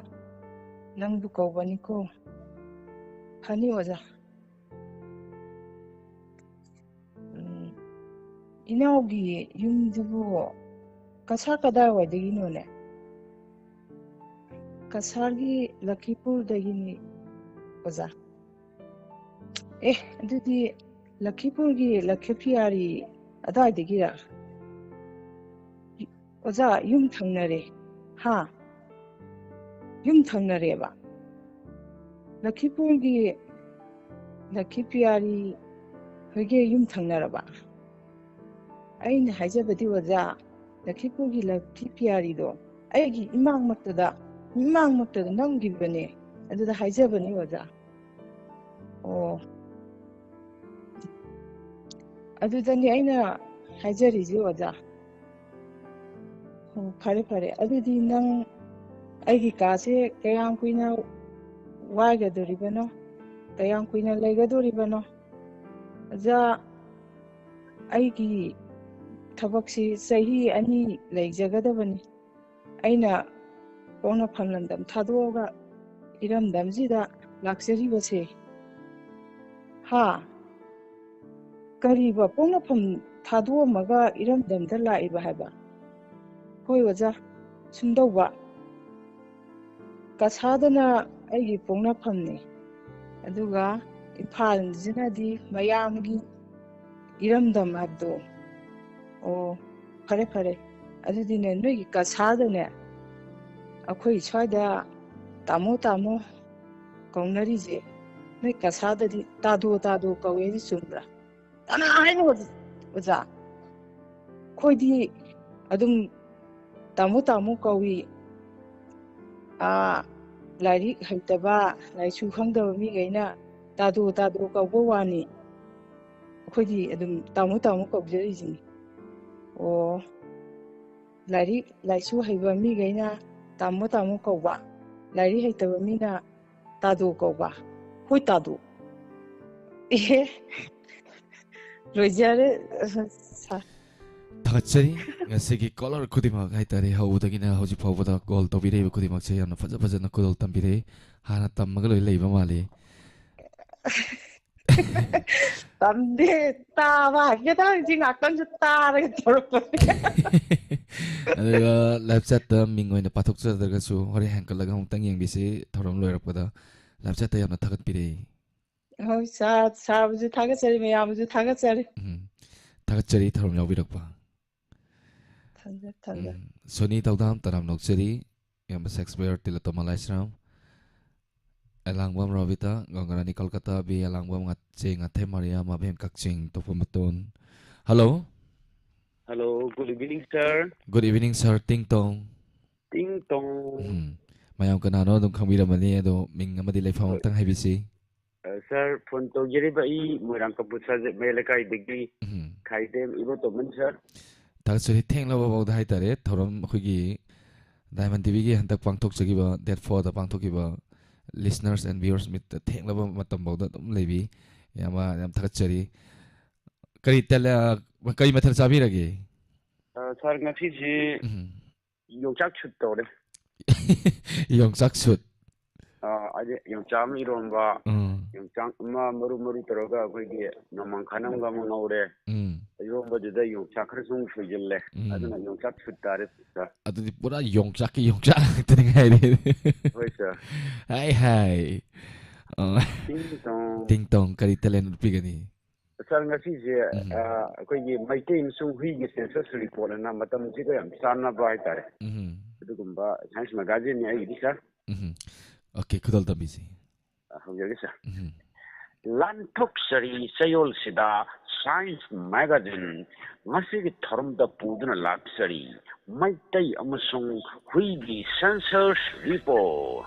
ꯅꯪꯕꯨ ꯀꯧꯕꯅꯤꯀꯣ ꯐꯅꯤ ꯑꯣꯖꯥ ꯏꯅꯥꯎꯒꯤ ꯌꯨꯝꯗꯨꯕꯨ ꯀꯁꯥꯔ ꯀꯗꯥꯏꯋꯥꯏꯗꯒꯤꯅꯣꯅꯦ ꯀꯁꯥꯔꯒꯤ ꯂꯛꯈꯤꯄꯨꯔꯗꯒꯤꯅꯤ ꯑꯣꯖꯥ ꯑꯗꯨꯗꯤ ꯂꯛꯈꯤꯄꯨꯔꯒꯤ ꯂꯛꯈꯤꯄꯤꯌꯥꯔꯤ ꯑꯗꯨꯋꯥꯏꯗꯒꯤꯔ ꯑꯣꯖꯥ ꯌꯨꯝ ꯊꯪꯅꯔꯦ ꯌꯨꯝ ꯊꯪꯅꯔꯦꯕ ꯂꯛꯈꯤꯄꯨꯔꯒꯤ ꯂꯛꯈꯤꯄꯤꯌꯥꯔꯤ ꯍꯣꯏꯒꯤ ꯌꯨꯝ ꯊꯪꯅꯔꯕ ꯑꯩꯅ ꯍꯥꯏꯖꯕꯗꯤ ꯑꯣꯖꯥ ꯂꯛꯈꯤꯄꯨꯔꯒꯤ ꯂꯛꯈꯤꯄꯤꯌꯥꯔꯤꯗꯣ ꯑꯩꯒꯤ ꯏꯃꯥꯡꯃꯛꯇꯗ ꯅꯝꯈꯤꯕꯅꯦ ꯑꯗꯨꯗ ꯍꯥꯏꯖꯕꯅꯤ ꯑꯣꯖꯥ ꯑꯣ ꯑꯗꯨꯗꯅꯤ ꯑꯩꯅ ꯍꯥꯏꯖꯔꯤꯁꯦ ꯑꯣꯖꯥ ꯑꯣ ꯐꯔꯦ ꯑꯗꯨꯗꯤ ꯅꯪ ꯑꯩꯒꯤ ꯀꯥꯁꯦ ꯀꯌꯥꯝ ꯀꯨꯏꯅ ꯋꯥꯏꯒꯗꯣꯔꯤꯕꯅꯣ ꯀꯌꯥꯝ ꯀꯨꯏꯅ ꯂꯩꯒꯗꯣꯔꯤꯕꯅꯣ ꯑꯣꯖꯥ ꯑꯩꯒꯤ ꯊꯕꯛꯁꯤ ꯆꯍꯤ 2 ꯂꯩꯖꯒꯗꯕꯅꯤ ꯑꯩꯅ ꯄꯣꯛꯅꯐꯝ ꯂꯝꯗꯝ ꯊꯥꯗꯣꯛꯑꯒ ꯏꯔꯝꯗꯝꯁꯤꯗ ꯂꯥꯛꯆꯔꯤꯕꯁꯦ ꯀꯔꯤꯕ ꯄꯣꯛꯅꯐꯝ ꯊꯥꯗꯣꯛꯑꯝꯃꯒ ꯏꯔꯝꯗꯝꯗ ꯂꯥꯛꯏꯕ ꯍꯥꯏꯕ ꯍꯣꯏ ꯑꯣꯖꯥ ꯁꯨꯝꯗꯧꯕ ꯀꯁꯥꯔꯗꯅ ꯑꯩꯒꯤ ꯄꯣꯛꯅꯐꯝꯅꯤ ꯑꯗꯨꯒ ꯏꯝꯐꯥꯜꯁꯤꯅꯗꯤ ꯃꯌꯥꯝꯒꯤ ꯏꯔꯝꯗꯝ ꯍꯥꯏꯕꯗꯣ ꯑꯣ ꯐꯔꯦ ꯑꯗꯨꯗꯤꯅꯦ ꯅꯣꯏꯒꯤ ꯀꯁꯥꯔꯗꯅꯦ ꯑꯩꯈꯣꯏ ꯁ꯭ꯋꯥꯏꯗ ꯇꯥꯃꯣ ꯀꯧꯅꯔꯤꯁꯦ ꯅꯣꯏ ꯀꯁꯥꯔꯗꯗꯤ ꯇꯥꯗꯣ ꯀꯧꯋꯦꯗꯤ ꯆꯨꯝꯕ꯭ꯔꯥ ꯀꯅꯥ ꯍꯥꯏꯅꯣ ꯑꯣꯖꯥ ꯑꯩꯈꯣꯏꯗꯤ ꯑꯗꯨꯝ ꯇꯥꯃꯣ ꯀꯧꯏ ꯂꯥꯏꯔꯤꯛ ꯍꯩꯇꯕ ꯂꯥꯏꯁꯨ ꯈꯪꯗꯕ ꯃꯤꯈꯩꯅ ꯇꯥꯗꯣ ꯀꯧꯕ ꯋꯥꯅꯤ ꯑꯩꯈꯣꯏꯗꯤ ꯑꯗꯨꯝ ꯇꯥꯃꯣ ꯀꯧꯖꯔꯤꯁꯤꯅꯤ ꯑꯣ ꯂꯥꯏꯔꯤꯛ ꯂꯥꯏꯁꯨ ꯍꯩꯕ ꯃꯤꯈꯩꯅ ꯇꯥꯃꯣ ꯀꯧꯕ ꯂꯥꯏꯔꯤꯛ ꯍꯩꯇꯕ ꯃꯤꯅ ꯇꯥꯗꯣ ꯀꯧꯕ ꯍꯣꯏ ꯇꯥꯗꯣ ꯂꯣꯏꯖꯔꯦ ꯁꯥꯔ ꯊꯥꯒꯠꯆꯔꯤ ꯉꯁꯤꯒꯤ ꯀꯣꯂꯔ ꯈꯨꯗꯤꯡꯃꯛ ꯍꯥꯏꯇꯥꯔꯦ ꯍꯧꯕꯗꯒꯤꯅ ꯍꯧꯖꯤꯛ ꯐꯥꯎꯕꯗ ꯀꯣꯜ ꯇꯧꯕꯤꯔꯛꯏꯕ ꯈꯨꯗꯤꯡꯃꯛꯁꯦ ꯌꯥꯝꯅ ꯐꯖꯅ ꯈꯨꯗꯣꯜ ꯇꯝꯕꯤꯔꯛꯏ ꯍꯥꯟꯅ ꯇꯝꯃꯒ ꯂꯣꯏ ꯂꯩꯕ ꯃꯥꯜꯂꯤ ꯇꯝꯗꯦ ꯇꯥꯕ ꯍꯥꯏꯐꯦꯠꯇꯪ ꯉꯥꯛꯇꯪꯁꯨ ꯇꯥꯔꯒ ꯇꯧꯔꯛꯄꯅꯦ ꯑꯗꯨꯒ ꯂꯥꯏꯞ ꯆꯥꯠꯇ ꯃꯤꯡ ꯑꯣꯏꯅ ꯄꯥꯊꯣꯛꯆꯗ꯭ꯔꯒꯁꯨ ꯍꯣꯔꯦꯟ ꯍꯦꯟꯀꯠꯂꯒ ꯑꯃꯨꯛꯇꯪ ꯌꯦꯡꯕꯤꯁꯤ ꯊꯧꯔꯝ ꯂꯣꯏꯔꯛꯄꯗ ꯂꯥꯏꯞ ꯆꯥꯠꯇ ꯌꯥꯝꯅ ꯊꯥꯒꯠꯄꯤꯔꯛꯏ ꯍꯣꯏ ꯁꯥꯔꯕꯨꯁꯨ ꯊꯥꯒꯠꯆꯔꯤ ꯃꯌꯥꯝꯕꯨꯁꯨ ꯊꯥꯒꯠꯆꯔꯤ ꯊꯥꯒꯠꯆꯔꯤ ꯊꯧꯔꯝ ꯌꯥꯎꯕꯤꯔꯛꯄ ꯊꯝꯖ ꯁꯣꯅꯤ ꯇꯧꯗꯥꯝ ꯇꯔꯥꯝ ꯅꯣꯛꯆꯔꯤ ꯌꯥꯝꯕ ꯁꯦꯛꯁꯄꯤꯌꯔ ꯇꯤꯂꯇꯣꯃꯥ ꯂꯥꯏꯁ꯭ꯔꯥꯝ ꯑꯦꯂꯥꯡꯕꯝ ꯔꯣꯕꯤꯇꯥ ꯒꯪꯒꯔꯥꯅꯤ ꯀꯣꯜꯀꯇꯥ ꯕꯤ ꯑꯦꯂꯥꯡꯕꯝ ꯉꯥꯆꯦ ꯉꯥꯊꯦ ꯃꯥꯔꯤꯌꯥ ꯃꯥꯕꯦꯝ ꯀꯛꯆꯤꯡ ꯇꯣꯞꯄ ꯃꯇꯣꯟ hello Hello, good evening, sir. Good evening sir ꯇꯤꯡ ꯇꯣꯡ Ting tong. ꯃꯌꯥꯝ ꯀꯅꯥꯅꯣ ꯑꯗꯨꯝ ꯈꯪꯕꯤꯔꯝꯃꯅꯤ ꯑꯗꯣ ꯃꯤꯡ ꯑꯃꯗꯤ ꯂꯩꯐꯝ ꯑꯃꯇꯪ ꯍꯥꯏꯕꯤꯁꯤ Sir, phone to jeriba I Moirang Kapusa Melekai Digi Kaidem Ibo Toman, sir. ꯊꯥꯒꯠꯆꯔꯤ ꯊꯦꯡꯂꯕ ꯐꯥꯎꯗ ꯍꯥꯏꯇꯥꯔꯦ ꯊꯧꯔꯝ ꯑꯩꯈꯣꯏꯒꯤ ꯗꯥꯏꯃꯟ ꯇꯤꯚꯤꯒꯤ ꯍꯟꯗꯛ ꯄꯥꯡꯊꯣꯛꯆꯈꯤꯕ ꯗꯦꯠ 4ꯗ ꯄꯥꯡꯊꯣꯛꯈꯤꯕ ꯂꯤꯁꯅꯔꯁ ꯑꯦꯟ ꯚꯤꯌꯔꯁ ꯃꯤꯠꯇ ꯊꯦꯡꯂꯕ ꯃꯇꯝ ꯐꯥꯎꯗ ꯑꯗꯨꯝ ꯂꯩꯕꯤ ꯌꯥꯝ ꯊꯥꯒꯠꯆꯔꯤ ꯀꯔꯤ ꯃꯊꯦꯜ ꯆꯥꯕꯤꯔꯒꯦ Sir, Nafiji Yojak should tell it. ꯌꯣꯡꯆꯥꯛ ꯁꯨꯠ I Yojam Iromba, Yojang Maru Muru Taroga, Wigi, Namankanam Gamanore, Yomba the Yochakasum Fujile, I don't know Yojak should tell it, sir. ꯑꯗꯨꯗꯤ ꯄꯨꯔꯥ ꯌꯣꯡꯆꯥꯛꯀꯤ ꯌꯣꯡꯆꯥꯛ ꯉꯥꯛꯇꯅꯤ ꯍꯥꯏꯔꯤ Wait, sir. ꯍꯥꯏ ꯍꯥꯏ Ting tong. ꯇꯤꯡ ꯇꯣꯡ ꯀꯔꯤ talent ꯎꯠꯄꯤꯒꯅꯤ Sir, Nafiji, Making some Wigi census report and Namatam Ziga and Sana Brighter. Gumba, Science Magazine, sir. Okay, ꯈꯨꯗꯣꯜ ꯇꯝꯕꯤꯁꯤ Sir. Lantoksari Sayol Sida, Science Magazine, Masigi Tormda Pudana Lapsari, Maitai Amusung, Huigi Census Report.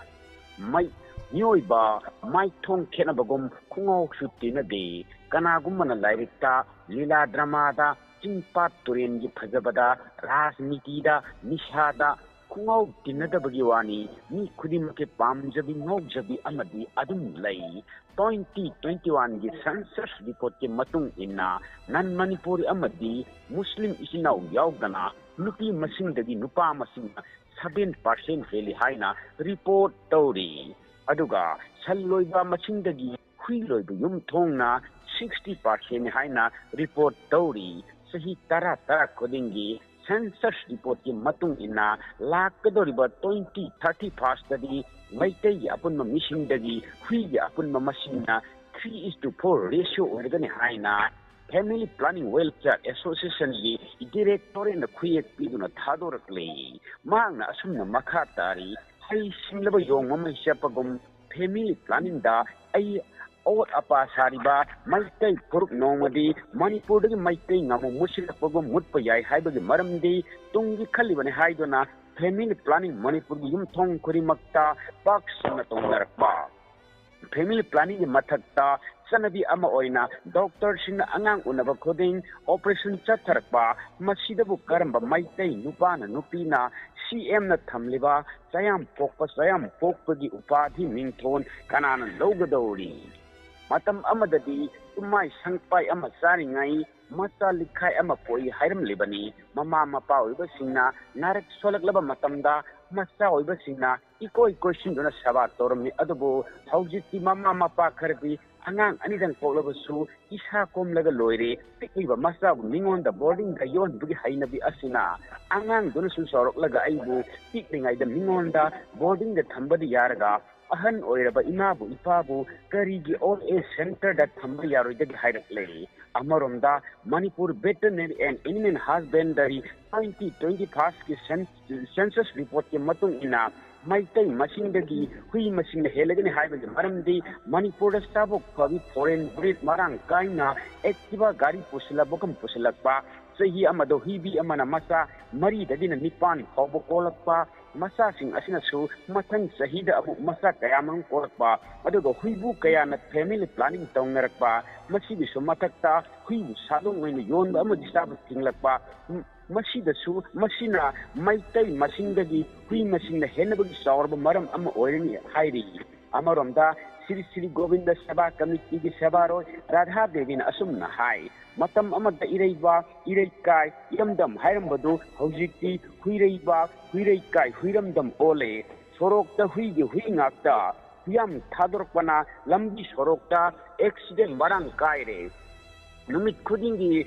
My Nyoiba, My Tong Kenabagum, Kungo Shutina Day, Kanagumana Larita, Lila Dramada, Timpat Turin Pazabada, Ras Nitida, Nishada, Kungo Tinada Bagiwani, Ni Kudimake Pam Jabi No Jabi Amadi Adum Lay, 2021 Census Report Matung Inna, Nan Manipuri Amadi, Muslim Isinau Yaugana, Nupi Masindagi Nupa Masinga, 7% Heli Haina, Report Tori. Aduga, Saloiba Masindagi, Huiloiba Yum Tongna, 60% Haina, Report Tori, Sahi Tara Kodingi, Census Report Matung Inna, Lakadoriba 2030 Pastadi, Maitay Apunma Mishindagi, Huya Apunma Masina, 3:4 ratio Organi Haina, Family Planning Welfare Association Director in the Quiet Piduna Tadorakli, Magna Asumna Makatari, Hai Sinlaba Yong Mama Shapagum, Family Planning Da, Out Apa Sariba, Maitai Puruk Nomadi, Manipur Maitai Namu Mushilapagum Mutpayai Hybrid Maramdi, Tungi Kaliban Haidona, Family Planning Manipur Yum Tong Kurimakta, Pak Sanatondarpa. Family Planning Matakta, Sanabi Ama Oina, Doctor Shin Angang Unaba Coding, Operation Chatarpa, Masidabu Karamba Maitai, Nupana, Nupina, CM na Tamliba, Sayam Pokpa, Sayam Pokpagi Upati, Mington, Kanan, Logadori. Matam Amadadi, Umai Sangpai Amasaringai, Masa Likai Amapoi, Hiram Libani, Mama Mapa Ubasina, Narek Solak Matamda, Masa Ubasina, Iko question on a Sabatormi Adobo, Haujiti Mama Mapa Karbi, Anang Anidan Polobasu, Isha Kom Laga Loire, Pikiva Masa Mingon the boarding the Yon Bugi Hainabi Asina, Angang Dunusu Sorok Laga Aibu, Picking I the Mingonda, boarding the Tambadi Yaraga, Ahan Oiraba Inabu Ipabu, Karigi All A Center that Tambayaro did Hideplay, Amarumda, Manipur Veterinary and Indian Husbandry 2020 Past Census Report Matung Ina, Maitai Machindagi, Hui Machine Helegan Highway Maramdi, Manipur Stabok Pavi Foreign Breed Marang Kaina, Etiva Gari Pusila Bokam Pusilakpa, Sahi Amado Hibi Amana Masa, Mari Dadina Nipan, Hobo Kolakpa, Masa Sing Asinasu, Matan Sahida Abu Masa Kayaman Kolakpa, Adogo Huibu Kayana Family Planning Tongarakpa, Masibi Sumatakta, Hui Salung when Yon Amadisab Tinglakpa, Masidasu, Masina, Maitai Masindagi, Hui Masina Henabag Saur Maram Am Orini Hairi, Amaronda, Siri Govinda Saba Committee Sabaro, Radha Devin Asumna Hai, Matam Amada Ireba, Irekai, Yamdam Hirambadu, Hojiki, Huireba, Huirekai, Huiramdam Ole, Sorok the Huigi Huingakta, ꯌꯥꯝ ꯊꯥꯗꯣꯔꯛꯄꯅ ꯂꯝꯕꯤ ꯁꯣꯔꯣꯛꯇ accident ꯃꯔꯥꯡ ꯀꯥꯏꯔꯦ ꯅꯨꯃꯤꯠ ꯈꯨꯗꯤꯡꯒꯤ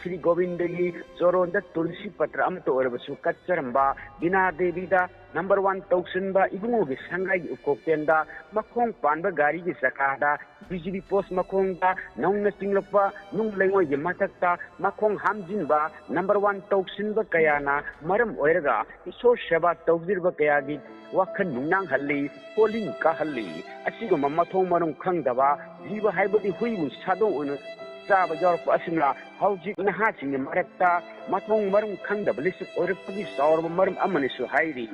ꯁ꯭ꯔꯤ ꯒꯣꯕꯤꯟꯗꯒꯤ ꯆꯣꯔꯣꯟꯗ ꯇꯨꯜꯁꯤ ꯄꯠꯇ꯭ꯔ ꯑꯃꯠꯇ ꯑꯣꯏꯔꯕꯁꯨ ꯀꯠꯆꯔꯝꯕ ꯕꯤꯅꯥ ꯗꯦꯕꯤꯗ number 1 ꯇꯧꯁꯤꯟꯕ ꯏꯕꯨꯡꯉꯣꯒꯤ ꯁꯪꯒꯥꯏꯒꯤ ꯎꯀꯣꯛꯇꯦꯟꯗ ꯃꯈꯣꯡ ꯄꯥꯟꯕ ꯒꯥꯔꯤꯒꯤ ꯆꯀꯥꯗ ꯕꯤꯖꯤꯂꯤ ꯄꯣꯁ ꯃꯈꯣꯡꯗ ꯅꯧꯅ ꯆꯤꯡꯂꯛꯄ ꯅꯨꯡ ꯂꯩꯉꯣꯏꯒꯤ ꯃꯊꯛꯇ ꯃꯈꯣꯡ ꯍꯥꯝꯖꯤꯟꯕ ꯅꯝꯕꯔ 1 ꯇꯧꯁꯤꯟꯕ ꯀꯌꯥꯅ ꯃꯔꯝ ꯑꯣꯏꯔꯒ ꯏꯁꯣꯔ ꯁꯦꯕꯥ ꯇꯧꯖꯔꯤꯕ ꯀꯌꯥꯒꯤ ꯋꯥꯈꯜ ꯅꯨꯡꯅꯥꯡꯍꯜꯂꯤ ꯄꯣꯂꯤꯡ ꯀꯥꯍꯜꯂꯤ ꯑꯁꯤꯒꯨꯝꯕ ꯃꯊꯣꯡ ꯃꯔꯝ ꯈꯪꯗꯕ ꯖꯤꯕ ꯍꯥꯏꯕꯗꯤ ꯍꯨꯏꯕꯨ ꯁꯥꯗꯣꯡ ꯑꯣꯏꯅ ꯆꯥꯕ ꯌꯥꯎꯔꯛꯄ ꯑꯁꯤꯅ ꯍꯧꯖꯤꯛ ꯅꯍꯥꯁꯤꯡꯒꯤ ꯃꯔꯛꯇ ꯃꯊꯣꯡ ꯃꯔꯝ ꯈꯪꯗꯕ ꯂꯤꯆꯠ ꯑꯣꯏꯔꯛꯄꯒꯤ ꯆꯥꯎꯔꯕ ꯃꯔꯝ ꯑꯃꯅꯤꯁꯨ ꯍꯥꯏꯔꯤ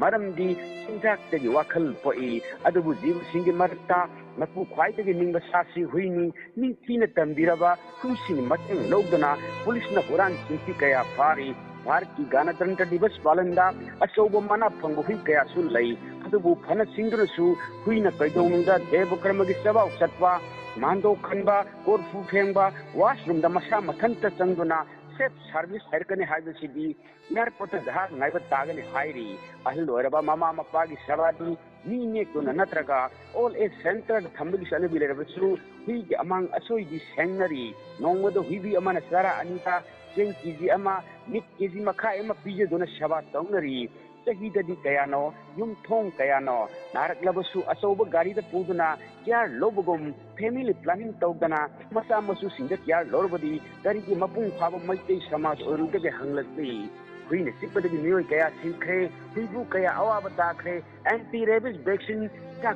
ꯃꯔꯝꯗꯤ ꯆꯤꯟꯖꯥꯛꯇꯒꯤ ꯋꯥꯈꯜ ꯄꯣꯛꯏ ꯑꯗꯨꯕꯨ ꯖꯤꯕꯁꯤꯡꯒꯤ ꯃꯔꯛꯇ ꯃꯄꯨ ꯈ꯭ꯋꯥꯏꯗꯒꯤ ꯅꯤꯡꯕ ꯁꯥꯁꯤ ꯍꯨꯏꯅꯤ ꯅꯤꯡꯊꯤꯅ ꯇꯝꯕꯤꯔꯕ ꯍꯨꯏꯁꯤꯡꯒꯤ ꯃꯇꯦꯡ ꯂꯧꯗꯨꯅ ꯄꯨꯂꯤꯁꯅ ꯍꯨꯔꯥꯟ ꯆꯤꯟꯊꯤ ꯀꯌꯥ ꯐꯥꯔꯤ ꯚꯥꯔꯠꯀꯤ ꯒꯅꯇꯟꯇ꯭ꯔ ꯗꯤꯕꯁ ꯄꯥꯂꯟꯗ ꯑꯆꯧꯕ ꯃꯅꯥ ꯐꯪꯕ ꯍꯨꯏ ꯀꯌꯥꯁꯨ ꯂꯩ ꯑꯗꯨꯕꯨ ꯐꯅ ꯆꯤꯡꯗꯨꯅꯁꯨ ꯍꯨꯏꯅ ꯀꯩꯗꯧꯅꯨꯡꯗ ꯗꯦꯕ ꯀꯔꯃꯒꯤ ꯆꯕꯥꯎ ꯆꯠꯄ ꯃꯥꯟꯗꯣ ꯈꯟꯕ ꯀꯣꯔꯐꯨ ꯐꯦꯡꯕ ꯋꯥꯁꯔꯨꯝꯗ ꯃꯁꯥ ꯃꯊꯟꯇ ꯆꯪꯗꯨꯅ ꯁꯦꯜꯐ ꯁꯥꯔꯚꯤꯁ ꯍꯥꯏꯔꯛꯀꯅꯤ ꯍꯥꯏꯕꯁꯤꯗꯤ ꯏꯌꯥꯔꯄꯣꯔꯠꯇ ꯖꯍꯥꯖ ꯉꯥꯏꯕ ꯇꯥꯒꯅꯤ ꯍꯥꯏꯔꯤ ꯑꯍꯜ ꯑꯣꯏꯔꯕ ꯃꯃꯥ ꯃꯄꯥꯒꯤ ꯁꯦꯕꯥꯗꯤ ꯃꯤ ꯅꯦꯛꯇꯨꯅ ꯅꯠꯇ꯭ꯔꯒ ꯑꯣꯜ ꯑꯦꯖ ꯁꯦꯟꯇꯔꯗ ꯊꯝꯕꯒꯤ ꯆꯠꯅꯕꯤ ꯂꯩꯔꯕꯁꯨ ꯍꯨꯏꯒꯤ ꯑꯃꯥꯡ ꯑꯁꯣꯏꯗꯤ ꯁꯦꯡꯅꯔꯤ ꯅꯣꯡꯃꯗ ꯍꯨꯏꯕꯤ ꯑꯃꯅ ꯆꯔꯥ ꯑꯅꯤꯗ ꯆꯦꯡ ꯀꯦꯖꯤ ꯑꯃ ꯃꯤꯠ ꯀꯦꯖꯤ ꯃꯈꯥꯏ ꯑꯃ ꯄꯤꯖꯗꯨꯅ ꯁꯦꯕꯥ ꯇꯧꯅꯔꯤ ꯆꯍꯤꯗꯗꯤ ꯀꯌꯥꯅꯣ ꯌꯨꯝꯊꯣꯡ ꯀꯌꯥꯅꯣ ꯅꯥꯔꯛꯂꯕꯁꯨ ꯑꯆꯧꯕ ꯒꯥꯔꯤꯗ ꯄꯨꯗꯨꯅ ꯀꯤꯌꯥꯔ ꯂꯧꯕꯒꯨꯝ ꯐꯦꯃꯤꯂꯤ ꯄ꯭ꯂꯥꯅꯤꯡ ꯇꯧꯗꯅ ꯃꯆꯥ ꯃꯁꯨꯁꯤꯡꯗ ꯀꯤꯌꯥꯔ ꯂꯧꯔꯕꯗꯤ ꯀꯔꯤꯒꯤ ꯃꯄꯨꯡ ꯐꯥꯕ ꯃꯩꯇꯩ ꯁꯃꯥꯖ ꯑꯣꯏꯔꯨꯗꯒꯦ ꯍꯪꯂꯛꯂꯤ ꯍꯨꯏꯅ ꯆꯤꯛꯄꯗꯒꯤ ꯃꯤꯑꯣꯏ ꯀꯌꯥ ꯁꯤꯈ꯭ꯔꯦ ꯍꯨꯏꯕꯨ ꯀꯌా ꯑꯋꯥꯕ ꯇꯥꯈ꯭ꯔꯦ ꯑꯦꯟꯇꯤ ꯔꯦꯕꯤꯁ ꯚꯦꯛꯁꯤꯟ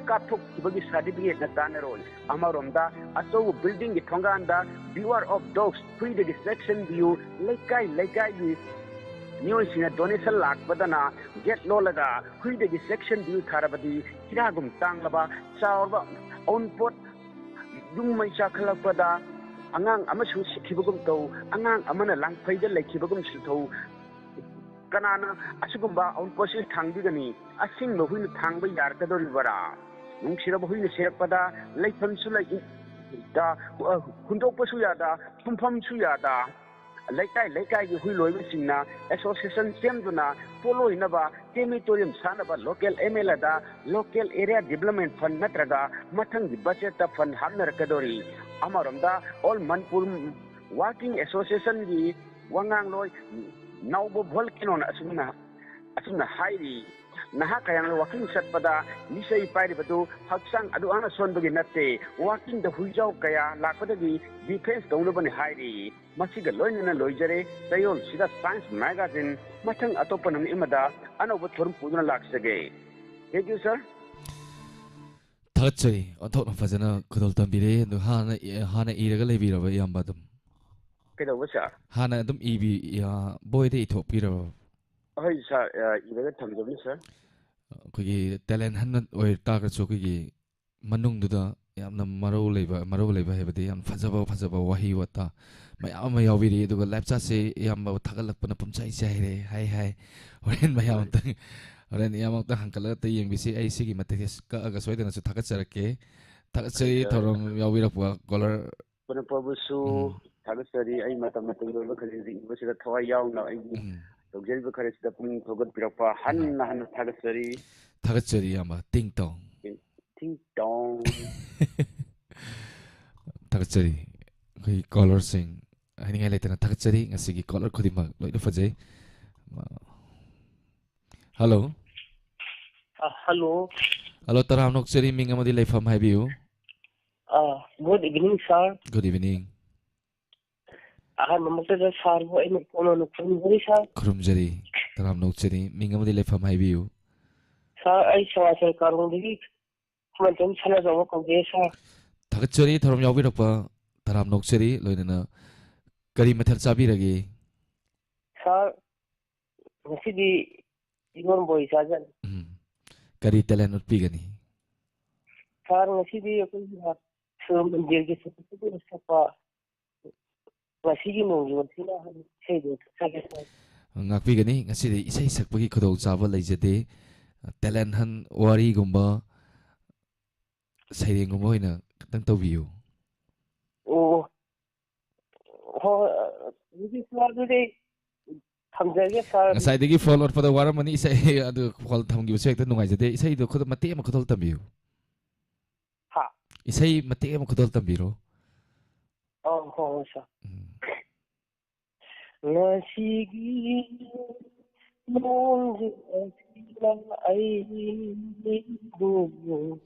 ꯀꯥꯞꯊꯣꯛꯈꯤꯕꯒꯤ ꯁꯥꯔꯇꯤꯐꯤꯀꯦꯠꯅ ꯇꯥꯟꯅꯔꯣꯏ ꯑꯃꯔꯣꯝꯗ ꯑꯆꯧꯕ ꯕꯤꯜꯗꯤꯡꯒꯤ ꯊꯣꯡꯒꯥꯟꯗ ꯕꯤꯋꯥꯔ ꯑꯣꯐ ꯗꯣഗ്ꯁ ꯍꯨꯏꯗꯒꯤ ꯆꯦꯛꯁꯤꯟꯕꯤꯌꯨ ꯂꯩꯀꯥꯏ ꯂꯩꯀꯥꯏꯒꯤ ꯃꯤꯑꯣꯏꯁꯤꯡꯅ ꯗꯣꯅꯦꯁꯟ ꯂꯥꯛꯄꯗꯅ ꯒꯦꯠ ꯂꯣꯜꯂꯒ ꯍꯨꯏꯗꯒꯤ ꯆꯦꯛꯁꯤꯟꯕꯤꯌꯨ ꯊꯥꯔꯕꯗꯤ ꯍꯤꯔꯥꯒꯨꯝ ꯇꯥꯡꯂꯕ ꯆꯥꯎꯔꯕ ꯑꯎꯟꯄꯣꯠ ꯌꯨꯝ ꯃꯩ ꯆꯥꯛꯈꯠꯂꯛꯄꯗ ꯑꯉꯥꯡ ꯑꯃꯁꯨ ꯁꯤꯈꯤꯕꯒꯨꯝ ꯇꯧ ꯑꯉꯥꯡ ꯑꯃꯅ ꯂꯥꯡꯐꯩꯗ ꯂꯩꯈꯤꯕꯒꯨꯝꯁꯨ ꯊꯧ ꯀꯅꯥꯅ ꯑꯁꯤꯒꯨꯝꯕ ꯑꯎꯟꯄꯣꯠꯁꯤ ꯊꯥꯡꯕꯤꯒꯅꯤ ꯑꯁꯤꯡꯕ ꯍꯨꯏꯅ ꯊꯥꯡꯕ ꯌꯥꯔꯛꯀꯗꯧꯔꯤꯕꯔꯥ ꯅꯨꯡꯁꯤꯔꯕ ꯍꯨꯏꯅ ꯁꯤꯔꯛꯄꯗ ꯂꯩꯐꯝꯁꯨ ꯍꯨꯟꯗꯣꯛꯄꯁꯨ ꯌꯥꯗ ꯊꯨꯝꯐꯝꯁꯨ ꯌꯥꯗ ꯂꯩꯀꯥꯏ ꯂꯩꯀꯥꯏꯒꯤ ꯍꯨꯏ ꯂꯣꯏꯕꯁꯤꯡꯅ ꯑꯦꯁꯣꯁꯤꯌꯦꯁꯟ ꯁꯦꯝꯗꯨꯅ ꯄꯣꯠꯂꯣꯏꯅꯕ ꯀꯦꯃꯤꯇꯣꯔꯤꯌꯝ ꯁꯥꯅꯕ ꯂꯣꯀꯦꯜ MLAꯗ ꯂꯣꯀꯦꯜ ꯑꯦꯔꯤꯌꯥ ꯗꯤꯕꯂꯞꯃꯦꯟ ꯐꯟ ꯅꯠꯇ꯭ꯔꯒ ꯃꯊꯪꯒꯤ ꯕꯖꯦꯠꯇ ꯐꯟ ꯍꯥꯞꯅꯔꯛꯀꯗꯧꯔꯤ ꯑꯃꯔꯣꯝꯗ ꯑꯣꯜ ꯃꯅꯤꯄꯨꯔ ꯋꯥꯔꯀꯤꯡ ꯑꯦꯁꯣꯁꯤꯌꯦꯁꯟꯒꯤ ꯋꯥꯉꯥꯡꯂꯣꯏ ꯅꯥꯎꯕ ꯚꯣꯜꯀꯦꯅꯣꯅ ꯑꯁꯨꯝꯅ ꯍꯥꯏꯔꯤ ꯅꯍꯥ ꯀꯌꯥꯅ ꯋꯥꯀꯤꯡ ꯆꯠꯄꯗ ꯃꯤꯆꯩ ꯄꯥꯏꯔꯤꯕꯗꯨ ꯍꯛꯆꯥꯡ ꯑꯗꯨ ꯁꯣꯟꯕꯒꯤ ꯅꯠꯇꯦ ꯋꯥꯀꯤꯡꯗ ꯍꯨꯏꯖꯥꯎ ꯀꯌా ꯂꯥꯛꯄꯗꯒꯤ ꯗꯤꯐꯦꯟꯁ ꯇꯧꯅꯕꯅꯤ ꯍꯥꯏꯔꯤ ꯃꯁꯤꯒ ꯂꯣꯏꯅꯅ ꯂꯣꯏꯖꯔꯦ ꯆꯌꯣꯜꯁꯤꯗ ꯁꯥꯏꯟꯁ ꯃꯦꯒꯥꯖꯤꯟ ꯃꯊꯪ ꯑꯇꯣꯞꯄ ꯅꯨꯃꯤꯠ ꯑꯃꯗ ꯑꯅꯧꯕ ꯊꯧꯔꯝ ꯄꯨꯗꯨꯅ ꯂꯥꯛꯆꯒꯦ ꯊꯦꯡꯛ ꯌꯨ ꯁꯔ ꯊꯥꯒꯠꯆꯔꯤ ꯑꯣꯟꯊꯣꯛꯅ ꯐꯖꯅ ꯈꯨꯗꯣꯜ ꯇꯝꯕꯤꯔꯦ ꯑꯗꯨ ꯍꯥꯟꯅ ꯏꯔꯒ ꯂꯩꯕꯤꯔꯕ ꯏꯌꯥꯝꯕ ꯑꯗꯨꯝ ꯀꯩꯗꯧꯕ ꯁꯥꯔ ꯍꯥꯟꯅ ꯑꯗꯨꯝ ꯕꯣꯏꯗ ꯏꯊꯣꯛꯄꯤꯔꯕ ꯍꯣꯏ ꯁꯥꯔ ꯏꯔꯒ ꯊꯝꯖꯕꯅꯤ ꯁꯥꯔ ꯑꯩꯈꯣꯏꯒꯤ ꯇꯦꯂꯦꯟ ꯍꯟꯅ ꯑꯣꯏ ꯇꯥꯔꯒꯁꯨ ꯑꯩꯈꯣꯏꯒꯤ ꯃꯅꯨꯡꯗꯨꯗ ꯌꯥꯝꯅ ꯃꯔꯧ ꯂꯩꯕ ꯍꯥꯏꯕꯗꯤ ꯌꯥꯝ ꯐꯖꯕ ꯋꯥꯍꯩ ꯋꯥꯇꯥ ꯃꯌꯥꯝ ꯑꯃ ꯌꯥꯎꯕꯤꯔꯤ ꯑꯗꯨꯒ ꯂꯥꯏꯞ ꯆꯥꯠꯁꯦ ꯏꯌꯥꯝꯕ ꯊꯥꯒꯠꯂꯛꯄꯅ ꯄꯨꯝꯆꯥꯏ ꯆꯥꯏꯔꯦ ꯍꯥꯏ ꯍꯣꯔꯦꯟ ꯃꯌꯥꯝ ꯑꯃꯇꯪ ꯍꯣꯔꯦꯟ ꯏꯌꯥꯝꯕ ꯑꯃꯇꯪ ꯍꯪꯀꯠꯂꯒ ꯌꯦꯡꯕꯤꯁꯤ ꯑꯩ ꯁꯤꯒꯤ ꯃꯇꯦꯛꯁꯦ ꯀꯛꯑꯒ ꯁꯣꯏꯗꯅꯁꯨ ꯊꯥꯒꯠꯆꯔꯛꯀꯦ ꯊꯥꯒꯠꯆꯔꯤ ꯊꯧꯔꯝ ꯌꯥꯎꯕꯤꯔꯛꯄ ꯀꯣꯂꯔ ꯄꯨꯅꯄꯕꯨꯁꯨ ꯊꯥꯒꯠꯆꯔꯤ ꯑꯩ ꯃꯇꯝꯒꯤ ꯑꯣꯏꯕ ꯈꯔꯁꯤ ꯏꯕꯁꯤꯗ ꯊꯋꯥꯏ ꯌꯥꯎꯅ ꯑꯩꯒꯤ ꯇꯧꯖꯔꯤꯕ ꯈꯔꯁꯤꯗ ꯄꯨꯛꯅꯤꯡ ꯊꯧꯒꯠꯄꯤꯔꯛꯄ ꯍꯟꯅ ꯊꯥꯒꯠꯆꯔꯤ ꯏꯌꯥꯝꯕ ꯇꯤꯡ ꯇꯣꯡ ꯊꯥꯒꯠꯆꯔꯤ ꯑꯩꯈꯣꯏ ꯀꯣꯂꯔꯁꯤꯡ ꯍꯥꯏꯅꯤꯡꯉꯥꯏ ꯂꯩꯇꯅ ꯊꯥꯒꯠꯆꯔꯤ ꯉꯁꯤꯒꯤ ꯀꯣꯂꯔ ꯈꯨꯗꯤꯡꯃꯛ ꯂꯣꯏꯅ ꯐꯖꯩ ꯍꯜꯂꯣ ꯍꯜꯂꯣ ꯇꯔꯥꯝ ꯅꯣꯛꯆꯔꯤ ꯃꯤꯡ ꯑꯃꯗꯤ ꯂꯩꯐꯝ ꯍꯥꯏꯕꯤꯌꯨ good evening sir good evening ꯑꯍꯥꯟꯕꯃꯛꯇꯗ ꯁꯥꯔꯕꯨ ꯑꯩꯅ ꯀꯣꯟꯅ ꯈꯨꯔꯨꯝꯖꯔꯤ ꯁꯥꯔ ꯈꯨꯔꯨꯝꯖꯔꯤ ꯇꯔꯥꯝ ꯅꯣꯛꯆꯔꯤ ꯃꯤꯡ ꯑꯃꯗꯤ ꯂꯩꯐꯝ ꯍꯥꯏꯕꯤꯌꯨ ꯁꯥꯔ ꯑꯩ ꯁꯉꯥꯏꯊꯦꯜ ꯀꯥꯔꯣꯡꯗꯒꯤ ꯈꯨꯃꯟꯇꯣꯟ ꯁꯥꯟꯅꯖꯧꯕ ꯀꯧꯖꯩ ꯁꯥꯔ ꯊꯥꯒꯠꯆꯔꯤ ꯊꯧꯔꯝ ꯌꯥꯎꯕꯤꯔꯛꯄ ꯇꯔꯥꯝ ꯅꯣꯛꯆꯔꯤ ꯂꯣꯏꯅꯅ ꯀꯔꯤ ꯃꯊꯦꯜ ꯆꯥꯕꯤꯔꯒꯦ ꯁꯥꯔ ꯉꯁꯤꯗꯤ ꯏꯔꯣꯟꯕ ꯑꯣꯏ ꯆꯥꯖꯅꯤ ꯀꯔꯤ ꯇꯦꯂꯦꯟ ꯎꯠꯄꯤꯒꯅꯤ ꯁꯥꯔ ꯉꯁꯤꯗꯤ ꯑꯩꯈꯣꯏꯒꯤ ꯁꯨꯔ ꯃꯟꯗꯤꯔꯒꯤ ꯁꯛꯄ ꯉꯁꯤꯒꯤ ꯅꯣꯡꯒꯤ ꯃꯁꯤꯅ ꯏꯁꯩꯗꯨ ꯁꯛꯆꯒꯦ ꯁꯥꯔ ꯉꯥꯛꯄꯤꯒꯅꯤ ꯉꯁꯤꯗꯤ ꯏꯁꯩ ꯁꯛꯄꯒꯤ ꯈꯨꯗꯣꯡꯆꯥꯕ ꯂꯩꯖꯗꯦ ꯇꯦꯂꯦꯟ ꯍꯟ ꯋꯥꯔꯤꯒꯨꯝꯕ ꯁꯩꯔꯦꯡꯒꯨꯝꯕ ꯑꯣꯏꯅ ꯈꯤꯇꯪ ꯇꯧꯕꯤꯌꯨ ꯍꯣꯏ ꯑꯗꯨꯗꯤ ꯊꯝꯖꯔꯒꯦ ꯁꯥꯔ ꯉꯁꯥꯏꯗꯒꯤ ꯐꯣꯜ ꯑꯣꯠꯄꯗ ꯋꯥꯔꯝꯃꯅꯤ ꯏꯁꯩ ꯑꯗꯨ ꯐꯣꯜ ꯊꯝꯈꯤꯕꯁꯨ ꯍꯦꯛꯇ ꯅꯨꯡꯉꯥꯏꯖꯗꯦ ꯏꯁꯩꯗꯣ ꯃꯇꯦꯛ ꯑꯃ ꯈꯨꯗꯣꯜ ꯇꯝꯕꯤꯌꯨ isay matik mo kudol tambiro. Hong sa. Ngasigi mong silang ay bumo.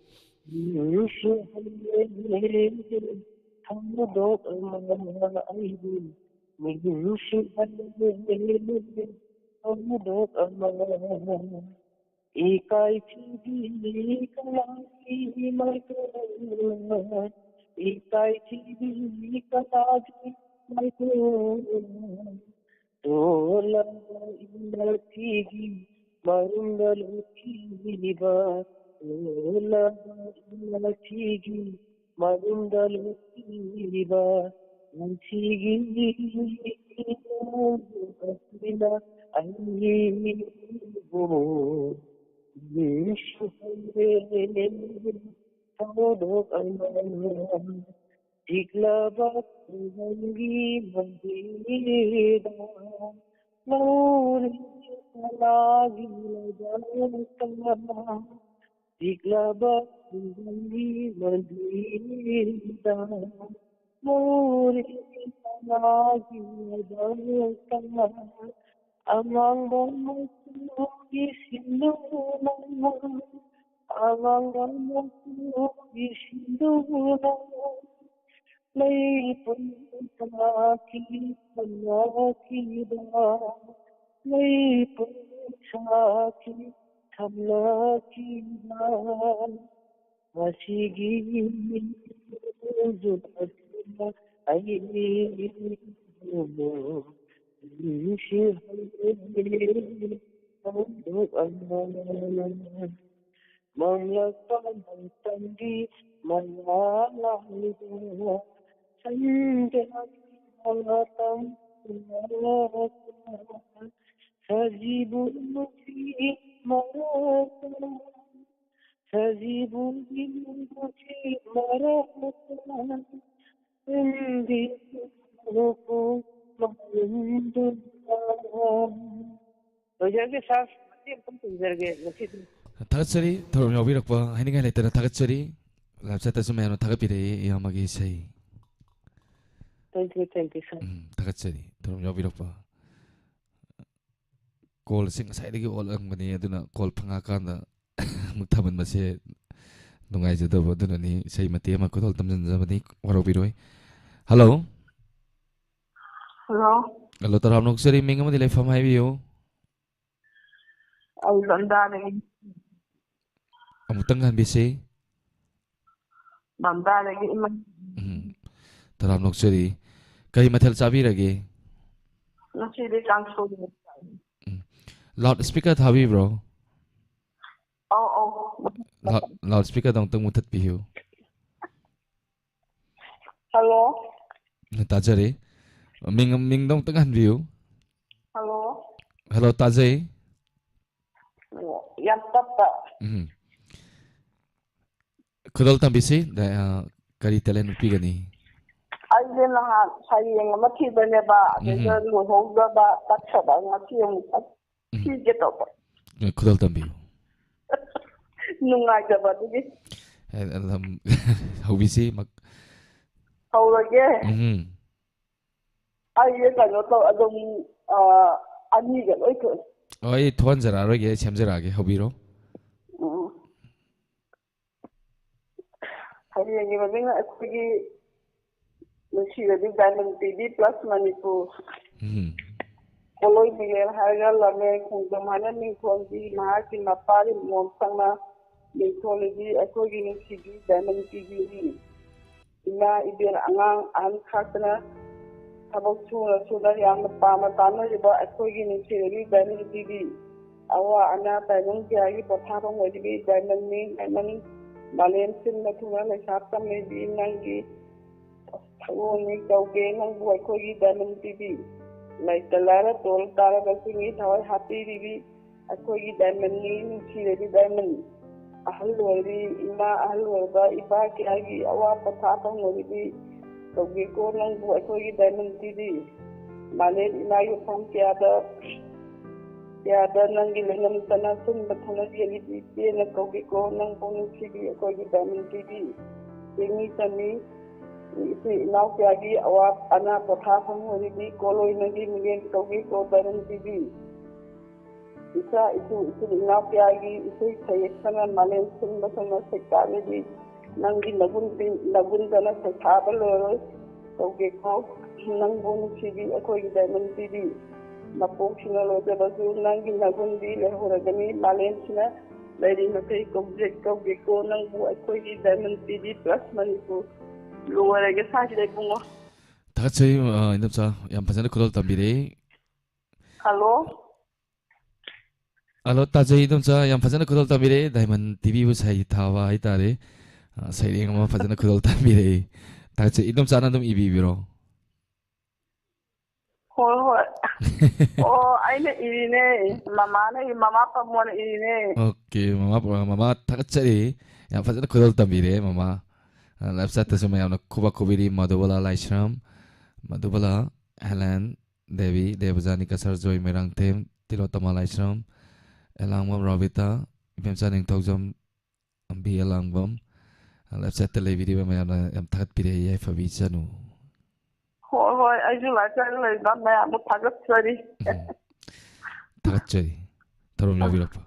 Hamudok ang mga ay hamudok ang mga ika'y hindi ka lagi may tulad. Ika'y hindi ka lagi may tulad. Tulad ng inatigi marundalukiba. Tulad ng inatigi marundalukiba. Ang sige mo ay mo. Hamudok ang mga Diglabat hindi magdida, naulit na lagi nagdala. Diglabat hindi magdida, naulit na lagi nagdala. Amang damang isindunan, amang damang isindunan. May pagkakit pagkakida, may pagkakit pagkakida, masiging zubat ay mo, isihal ang Manglagpan ng tandi, manlalangin Sandiyan matang sa zibong muti marata, sa zibong muti marata, hindi ko mahindungan. Jadi saya pun terjadi macam 타gat소리 더럼 여비럭바 하니가 내때나 타gat소리 랍사타 좀 해নো 타gat비래 이야마기 있어이. Thank you, sir. 타gat소리 더럼 여비럭바 콜 사이드기 올ang mani aduna 콜 phangakanda muktaban mase nungaijadaba adunani sei mate ama kodol tamjanjabani warobiroi. Hello. Hello taram noksari mingamadi lefam haibiyo. Ay landane Amutang bisi. landane iman Taram noksari kai mathel chabi rage. nasi de kangso. Loudspeaker thabi bro. Oh. Loudspeaker dong tang mutat pihu. Hello. Tajare. Ming dong tang view. Hello. Hello Tajay. Yang tata. Kudol tambisi da kari telen pigani. Ay din lahat sayang mati bane ba de lu hoga ba tatsa ba mati yung sige to ba. Kudol tambi. Nungay ka ba di? Alam hobisi mag. Hawage. Ay ka no to adong ani ga oi ko. Oi thon jara roge semjara ge hobiro. Sayang ni mabing aspigi Nusiradi Diamond TV Plus Manipur. Koloi biar harga lame kungdamana ningkondi mahaki mapari monsangna ningkolegi aku gini sigi Diamond TV ni. Ina ibir angang an khasna sabok sudah yang pamatan riba aku gini sigi Diamond TV. Awa ana tayong jagi patharong wadi Diamond ni Diamond Malaysian na tunga na sapam ni dinangi. Ni kauge nang buai kogi Diamond TV. Like the lara tol tara basing it how happy ribi kogi Diamond ni siredi Diamond. Ahal wari ima ahal warba iba kiagi awa patapang wari kauge ko nang buai kogi Diamond TV. Malay ina yung pang tiada nang gilanam tanasun batana gili na kauge ko nang pong sigi kogi Diamond TV. ꯆꯤꯡꯃꯤ ꯇꯝꯃꯤ ꯏꯆꯦ ꯏꯅꯥꯎ ꯀꯌꯥꯒꯤ ꯑꯋꯥꯠ ꯑꯅꯥ ꯄꯣꯊꯥꯐꯝ ꯑꯣꯏꯔꯤꯕꯤ ꯀꯣꯂꯣꯏꯅꯒꯤ ꯃꯤꯠꯌꯦꯡ ꯇꯧꯕꯤ ꯀꯣꯗꯔꯟ TV ꯏꯆꯥ ꯏꯁꯨ ꯏꯆꯤꯜ ꯏꯅꯥꯎ ꯀꯌꯥꯒꯤ ꯏꯁꯩ ꯁꯩꯌꯦꯛ ꯁꯪꯉ ꯃꯥꯂꯦꯝ ꯁꯤꯟꯕ ꯁꯪꯉ ꯁꯩꯇꯥꯕꯤꯕꯤ ꯅꯪꯒꯤ ꯅꯒꯨꯟꯗꯅ ꯁꯩꯊꯥꯕ ꯂꯣꯏꯔꯣꯏ ꯇꯧꯒꯦꯀꯣ ꯅꯪꯕꯨ ꯅꯨꯡꯁꯤꯕꯤ ꯑꯩꯈꯣꯏꯒꯤ ꯗꯥꯏꯃꯟ ꯇꯤꯚꯤ ꯃꯄꯣꯛꯁꯤꯅ ꯂꯣꯏꯖꯕꯁꯨ ꯅꯪꯒꯤ ꯅꯒꯨꯟꯗꯤ ꯂꯩꯍꯧꯔꯒꯅꯤ ꯃꯥꯂꯦꯝꯁꯤꯅ ꯂꯩꯔꯤ ꯃꯈꯩ ꯀꯧꯒꯦꯀꯣ ꯅꯪꯕꯨ ꯑꯩꯈꯣꯏꯒꯤ ꯗꯥꯏꯃꯟ ꯇꯤꯚꯤ ꯄ꯭ꯂꯁ ꯃꯅꯤꯄꯨꯔ ꯂꯣꯏꯔꯒꯦ ꯁꯥꯁꯤꯗ ꯏꯕꯨꯡꯉꯣ ꯊꯥꯒꯠꯆꯔꯤ ꯏꯅꯝꯆꯥ ꯌꯥꯝ ꯐꯖꯅ ꯈꯨꯗꯣꯜ ꯇꯝꯕꯤꯔꯦ ꯍꯜꯂꯣ ꯍꯜꯂꯣ ꯇꯥꯖꯩ ꯏꯅꯝꯆꯥ ꯌꯥꯝ ꯐꯖꯅ ꯈꯨꯗꯣꯜ ꯇꯝꯕꯤꯔꯦ ꯗꯥꯏꯃꯟ ꯇꯤꯚꯤꯕꯨ ꯁꯩ ꯊꯥꯕ ꯍꯥꯏꯇꯥꯔꯦ ꯁꯩꯔꯦꯡ ꯑꯃ ꯐꯖꯅ ꯈꯨꯗꯣꯜ ꯇꯝꯕꯤꯔꯦ ꯊꯥꯒꯠꯆꯩ ꯏꯅꯝꯆꯥꯅ ꯑꯗꯨꯝ ꯏꯕꯤꯕꯤꯔꯣ ꯍꯣꯏ ꯍꯣꯏ ꯑꯣ ꯑꯩꯅ ꯏꯔꯤꯅꯦ ꯃꯃꯥ ꯄꯥꯃꯣꯅ ꯏꯔꯤꯅꯦ ꯑꯣꯀꯦ ꯃꯃꯥ ꯊꯥꯒꯠꯆꯔꯤ ꯌꯥꯝ ꯐꯖꯅ ꯈꯨꯗꯣꯜ ꯇꯝꯕꯤꯔꯦ ꯃꯃꯥ ꯂꯥꯏꯐ ꯆꯠꯇꯁꯨ ꯃꯌꯥꯝꯅ ꯈꯨꯕꯥꯛ ꯈꯨꯕꯤꯔꯤ ꯃꯙꯨꯕꯂꯥ ꯂꯥꯏꯁ꯭ꯔꯝ ꯃꯙꯨꯕꯂꯥ ꯍꯦꯂꯦꯟ ꯗꯦꯕꯤ ꯗꯦꯕꯖꯥꯅꯤ ꯀꯁꯔ ꯖꯣꯏ ꯃꯩꯔꯥꯡꯊꯦꯝ ꯇꯤꯂꯣꯇꯃꯥ ꯂꯥꯏꯁ꯭ꯔꯝ ꯑꯦꯂꯥꯡꯕꯝ ꯔꯣꯕꯤꯇꯥ ꯏꯕꯦꯝꯆꯥ ꯅꯤꯡꯊꯧꯖꯝ ꯑꯝꯕꯤ ꯑꯦꯂꯥꯡꯕꯝ ꯂꯥꯏꯐ ꯆꯠꯇ ꯂꯩꯕꯤꯔꯤꯕ ꯃꯌꯥꯝꯅ ꯌꯥꯝ ꯊꯥꯒꯠꯄꯤꯔꯦ ꯌꯥꯏꯐꯕꯤ ꯆꯅꯨ ꯍꯣꯏ ꯍꯣꯏ ꯑꯩꯁꯨ ꯂꯥꯏꯆꯠ ꯂꯩꯕ ꯃꯌꯥꯝꯕꯨ ꯊꯥꯒꯠꯆꯔꯤ ꯊꯥꯒꯠꯆꯔꯤ ꯊꯧꯔꯝ ꯌꯥꯎꯕꯤꯔꯛꯄ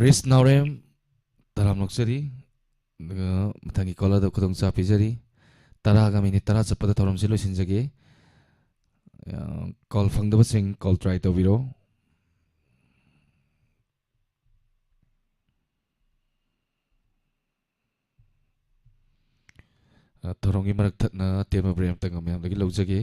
ꯔꯤꯁ ꯅꯥꯎꯔꯦꯝ ꯇꯔꯥꯝ ꯅꯣꯛꯆꯔꯤ ꯑꯗꯨꯒ ꯃꯊꯪꯒꯤ ꯀꯣꯂꯔꯗ ꯈꯨꯗꯣꯡꯆꯥ ꯄꯤꯖꯔꯤ 10ꯒ ꯃꯤꯅꯤꯠ 10 ꯆꯠꯄꯗ ꯊꯧꯔꯝꯁꯤ ꯂꯣꯏꯁꯤꯟꯖꯒꯦ ꯀꯣꯜ ꯐꯪꯗꯕꯁꯤꯡ ꯀꯣꯜ ꯇ꯭ꯔꯥꯏ ꯇꯧꯕꯤꯔꯣ ꯊꯧꯔꯝꯒꯤ ꯃꯔꯛ ꯊꯠꯅ ꯇꯦꯟꯕ ꯕ꯭ꯔꯦꯛ ꯑꯃꯇꯪ ꯃꯌꯥꯝꯗꯒꯤ ꯂꯧꯖꯒꯦ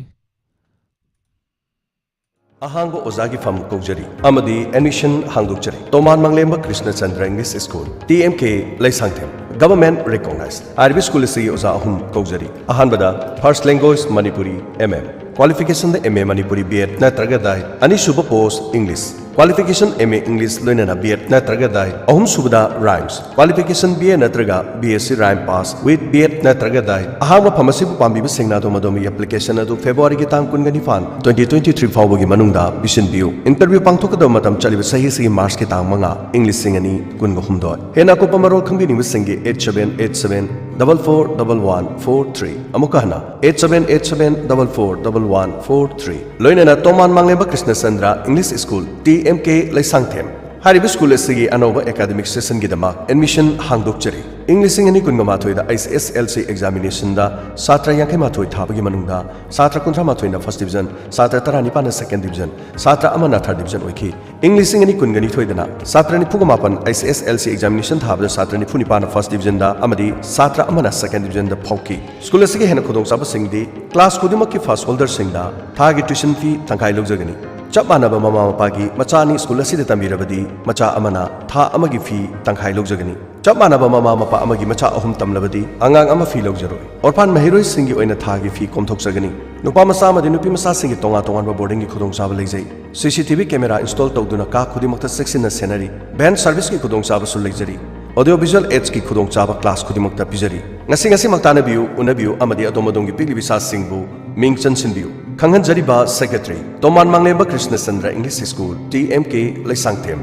ꯑꯍꯥꯡꯕ ꯑꯣꯖꯥꯒꯤ ꯐꯝ ꯀꯧꯖꯔꯤ ꯑꯃꯗꯤ ꯑꯦꯗꯃꯤꯁꯟ ꯍꯥꯡꯗꯣꯛꯆꯔꯤ ꯇꯣꯃꯥꯟ ꯃꯪꯂꯦꯝꯕ Krishna Chandra English school TMK Leisangthem government recognise ꯍꯥꯏꯔꯤꯕ ꯁ꯭ꯀꯨꯜ ꯑꯁꯤꯒꯤ ꯑꯣꯖꯥ 3 ꯀꯧꯖꯔꯤ ꯑꯍꯥꯟꯕꯗ first language Manipuri MM qualification MA Manipuri BEd नत्रगा दाई अनिसुब post English qualification MA English लोइनना BEd नत्रगा दाई अहुम सुबदा राइम्स क्वालिफिकेशन BA नत्रगा BSc राइम पास विथ BEd नत्रगा दाई अहांबा फमसिबु पांबिबु सिंगनादो मदोमी एप्लीकेशन अदु फेब्रुआरी की तांग 2023 फाउबगी मनुंगदा बिसिन बियु इंटरव्यू पांगथोकदो मतम चलिबु सही सही मार्च की तांग मंगा इंग्लिश सिंगनी कुनगहुमदो हेना को पमरोल खंबिनिबु सिंगी 8787441143 अमुकहना 8787441143 लोइनना तोमान मांगलेबा Krishna Chandra English school TMK Leisangthem हारिबा स्कूल असिगी अनोबा एकेडमिक सेशन गिदमा एडमिशन हांगदोकचरी इंग्लिश सिंगनी कुनगमाथोइदा SSLC एग्जामिनेशन दा छात्र 52 थाबगी मनुंगदा छात्र 38 ना फर्स्ट डिवीजन छात्र 39 ना सेकंड डिवीजन छात्र अमना थर्ड डिवीजन ओइखि इंग्लिश सिंगनी कुनगनी थोइदना छात्र 95 SSLC एग्जामिनेशन थाबदा छात्र 95 ना फर्स्ट डिवीजन दा अमदी छात्र अमना सेकंड डिवीजन दा फौकी स्कूल असिगी हेना खुदोंसाबा सिंगदी क्लास खुदिमकी फर्स्ट होल्डर सिंगदा थागी ट्यूशन फी तंखाई लौजगनी चप मानब ममा मपागी मचानी स्कूल असिदा तंबिरबदी मचा अमना था अमगी फी तंखाई लौजगनी चप मानब ममा मपा अमगी मचा अहुम तमलबदी अंगांग अमा फी लौजरोय ओरफान महिरोय सिंगी ओइना थागी फी कोमथोकजगनी नुपा मसा अमदी नुपी मसा सिंगी तोंगा तोंगान बोर्डिंग की खुदोंसाब लेजै CCTV कैमरा इंस्टॉल तौदुना का खुदिमक्ता सेक्शन सेनरी बैन सर्विस की खुदोंसाब सु लेजरी ऑडियो विजुअल एड्स की खुदोंसाब class खुदिमक्ता पिजरी ngasi maktanabiyu unabiyu amadi adomadongi pigli sa singbu ming chansinbiyu khanghanjariba secretary Toman Manglemba Krishna Chandra English School TMK Laisangthem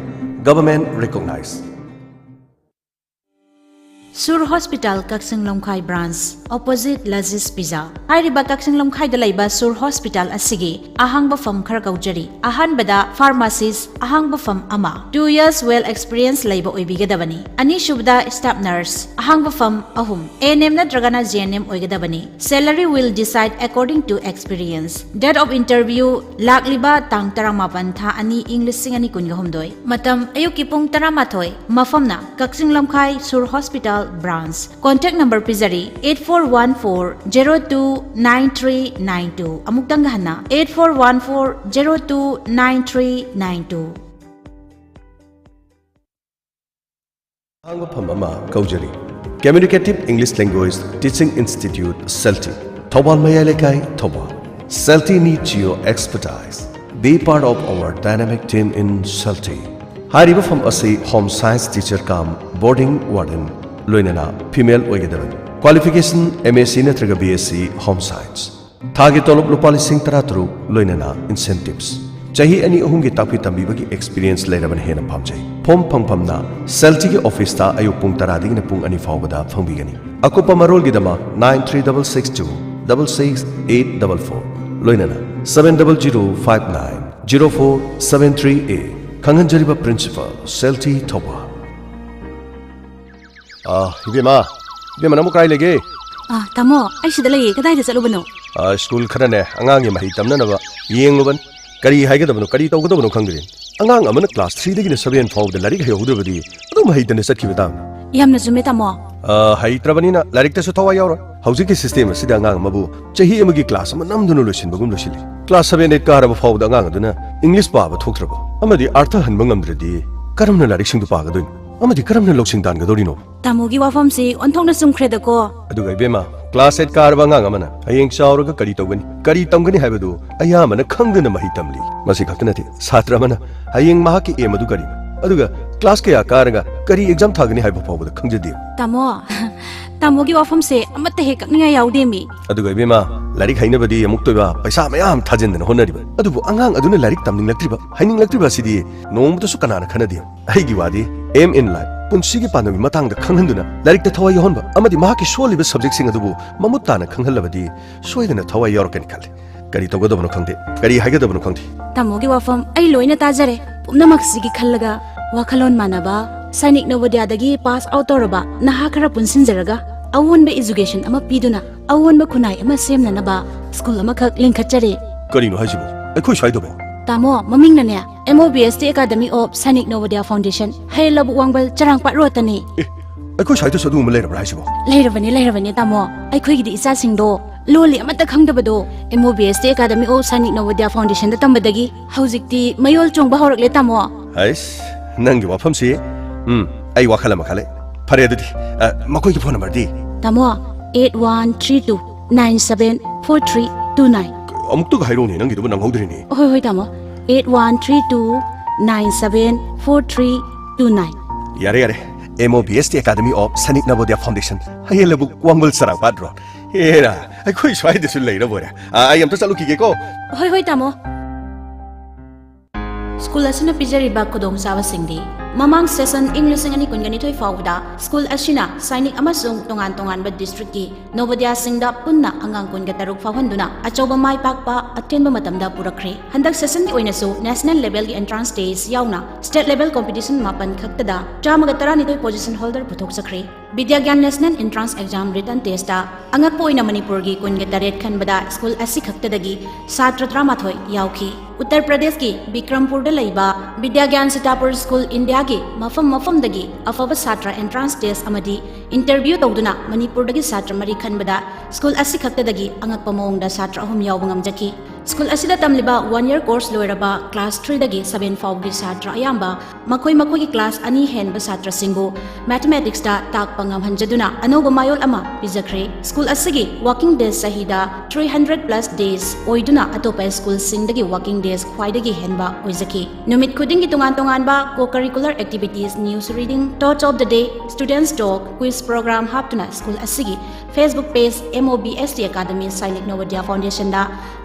government recognized Sur Hospital Kaksing Lomkhai branch opposite Lazis Pizza Hairiba Kaksing Lomkhai da laiba Sur Hospital asigi ahangba fam khar kaujari ahanbada pharmacist ahangba fam ama 2 years well experience laiba oibigadabani ani shubda staff nurse ahangba fam ahum ANM nadragana GNM oigadabani salary will decide according to experience date of interview lakliba tang 18 tha ani English singani kungahumdoi matam ayuki pung 18 mafamna Kaksing Lomkhai Sur Hospital branch contact number pizari 8414029392 amukdang hana 8414029392 Hangba Phamama Kaujari Communicative English Language Teaching Institute CELTI Thobal Mayalekai Thobal CELTI needs your expertise. Be part of our dynamic team in CELTI. Hariba from Asi Home Science Teacher Kam Boarding Warden Loinana female oigedaban qualification MSc natraga BSc Home Science thagi tolop lupali sing taratru loinana incentives chahi ani ahum gi takpi tambibagi experience leiraban hena phamjai ꯐꯣꯝ ꯐꯪꯐꯝꯅ ꯁꯦꯜꯇꯤꯒꯤ ꯑꯣꯐꯤꯁꯇ ꯑꯌꯨꯛ ꯄꯨꯡ 10ꯗꯒꯤꯅ ꯄꯨꯡ 2 ꯐꯥꯎꯕꯗ ꯐꯪꯕꯤꯒꯅꯤ ꯑꯀꯨꯞꯄ ꯃꯔꯣꯜꯒꯤꯗꯃꯛ 9366206844 ꯂꯣꯏꯅꯅ 700590473A ꯈꯪꯍꯟꯖꯔꯤꯕ ꯄ꯭ꯔꯤꯟꯁꯤꯄꯜ ꯁꯦꯜꯇꯤ ꯊꯧꯕꯥꯜ इबेमा नमु काय लेगे तमो आई सिदा लई कदाइदा चलुबनो स्कूल खरने अंगांगी मही तमननबा येंगुबन करी हाइगदबनो करी तौगदबनो खंगरिन अंगांग अमन क्लास 3 दगिने 7 फाउद लारिक हेउदबदी अदु मही तने सखिबदा यामना जुमे तमो हाइत्रबनिना लारिक तसु थवा यावरा हौजिकि सिस्टम सिदा अंगांग मबु चही अमगी क्लास अम नमदुनो लोसिनबगुम लोसिलि क्लास 7 8 कारब फाउद अंगांग अदुना English पाबा थोक्त्रबो अमदि earth हनबा ngamdredi karamna larik singdu pagadoi amadi karamna loksing dan gadorino tamogi wafam si onthongna sumkhredako aduga ibema class 8 karba ngang amana hayeng chauraga kari tawgani kari tamgani haibadu ayamana khangdana mahi tamli masi khaknati satra mana hayeng mahaki emadu kari aduga class kaya karaga kari exam thagani haiba fawbada khangjadi tamogi wafam se amatte he kakninga yaude mi aduga ibema larik hainabadi amuk toiba paisa mayam thajendana honariba adubu angang aduna larik tamning laktriba haining laktriba sidi nombuta su kanana khanadi aigi wadi aim in life punsi panami matang da khanghanduna larik ta thawai yonba amadi mahaki soliba subject sing adubu mamutana khanghalabadi soidana thawai yorkan khali kari togodobno khangde kari haigadobno khangde tamogi wafam ai loina tajare pumnamak sigi khallaga wakhalon manaba sainik novodia dagi pass out toraba naha khara punsinjaraga awonba education ama piduna awonba khunai ama semna naba school ama khak linkachare kari no hajibu akhoi saidobo tamo maming nane MOBST Academy of Sainik Novodia Foundation Hailabu Wangbal Charangpat Rotani akhoi saito sadu ma leira hajibu leirabani tamo akhoi gi isa singdo loli amata khangdabado MOBST Academy of Sainik Novodia Foundation da tambadagi haujikti mayol chongba horakle tamo hais nangi wafam si ai wakhala makhale phare adudi makoi ki phone number di tamo 8132974329 amuk tu hairo ni nangi du nang hodri ni hoi tamo 8132974329 yare MOBST Academy of Sainik Novodia Foundation hayelabu wangbal sarang padro era ai khoi swai de sul leira bora ai am ta chalu ki ge ko hoi tamo school asina pijari ba kodong sawa singdi mamang session English ngani kungani thoi fawda school asina Sainik amasung tongan ba district ki Novodia singda punna angang kun ga taruk fawhanduna achoba mai pakpa attenba matamda purakre handak session ki oina so national level ki entrance test yauna state level competition mapan khaktada chamaga tarani thoi position holder puthok sakre Vidyagyan National Entrance Exam Written Test da angak po ina Manipur gi kun ga taret khanbada school asi khaktadagi satra tramathoi yauki Uttar Pradesh ki Bikrampur da laiba Vidyagyan Sitapur School India gi mafam dagi afaba satra entrance test amadi interview tawduna Manipur dagi satra mari khanbada school asi khaktadagi angak pamong da satra ahum yaw ngamjaki school asida tamliba 1 year course loiraba class 3 dagi 7 fawgi satra ayamba makoi gi class ani hen ba satra singbu mathematics da tak pangam hanjaduna anoba mayol ama bijakre school asigi working days sahida 300 plus days oiduna atopa school singdagi working days khwaidagi henba oizaki numit khudingi tongan ba co-curricular activities news reading thoughts of the day students talk quiz program haptuna school asigi Facebook page MOBST Academy Sainik Novodia Foundation da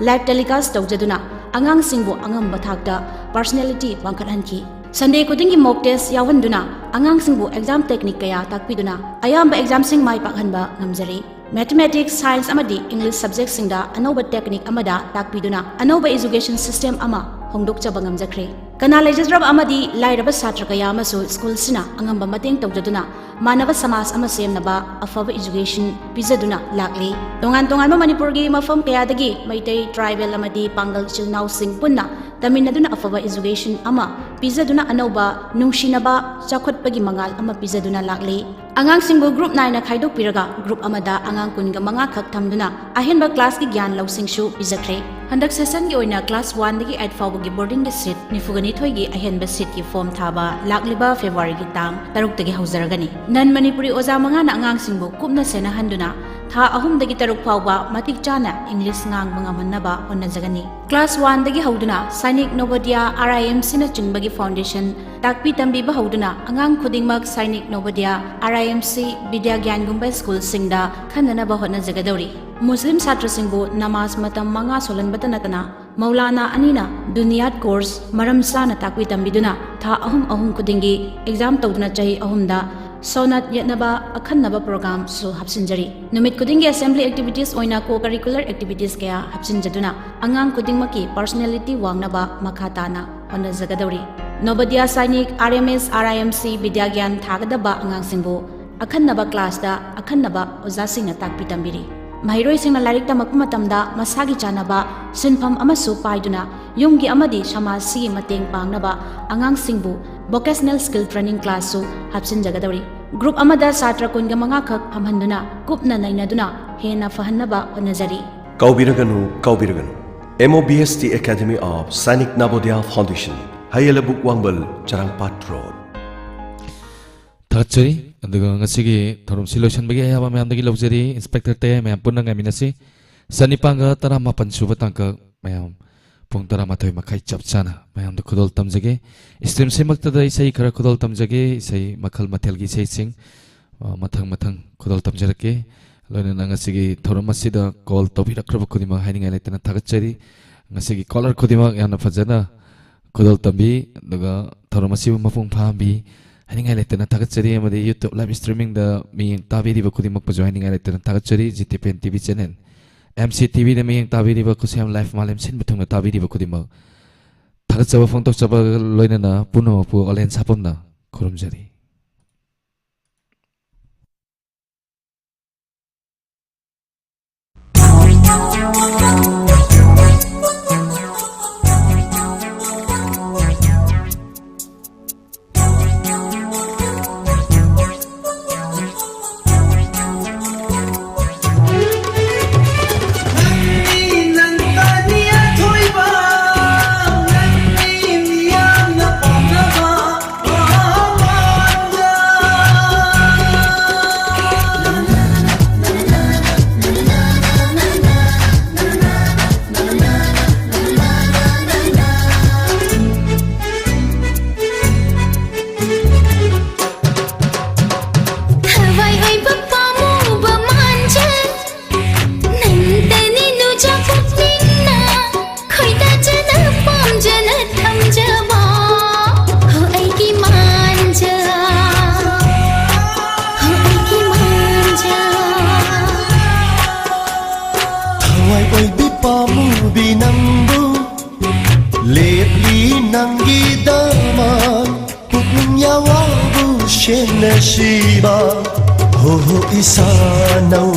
live telecast tawjaduna angang singbu angamba thakta personality wangkathanki Sunday kudingi mock test yawanduna angang singbu exam technique kaya takpiduna ayamba exam sing mai pakhanba ngamjari Mathematics, Science amadi English subject singda anoba technique amada takpiduna anoba education system ama hongdokchaba ngamjakre kana legislative amadi lairaba satra kaya amasu school sina angamba mateng tawjaduna manaba samas ama semnaba afaba education pizaduna lakli tongan Manipur gi mafam kaya dagi maitai tribal amadi pangal chilnaw sing punna taminaduna afaba education ama pizaduna anoba nungsinaba chakhotpagi mangal ama pizaduna lakli angang singbu group 9 na khaidok piraga group amada angang kunga manga khak thamduna ahenba class ki gyan lawsingshu pijakre handak session gi oina class 1 dagi 8 fawgi boarding the seat nifugani thoigi ahenba seat ki form thaba lakliba February gi tang taruk tagi haujaragani nan Manipuri oja manga na angang singbu kupna sena handuna tha ahum dagi taruk fawba matik chana English ngang manga mannaba honnajagani class 1 dagi hauduna Sainik Novodia RIMC na chungbagi foundation takpi tambi ba hauduna angang khudingmak Sainik Novodia RIMC Vidyagyan gumba school singda khanana ba honnajagadauri Muslim satra singbu namaz matam manga solan batanatana Maulana Anina Duniyat course maram sana takwi tambiduna tha ahum kudingi exam tawduna chahi ahumda Sonat Yatnaba Akhanaba program su hapsinjari. Numit kudingi assembly activities oina co-curricular activities kaya hapsinjaduna angang kudingmaki personality wangnaba makhatana honazagadori. Nobadia Sainik RMS RIMC Vidyagyan Thagadaba angang singbu Akhanaba class da Akhanaba ozasingna takpi tambiri. Mahiroi singna larik tamakpa matamda masagi chanaba sinpham amasu paiduna yumgi amadi samasi mateng pangnaba angang singbu vocational skill training class su hapsinjagadori. Group amada satra kunga manga khak phamhanduna kupna nainaduna hena fahannaba honajari. Kaubiraganu MOBST Academy of Sainik Navodaya Foundation Hayalabuk Wangbal Charangpat Road. Thachari aduga ngasigi thorum solution bagi ayaba mayam dagi lobjari inspector te mayam punna ngaminasi sanipanga tara mapan suba tangka mayam pung tara mathoi makai chapchana mayam du khudol tamjage stream se makta da isai khara khudol tamjage isai makhal mathel gi isai sing mathang khudol tamjarake loina ngasigi thorum masida call tobi rakraba khudima haining aletena thagachari ngasigi caller khudima yana fajana khudol tambi aduga thorum masibu mapung phambi Haningai letena thagachari amadi YouTube live streaming da miyeng tabiri ba kudimak pa jo haningai letena thagachari GTPN TV channel MCTV da miyeng tabiri ba kusiam live malem sin bathung na tabiri ba kudimak thagachaba phongtok chaba loina na puno pu olen sapam na khurumjari. Shiba ho isanau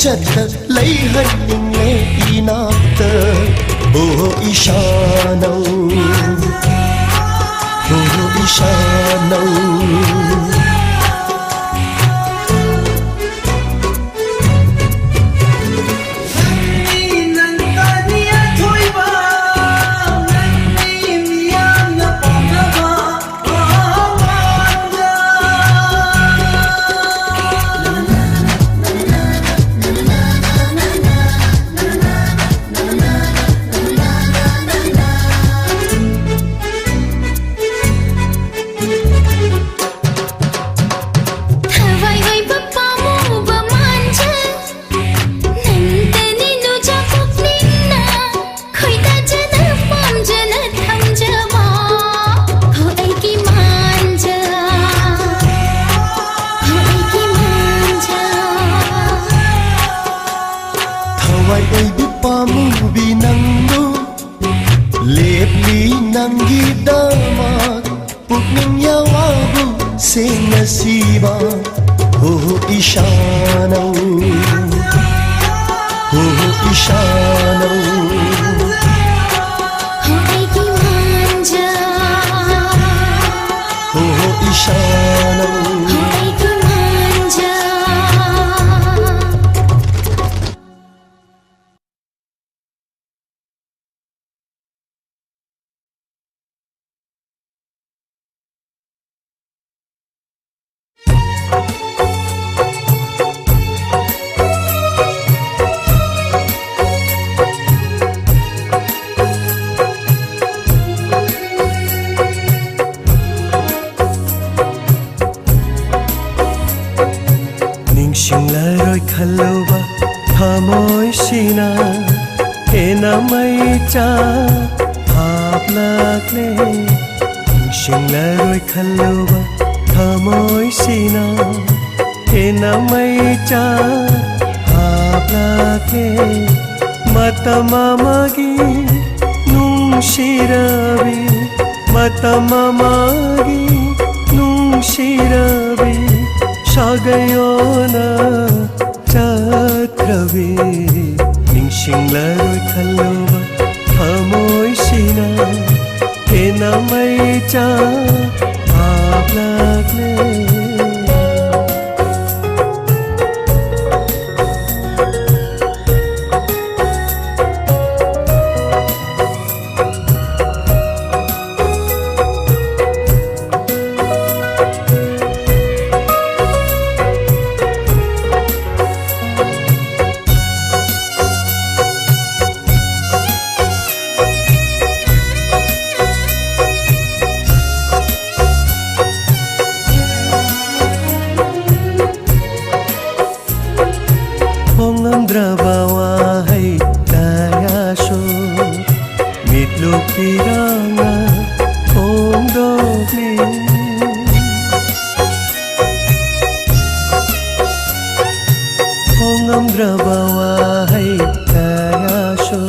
ꯆꯠꯇ ꯂꯩꯍꯟꯅꯤꯡꯂꯦ ꯏꯅꯥꯛꯇ ꯑꯣ ꯏꯁꯥꯅꯧ ꯑꯣ ꯏꯁꯥꯅꯧ Nasiba oh ishanau oh ishanau aiki manja oh ishanau aiki manja Ningshinglaroi khaloba thamoi sina hena mai cha bhap lagle Ningshinglaroi khaloba thamoi sina hena mai cha bhap lagle matama magi nungshirabi matama magi nungshirabi Shagayona chakravi Ningshinglaroi khaloba thamoi sina hena mai cha bhap lagle Piranga kondogli Hongam drabawa hai kayasho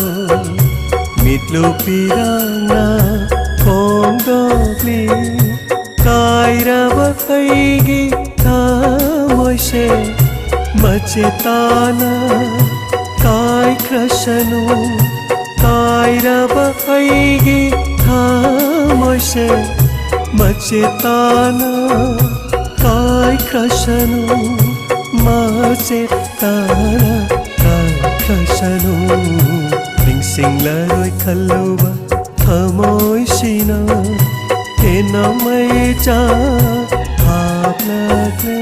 Mitlu piranga kondogli Kairaba haigi tamoise Machetana kai krashanu Kairaba haigi thamoise machetana kai krashanu machetana kai krashanu Ningshinglaroi khaloba thamoi sina hena mai cha bhap lagle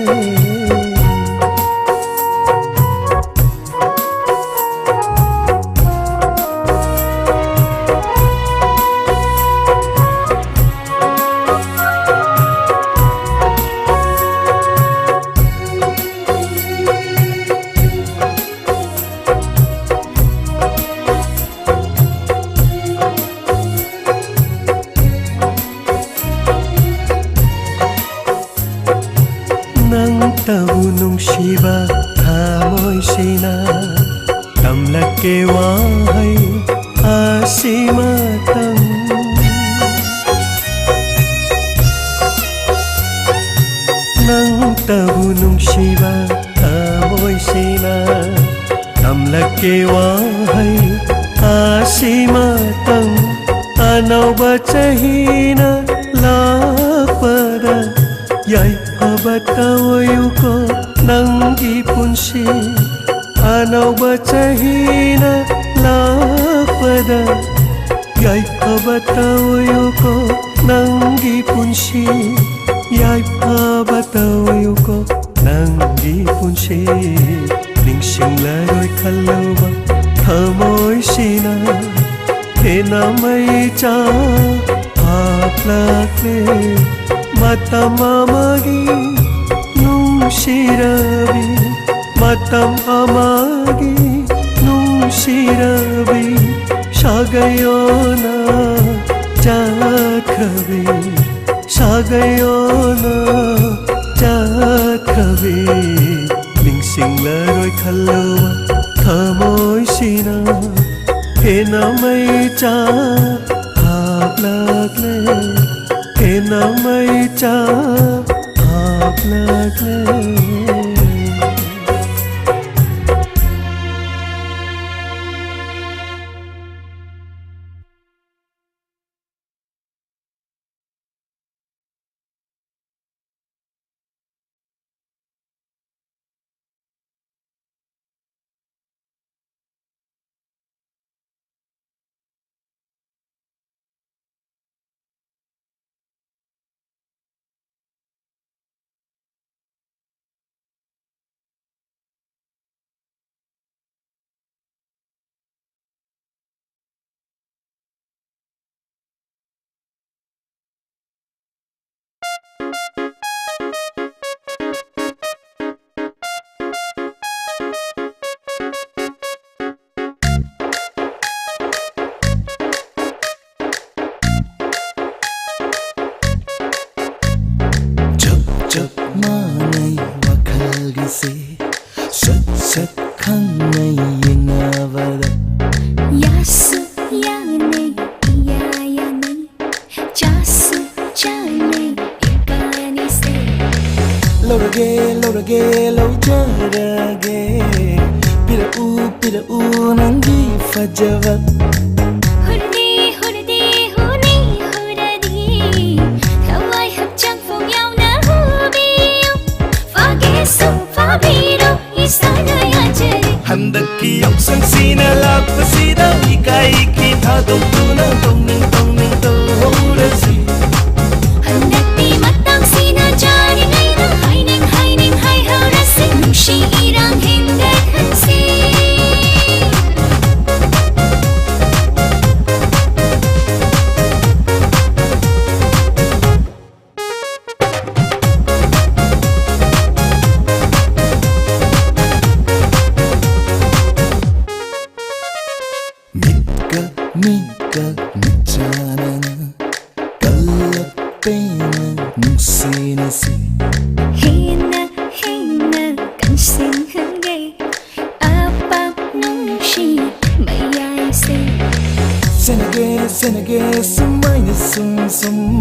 Tabu nungsiba thamoi sina tamlake wahai asimatang Nang tabu nungsiba thamoi ꯁꯤꯅ ꯇꯝꯂꯛꯀꯦ ꯋꯥꯍꯩ ꯑꯁꯤꯃꯇꯪ ꯑꯅꯧꯕ ꯆꯍꯤꯅ ꯂꯥꯛꯄꯗ ꯌꯥꯏꯐꯕ ꯇꯧꯌꯨꯀꯣ ꯅꯪꯒꯤ ꯄꯨꯟꯁꯤ ꯑꯅꯧꯕ ꯆꯍꯤꯅ ꯂꯥꯛꯄꯗ ꯌꯥꯏꯐꯕ ꯇꯧꯌꯨꯀꯣ ꯅꯪꯒꯤ ꯄꯨꯟꯁꯤ ꯌꯥꯏꯐꯕ ꯇꯧꯌꯨꯀꯣ ꯅꯪꯒꯤ ꯄꯨꯟꯁꯤ ꯅꯤꯡꯁꯤꯡꯂꯔꯣꯏ ꯈꯜꯂꯨꯕ ꯊꯃꯣꯏꯁꯤꯅ ꯍꯦꯟꯅ ꯃꯩ ꯆꯥꯛꯂꯛꯂꯦ ꯃꯇꯝ ꯑꯃꯒꯤ ꯅꯨꯡꯁꯤꯔꯕꯤ ꯃꯇꯝ ꯑꯃꯒꯤ ꯅꯨꯡꯁꯤꯔꯕꯤ ꯁꯥꯒꯩꯌꯣꯅ ꯆꯠꯈ꯭ꯔꯕꯤ ꯁꯥꯒꯩꯌꯣꯅ ꯆꯠꯈ꯭ꯔꯕꯤ ꯅꯤꯡꯁꯤꯡꯂꯔꯣꯏ ꯈꯜꯂꯨꯕ ꯊꯃꯣꯏꯁꯤꯅ ꯍꯦꯟꯅ ꯃꯩ ꯆꯥꯛꯂꯛꯂꯦ ꯍꯦꯟꯅ ꯃꯩ ꯆꯥꯛꯂꯛꯂꯦ 만의 와칼기세 샷샷 칸의 예나바다 야수 야네 야야네 자수 자네 이까니세 로라게 로라게 로자라게 피라우 난기 파자바 후르디 후르디 후니 후라디 하와이 합장 풍야우나 후비요 파게소 파비로 이사나야제 한덕기 역상시나 라프시다 이까이키 다독두나 동능 떠오르지 한덕비 마땅시나 자리 나이나 하이닝 하이하우라시 뭉시이랑 행복한시 미가 묻잖아 갈라빼나 뭉시나시 해나 간싱하게 아빠 눈시 마야이세 세나게 숨마이나 숨숨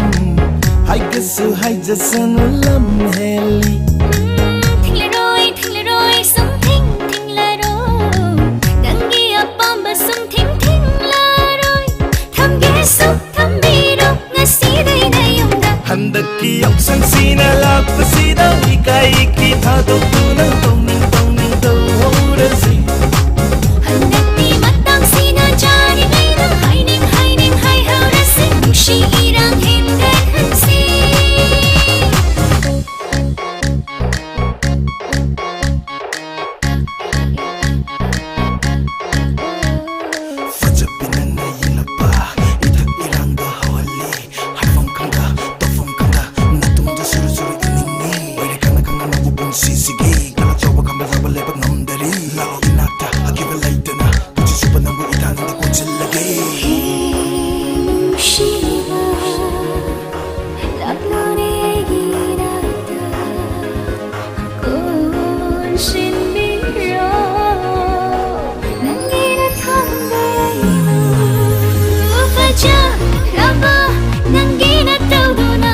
하이가수 하이자산 람헬리 팅레로이 숨팅 팅라로 난기 아빠마 숨팅 팅라로이 담게수 담비로 나시다이 나용다 한덕기 역상시나 라프시다 이까이키 다독두나 동능 떠오르지 한덕비 마땅시나 자리 나이나 하이닝 하이하우라시 뭉시이랑 행복한시 사자비는 내 일러봐 이탁이란 거 허얼리 할멈칸가 또폼칸가 나도 먼저 수루수루 이닝니 왜 이리 강나 나고 시시기 갈라져와 가면서 벌레박 놈들이 나로 인났다 하기를 레이드나 굳이 수반하고 일하는데 꽂힐라게 뭉시와 락론의 얘기라다 꼰신비로 난기를 탐배요 파자 라바 난기나 떠도나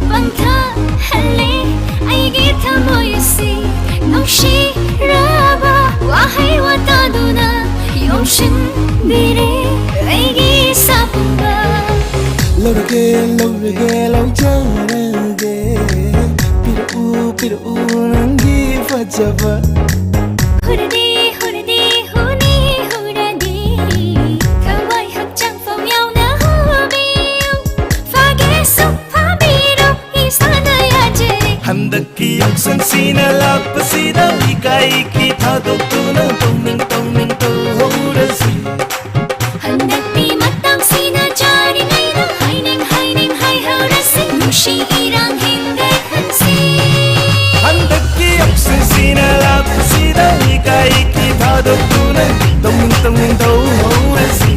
방타할래 아이기 타모유시 뭉시라바 Lorage, lorage, laujarage Piru nangi fajaba Huradi, huradi, huni, huradi Kawai hakchang phong yau na hubiu Fage suk pabiro isana yajere Handaki yaksang sina lapasida Ikai ki thadokuna tongning tongning tohorasi Handaki matang sina jari ngaina Haining, haining, hai haurasi Nushi irang hinday hansi Handaki yaksang sina lapasida Ikai ki thadokuna tongning tongning tohorasi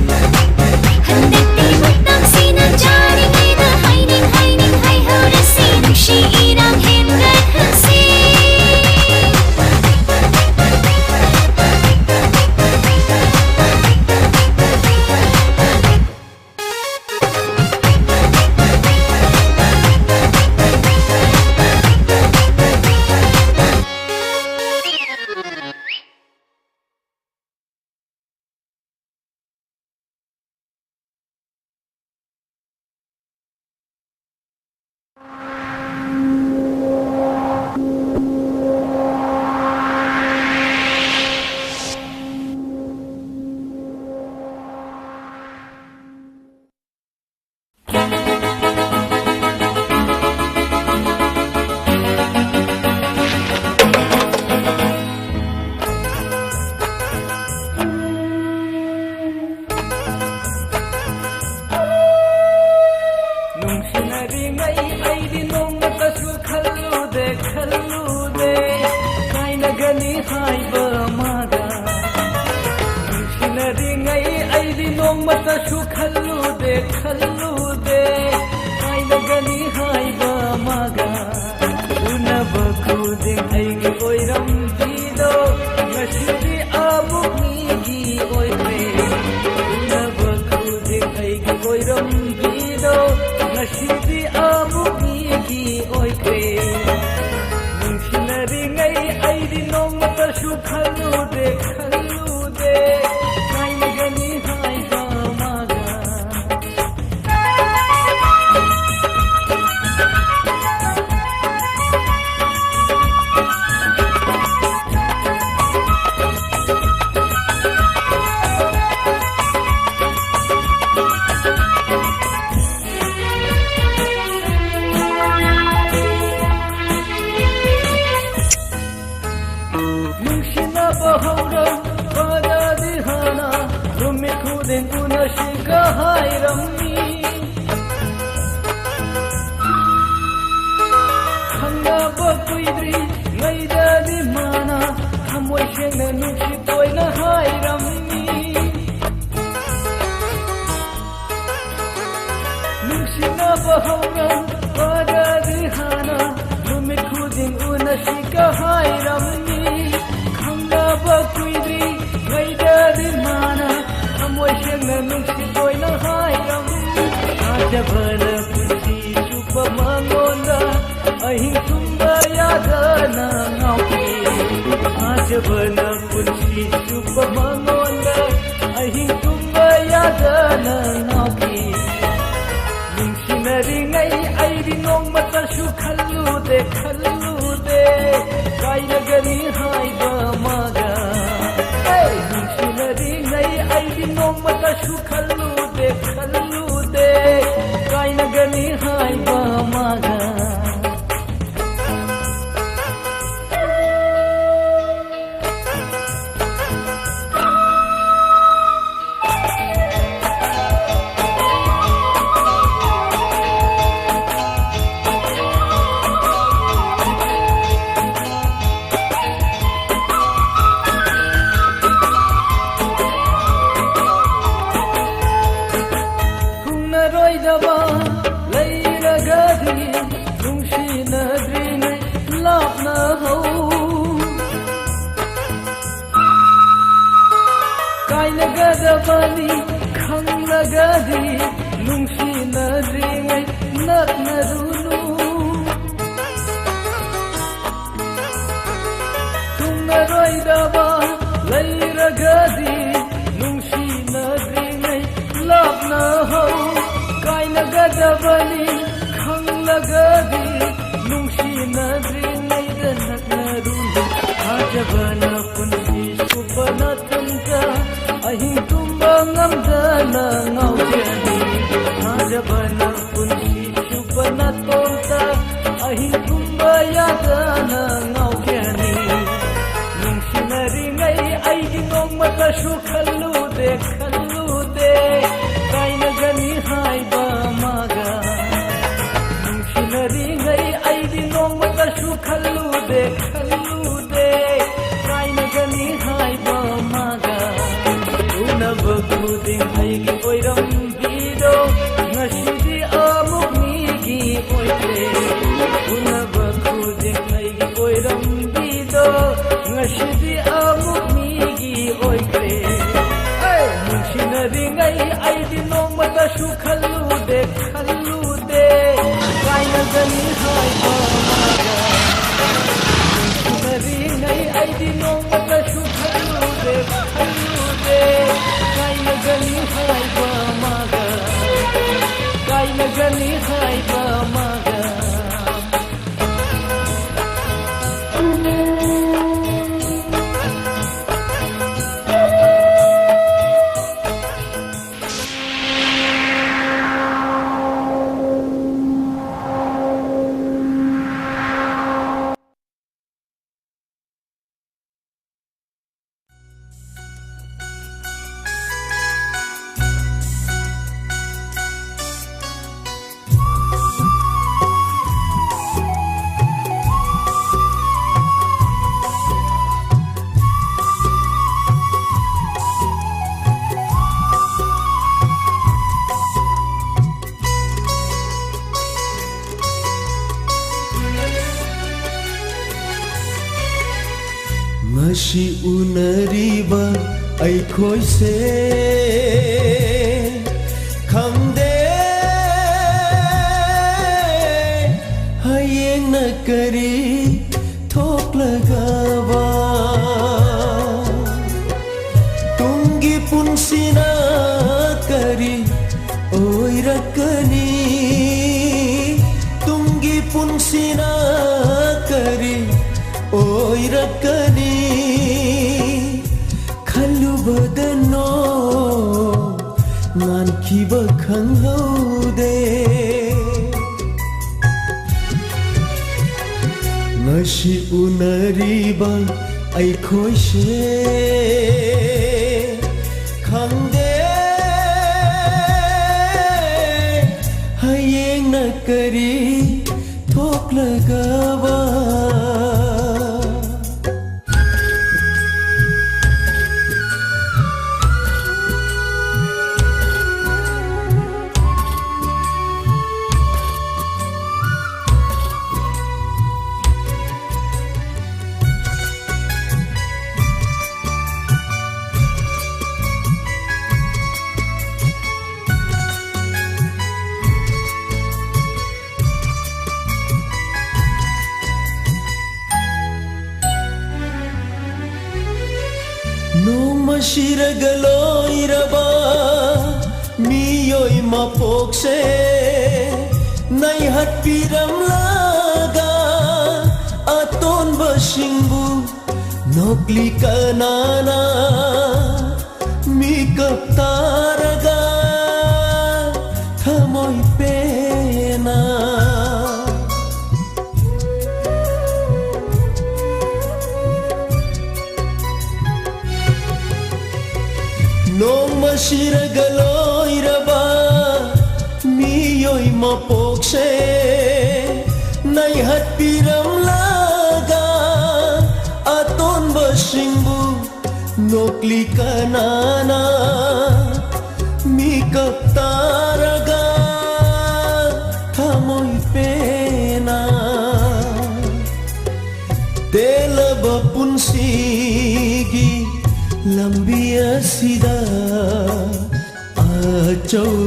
Handaki matang sina jari ngaina Haining, haining, hai haurasi Nushi irang hinday hansi Leiragadi nungsi nadringai lapna ho kaina ꯅꯨꯡꯁꯤꯅꯗꯕꯅꯤ ꯈꯪꯂꯒꯗꯤ ꯅꯨꯡꯁꯤꯅꯗ꯭ꯔꯤꯉꯩꯗ ꯅꯛꯅꯔꯨꯅꯤ ꯊꯥꯖꯕꯅ ꯄꯨꯟꯁꯤ ꯆꯨꯞꯄ ꯅꯊꯟꯇ ꯑꯍꯤꯡ ꯇꯨꯝꯕ ꯉꯝꯗꯅ ꯉꯥꯎꯖꯅꯤ ꯊꯥꯖꯕꯅ ꯄꯨꯟꯁꯤ ꯆꯨꯞꯄ ꯅꯇꯣꯝꯇ ꯑꯍꯤꯡ ꯇꯨꯝꯕ ꯌꯥꯗꯅ ꯉꯥꯎꯖꯅꯤ ꯅꯨꯡꯁꯤꯅꯔꯤꯉꯩ ꯑꯩꯗꯤ ꯅꯣꯡꯃꯇꯁꯨ ꯈꯜꯂꯨꯗꯦ ꯀꯥꯏꯅꯒꯅꯤ ꯍꯥꯏꯕ ꯃꯥꯒ ꯅꯨꯡꯁꯤꯅꯔꯤꯉꯩ ꯑꯩꯗꯤ ꯅꯣꯡꯃꯇꯁꯨ ꯈꯜꯂꯨꯗꯦ ꯀꯥꯏꯅꯒꯅꯤ ꯍꯥꯏꯕ ꯃꯥꯒ ꯎꯅꯕ ꯈꯨꯗꯤꯡ ꯑꯩꯒꯤ ꯑꯣꯏꯔꯝꯕꯤꯗꯣ ꯉꯁꯤꯗꯤ ꯑꯃꯨꯛ ꯃꯤꯒꯤ ꯑꯣꯏꯈ꯭ꯔꯦ ꯎꯅꯕ ꯈꯨꯗꯤꯡ ꯑꯩꯒꯤ ꯑꯣꯏꯔꯝꯕꯤꯗꯣ ngashidi amuk migi oikre nungsinariyai aidi nongmatasu khallude kaina gani haiba maga nungsinariyai aidi nongmatasu khallude kaina gani haiba maga kaina gani haiba maga ngasi unariba aikhoi se khangde hayeng na kari thok lagawa tungi punsina kari oirakani tungi punsina kari oirakani khalubadano nan kiba khanghaude ngasi unariba aikhoi se khangde hayeng na kari thok lagawa shiragaloiraba miyoi mapokse nai hatpiram laga aton basingbu nokli kanana mikap taraga thamoi pena nongma shiragaloiraba miyoi mapokse nai hatpiram laga aton basingbu nokli kanana mikap taraga thamoi pena telaba punsigi lambi asida achau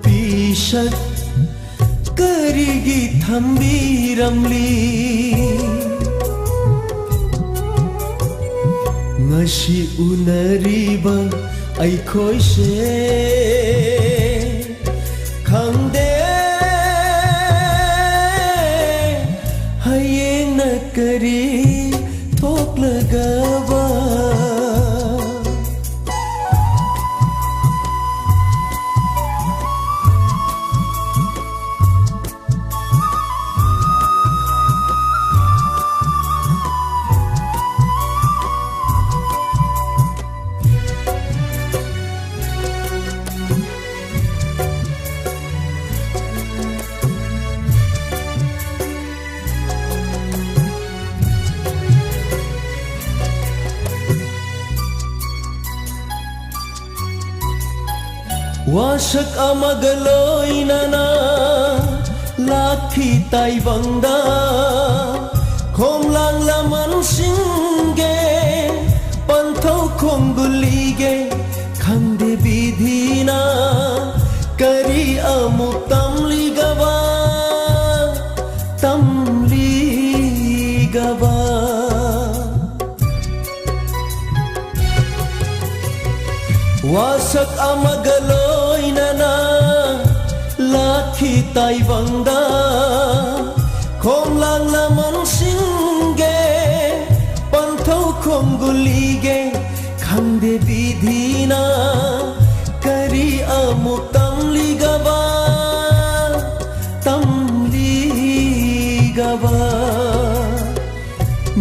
pishat karigi thambiramli ngasi unariba aikhoi se khangde wasak amagaloy na lakhi taibangda khomlang laman singge panthau khomgulige khande bidhina kari amutam ligaba wasak amagaloy na lakhi taibangda khomlang laman singge panthau khomgulige khande bidhina kari amutam ligaba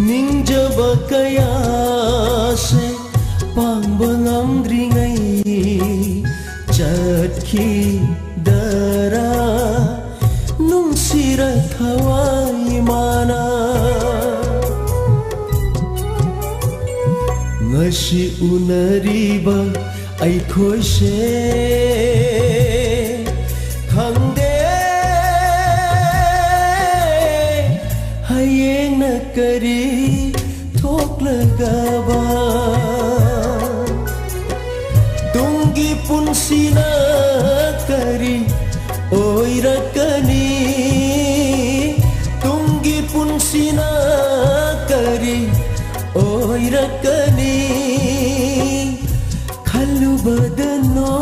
ningjaba kaya se pangba ngamdringai chatkhi dara nungsira thawai mana ngasi unariba aikhoi se khangde hayeng na kari thoklagaba dungi punsina kari oirakani dungi punsina kari oirakani khalubadano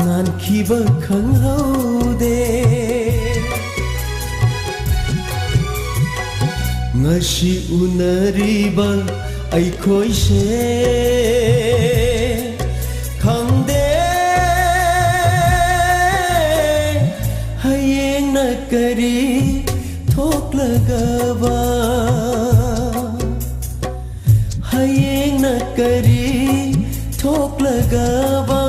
nankhiba khanghaude ngasi unariba aikhoi se khangde hayeng na kari thoklagaba hayeng na kari thoklagaba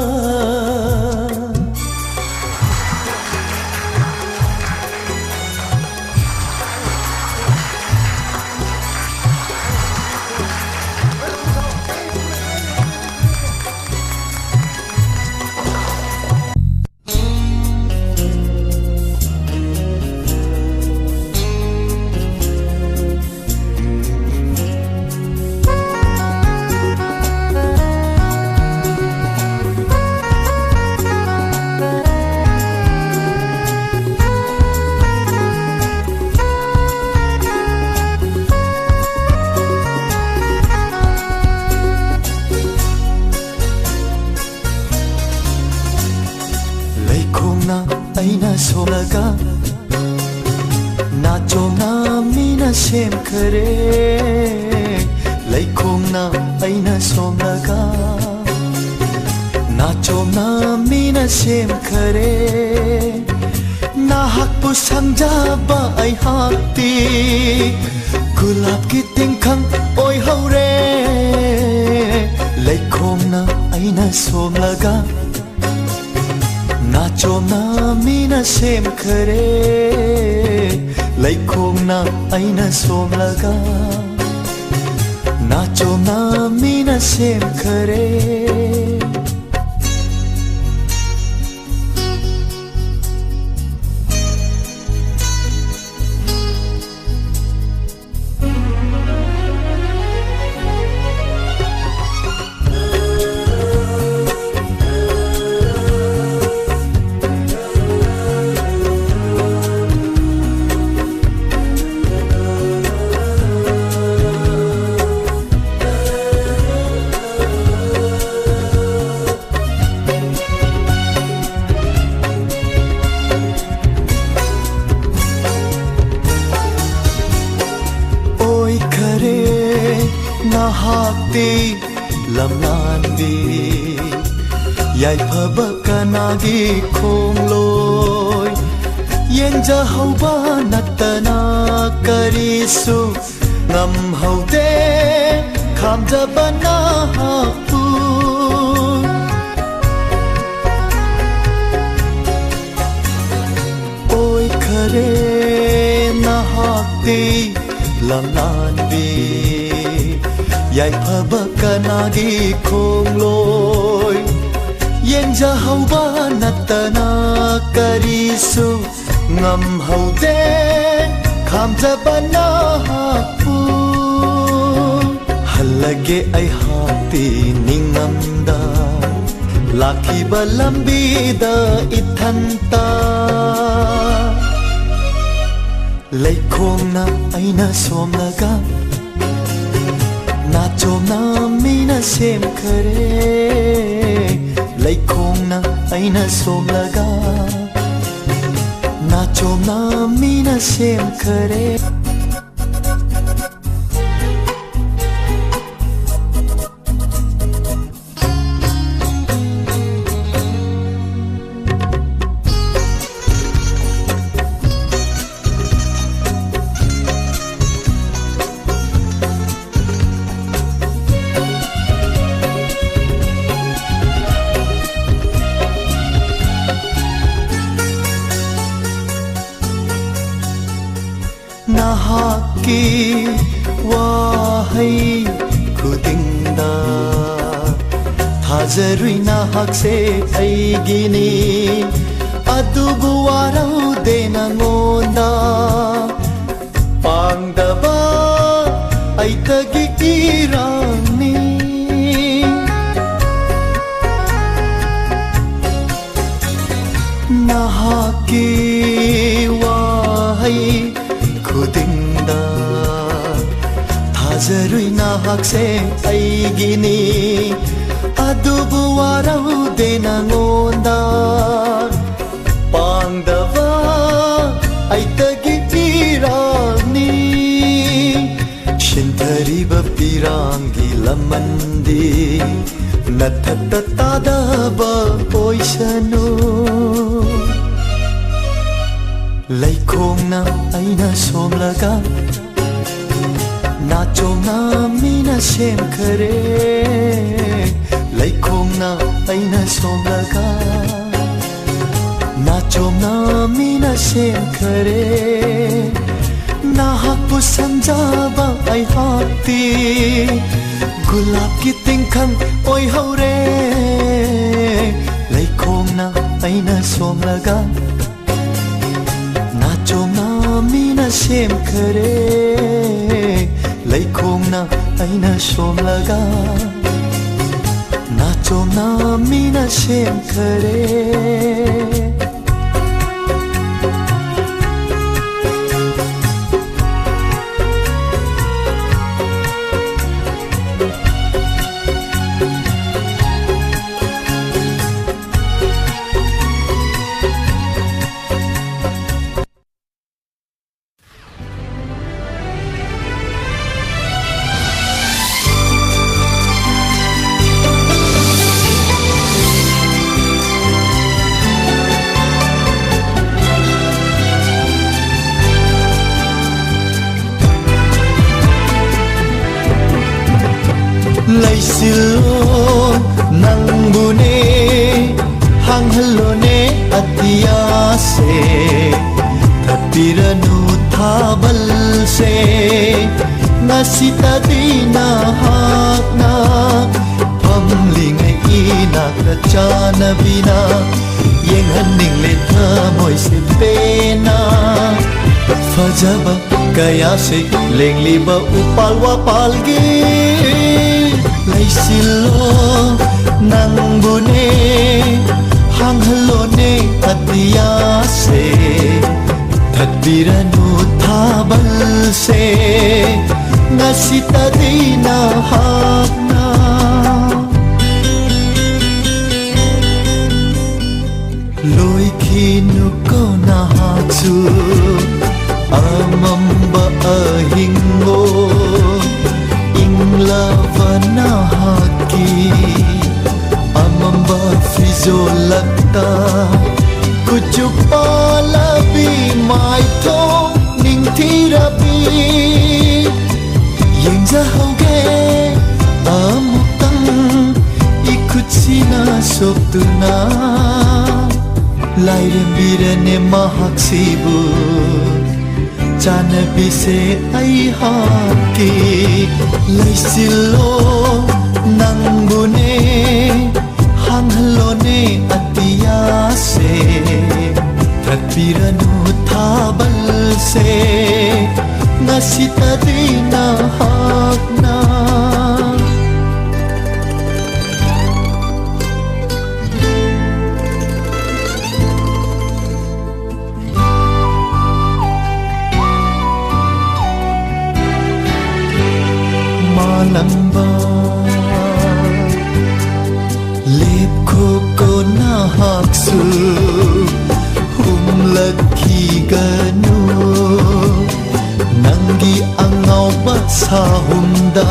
sonaga nacho na mina sem khare laikhong na aina sonaga nacho na mina sem khare na hakpu sangjaba ai hakti gulab ki tingkhang oi haure laikhong na aina sonaga nacho na mina sem khare laikhong na aina somlaga nacho na mina sem khare yai phaba kanagi khongloi yenja hauba natana karisu ngam haude khamja bana pu oi khare na hakti lamnan bi yai phaba kanagi khongloi yen ꯌꯦꯡꯖꯍꯧꯕ ꯅꯠꯇꯅ ꯀꯔꯤꯁꯨ ꯉꯝꯍꯧꯗꯦ ꯈꯥꯝꯖꯕ ꯅꯍꯥꯛꯄꯨ ꯍꯜꯂꯒꯦ ꯑꯩꯍꯥꯛꯇꯤ ꯅꯤꯡꯉꯝꯗ ꯂꯥꯛꯈꯤꯕ ꯂꯝꯕꯤꯗ ꯏꯊꯟꯇ ꯂꯩꯈꯣꯡꯅ ꯑꯩꯅ ꯁꯣꯝꯂꯒ 나좀나 미나 셈ꯈꯔꯦ ꯂꯩꯈꯣꯡꯅ ꯑꯩꯅ ꯁꯣꯝꯂꯒ 나좀나 미나 셈ꯈꯔꯦ nahaki wahai khudingda thajarui nahak se aigini adubu warau dena ngonda pangdaba aitagi irani nahaki wahai khudingda thajarui nahakse aigini adubu warau dena ngonda pangdava aitagi pirani shintariba pirangi lamandi nathatta tadaba oisanu ꯂꯩꯈꯣꯡꯅ ꯑꯩꯅ ꯁꯣꯝꯂꯒ 나좀나 미나 셈ꯈꯔꯦ ꯂꯩꯈꯣꯡꯅ ꯑꯩꯅ ꯁꯣꯝꯂꯒ 나좀나 미나 셈ꯈꯔꯦ ꯅꯍꯥꯛꯄꯨ ꯁꯝꯖꯕ ꯑꯩꯍꯥꯛꯇꯤ ꯒꯨꯂꯥꯞꯀꯤ ꯇꯤꯡꯈꯪ ꯑꯣꯏꯍꯧꯔꯦ ꯂꯩꯈꯣꯡꯅ ꯑꯩꯅ ꯁꯣꯝꯂꯒ 나좀나 미나 셈ꯈꯔꯦ ꯂꯩꯈꯣꯡꯅ ꯑꯩꯅ ꯁꯣꯝꯂꯒ 나좀나 미나 셈ꯈꯔꯦ ꯂꯩꯁꯤꯜꯂꯣ ꯅꯪꯕꯨꯅꯦ ꯍꯥꯡꯍꯜꯂꯣꯅꯦ ꯑꯇꯤꯌꯥꯁꯦ ꯊꯠꯄꯤꯔꯅꯨ ꯊꯥꯕꯜꯁꯦ ꯉꯁꯤꯇꯗꯤ ꯅꯍꯥꯛꯅ ꯐꯝꯂꯤꯉꯩ ꯏꯅꯥꯛꯇ ꯆꯥꯅꯕꯤꯅ ꯌꯦꯡꯍꯟꯅꯤꯡꯂꯦ ꯊꯃꯣꯏꯁꯦ ꯄꯦꯟꯅ ꯐꯖꯕ ꯀꯌꯥꯁꯦ ꯂꯦꯡꯂꯤꯕ ꯎꯄꯥꯜ ꯋꯥꯄꯥꯜꯒꯤ ꯂꯩꯁꯤꯜꯂꯣ ꯅꯪꯕꯨꯅꯦ ꯍꯥꯡꯍꯜꯂꯣꯅꯦ ꯑꯇꯤꯌꯥꯁꯦ ꯊꯠꯄꯤꯔꯅꯨ ꯊꯥꯕꯜꯁꯦ ꯉꯁꯤꯇꯗꯤ ꯅꯍꯥꯛꯅ ꯂꯣꯏꯈꯤꯅꯨꯀꯣ ꯅꯍꯥꯛꯁꯨ ꯑꯃꯝꯕ ꯑꯍꯤꯡꯉꯣ ꯏꯪꯂꯕ ꯅꯍꯥꯛꯀꯤ ꯑꯃꯝꯕ ꯐꯤꯖꯣꯜꯂꯛꯇ ꯀꯨꯆꯨ ꯄꯥꯜꯂꯕꯤ ꯃꯥꯏꯊꯣꯡ ꯅꯤꯡꯊꯤꯔꯕꯤ ꯌꯦꯡꯖꯍꯧꯒꯦ ꯑꯃꯨꯛꯇꯪ 이쿠치나 속두나 라이렘비레네 마학시부 자네비세 아이하키 라이실로 낭부네 항할로네 su humlakhiganu nangi angau ba sahumda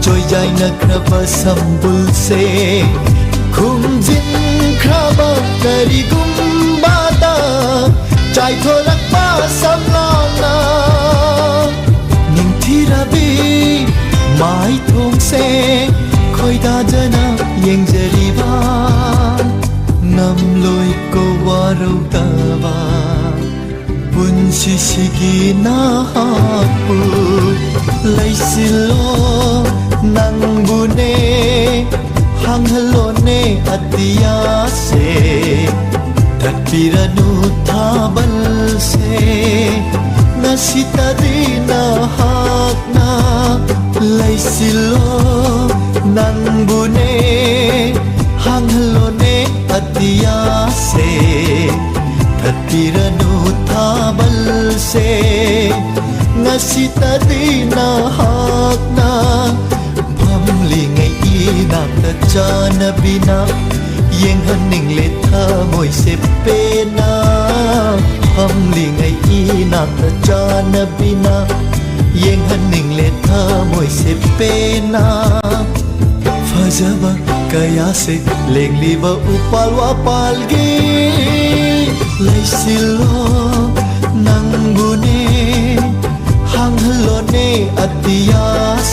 joy jai na kraba sambul se khumjin kraba kari gumbada chai tholak ba samlana ningthirabi mai thong se khoi da jana yengjariba nam loi ko warau tawa punsi sigi na hapu laisilo nang bune hang halo ne atia se tatpiranu thabal se nasita dina hakna laisilo nang bune hang halo ne atia se tatpiranu thabal se nasita dina hakna phamli ngai inak ta chana bina yeng haning le tha moi se pena phamli ngai inak ta chana bina yeng haning le tha moi se pena fajaba kaya se lengliba upal wapalgi laisilo nang bune hang halo ne atia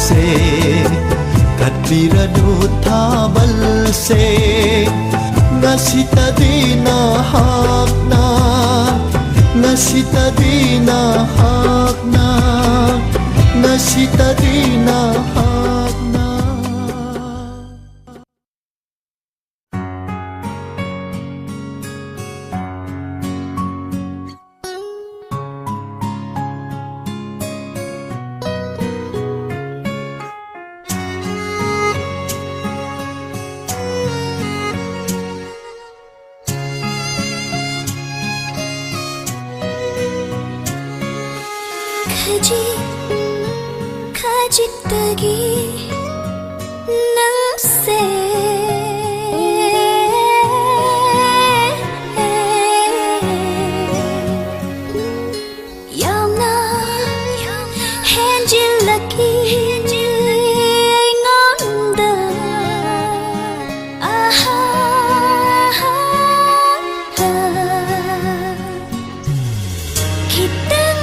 se tatpiranu thabal se nasita dina hakna nasita dina hakna nasita dina hakna khajitagi nang se yauna henjilaki ngonda aha kitang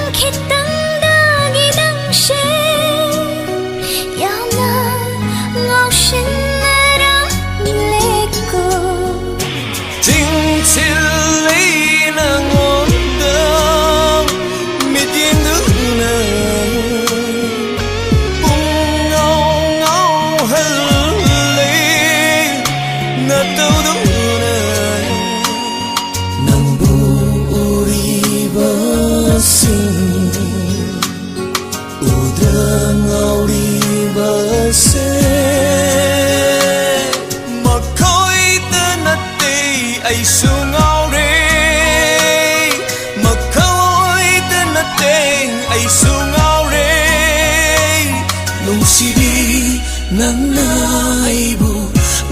nanaibu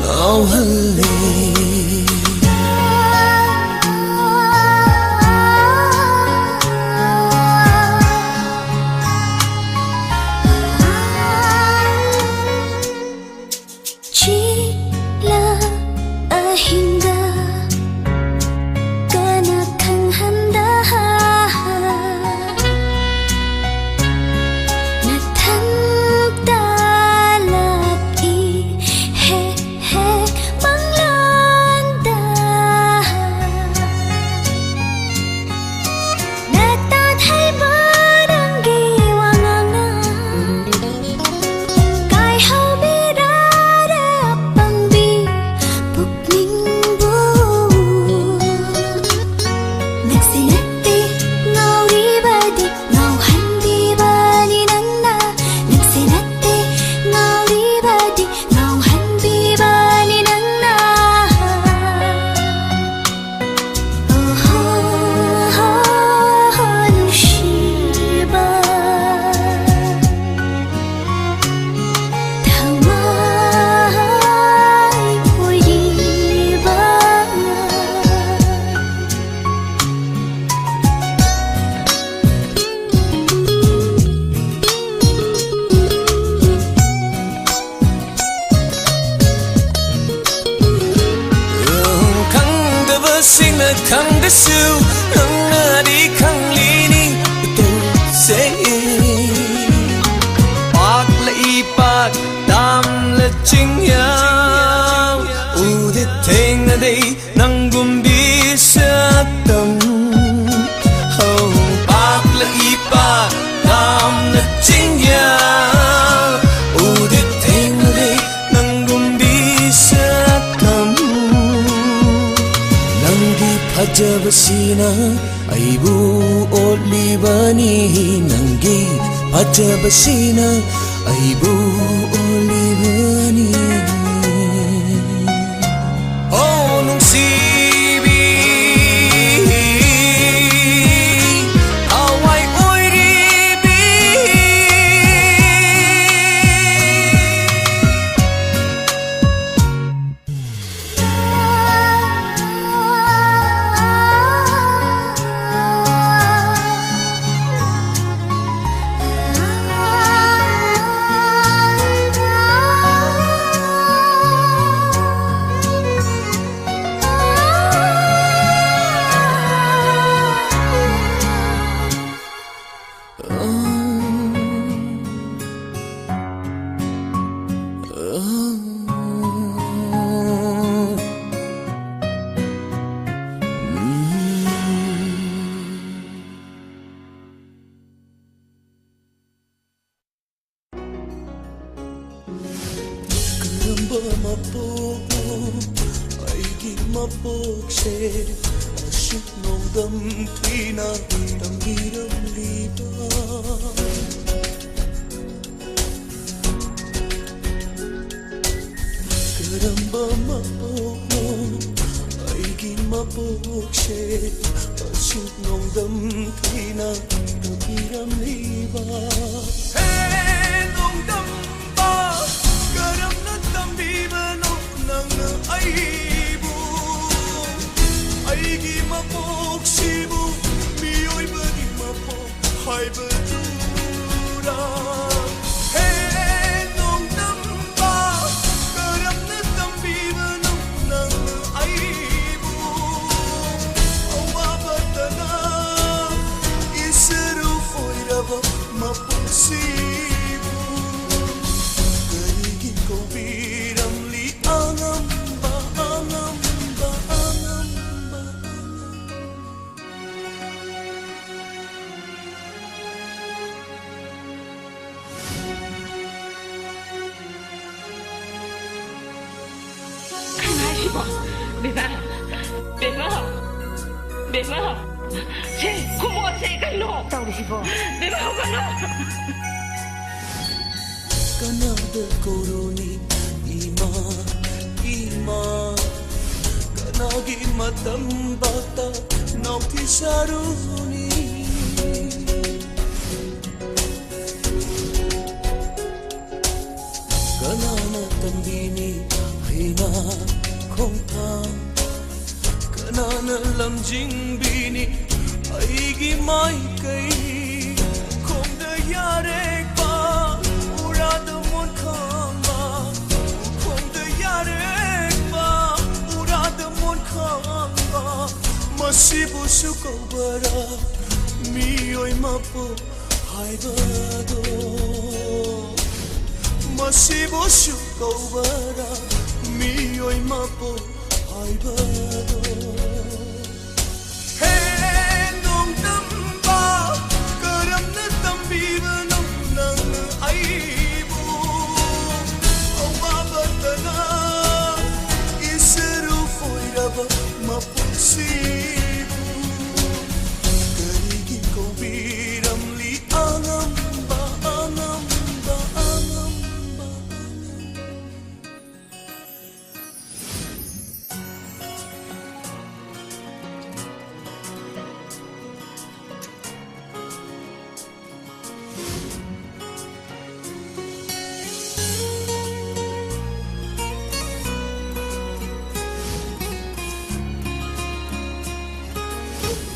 ngau halle chila ahinga singna khangdasu nangna di khanglini to say pak la ipak dam la chingya ude theng na dei nangum bi satam ho pak la ipak dam la chingya ude theng na dei nangum bi satam nangi phajabasina aibu olibani nangi phajabasina aibu olibani oh nungsibi awai oiribi Karamba mapok aigi mapok se ashik nodam tina tambiram liba Karamba mapok aigi mapok se ashik nodam tina tambiram liba Hey nodam ba karam na tambibano nang aibu aigi mapok sibu miyoy bagi mapok haiba dura hey nong tamba karam na tambibano nang aibu awabatana isaru foiraba mapok sibu Karigi ko biram li angam ba angam ba angam ba Kangashibo, beba, beba, beba. Se, kumo se kano. Tawdisibo. Beba kano. Kanada koroni ima ima kanagi matam bata nauti saruni kanana tambini haina kongta kanana lamjing bini aigi mai kai kongda yare pa urada mon khamba kongda yare pa urada mon khamba masibu sukobara mi oi mapo haibado masibu sukobara mi oi mapo haibado hey nong tamba karam na tambibano nang aibu awabatana isaru foiraba mapusibu karigi ko biram li angam ba angam ba angam ba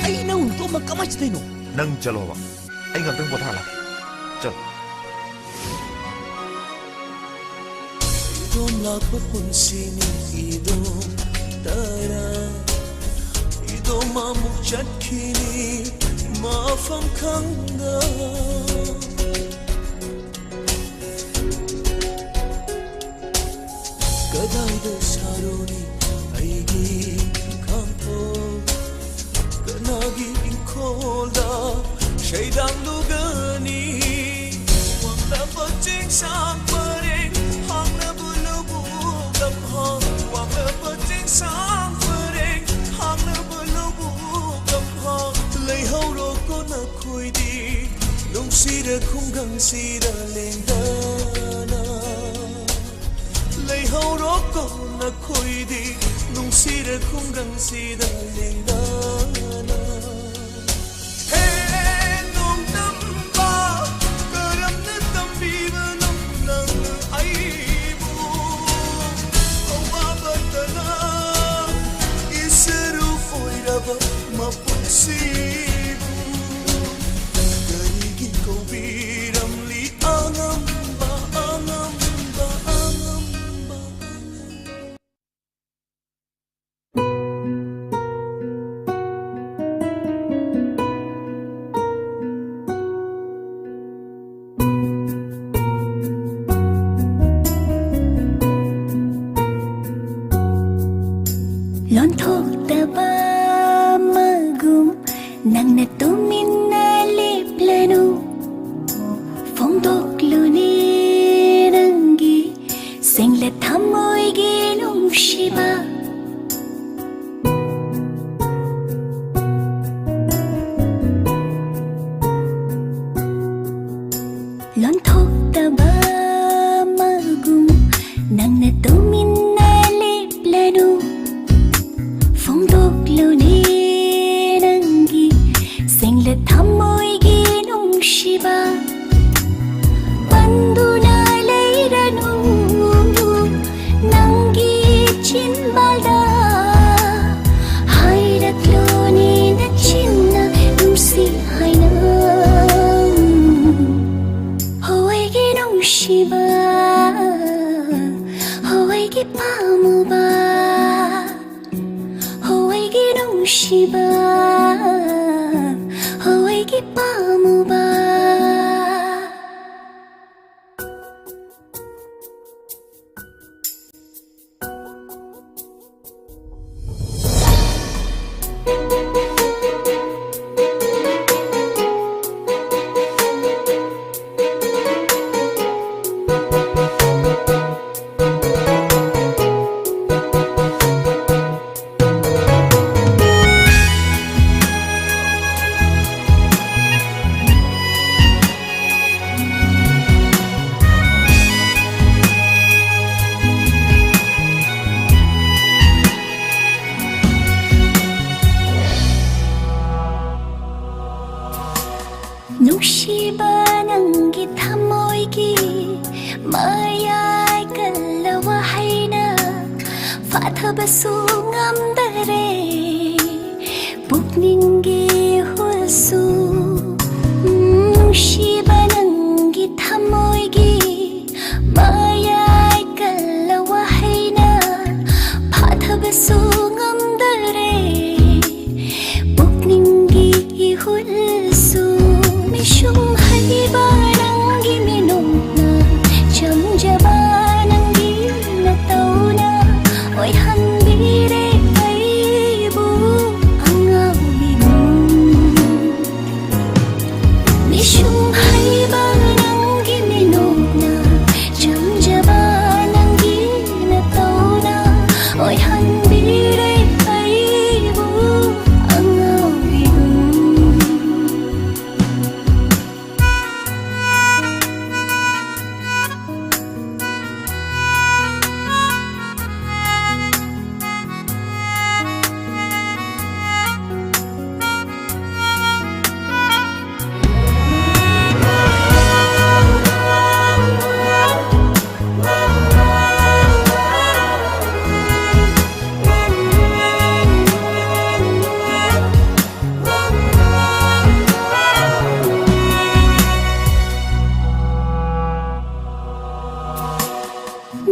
Ay nang to magkamay sa tayo. Nang jalo ba? Ay ngam po thala. Chal. Idom lakot punsini idom tara do mamuk chat khini ma pham khanda kadai da saroni aigi khampo kanagi inkolda shaydam lugani wangla paching sang pare hangna bulu bu gam ha wangla paching sang pare hangna bulu bu gam ha lei ho ro ko na khoi di nong si da khung gang si da leng da na lei ho ro ko na khoi di nong si da khung gang si da leng da na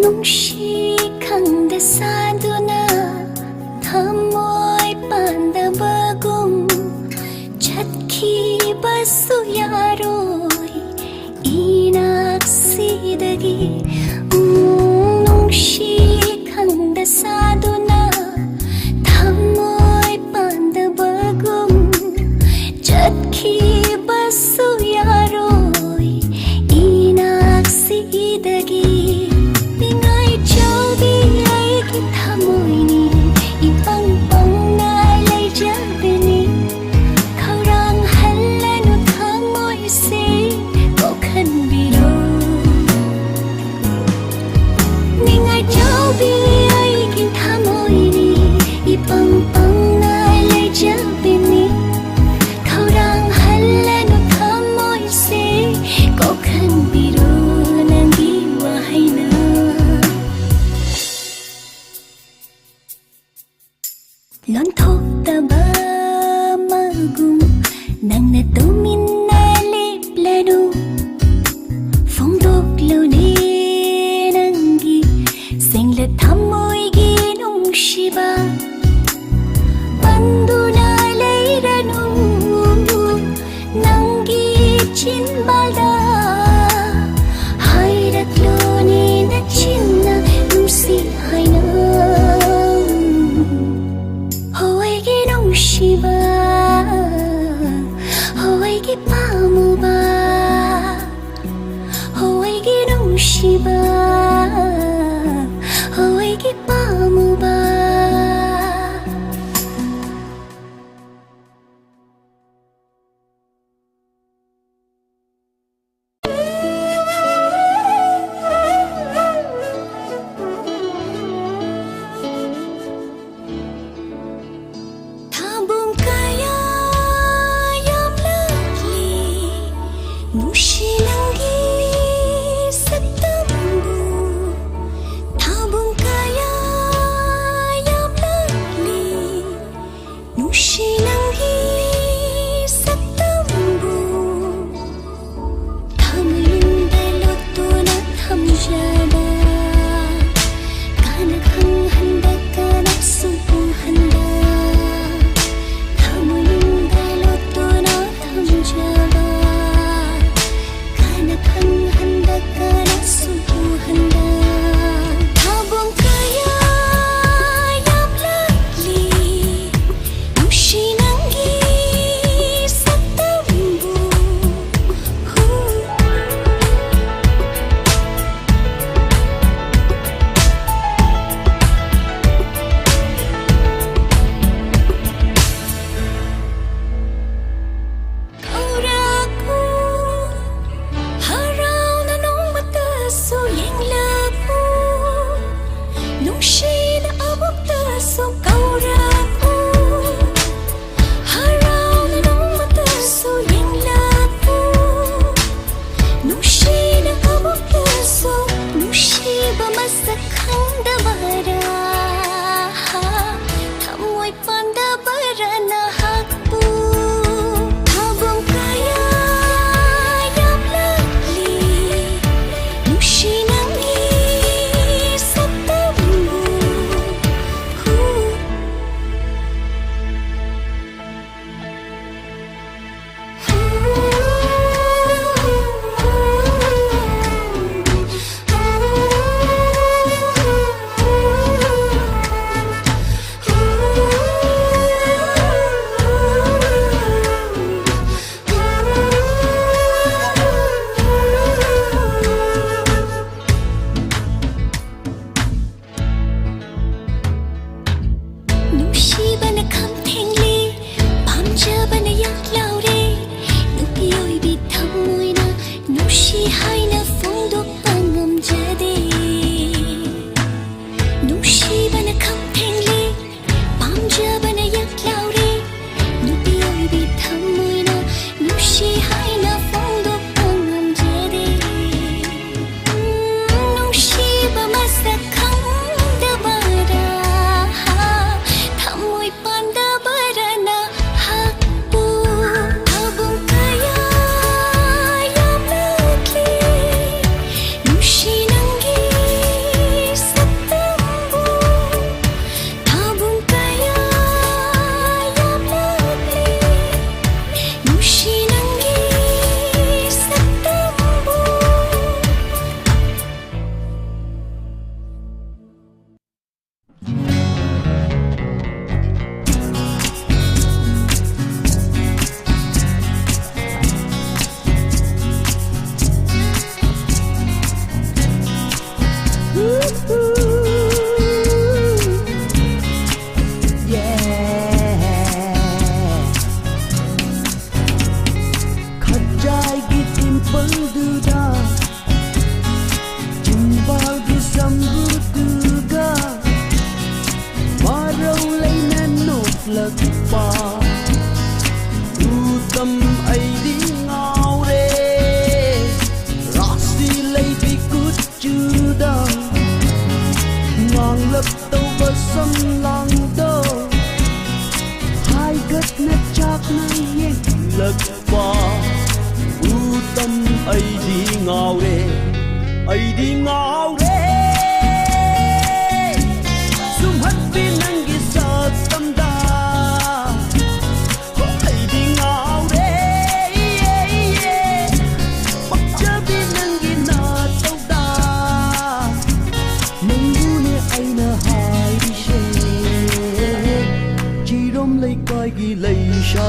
nungshi khang de saduna thamoy pandaba ꯂꯣꯟꯊꯣꯛꯇꯕ ꯃꯒꯨꯝ ꯅꯪꯅ ꯇꯨꯃꯤꯟꯅ ꯂꯦꯞꯂꯅꯨ ꯐꯣꯡꯗꯣꯛꯂꯨꯅꯦ ꯅꯪꯒꯤ ꯁꯦꯡꯂ ꯊꯝꯃꯣꯏꯒꯤ ꯅꯨꯡꯁꯤꯕ బందునా లేరను నంగి చిన్బడా హైరత్లోని నచ్చిన నుసి హైనా హోయిగి నుషిబా హోయిగి పాముబా హోయిగి నుషిబా హోయిగి పాముబా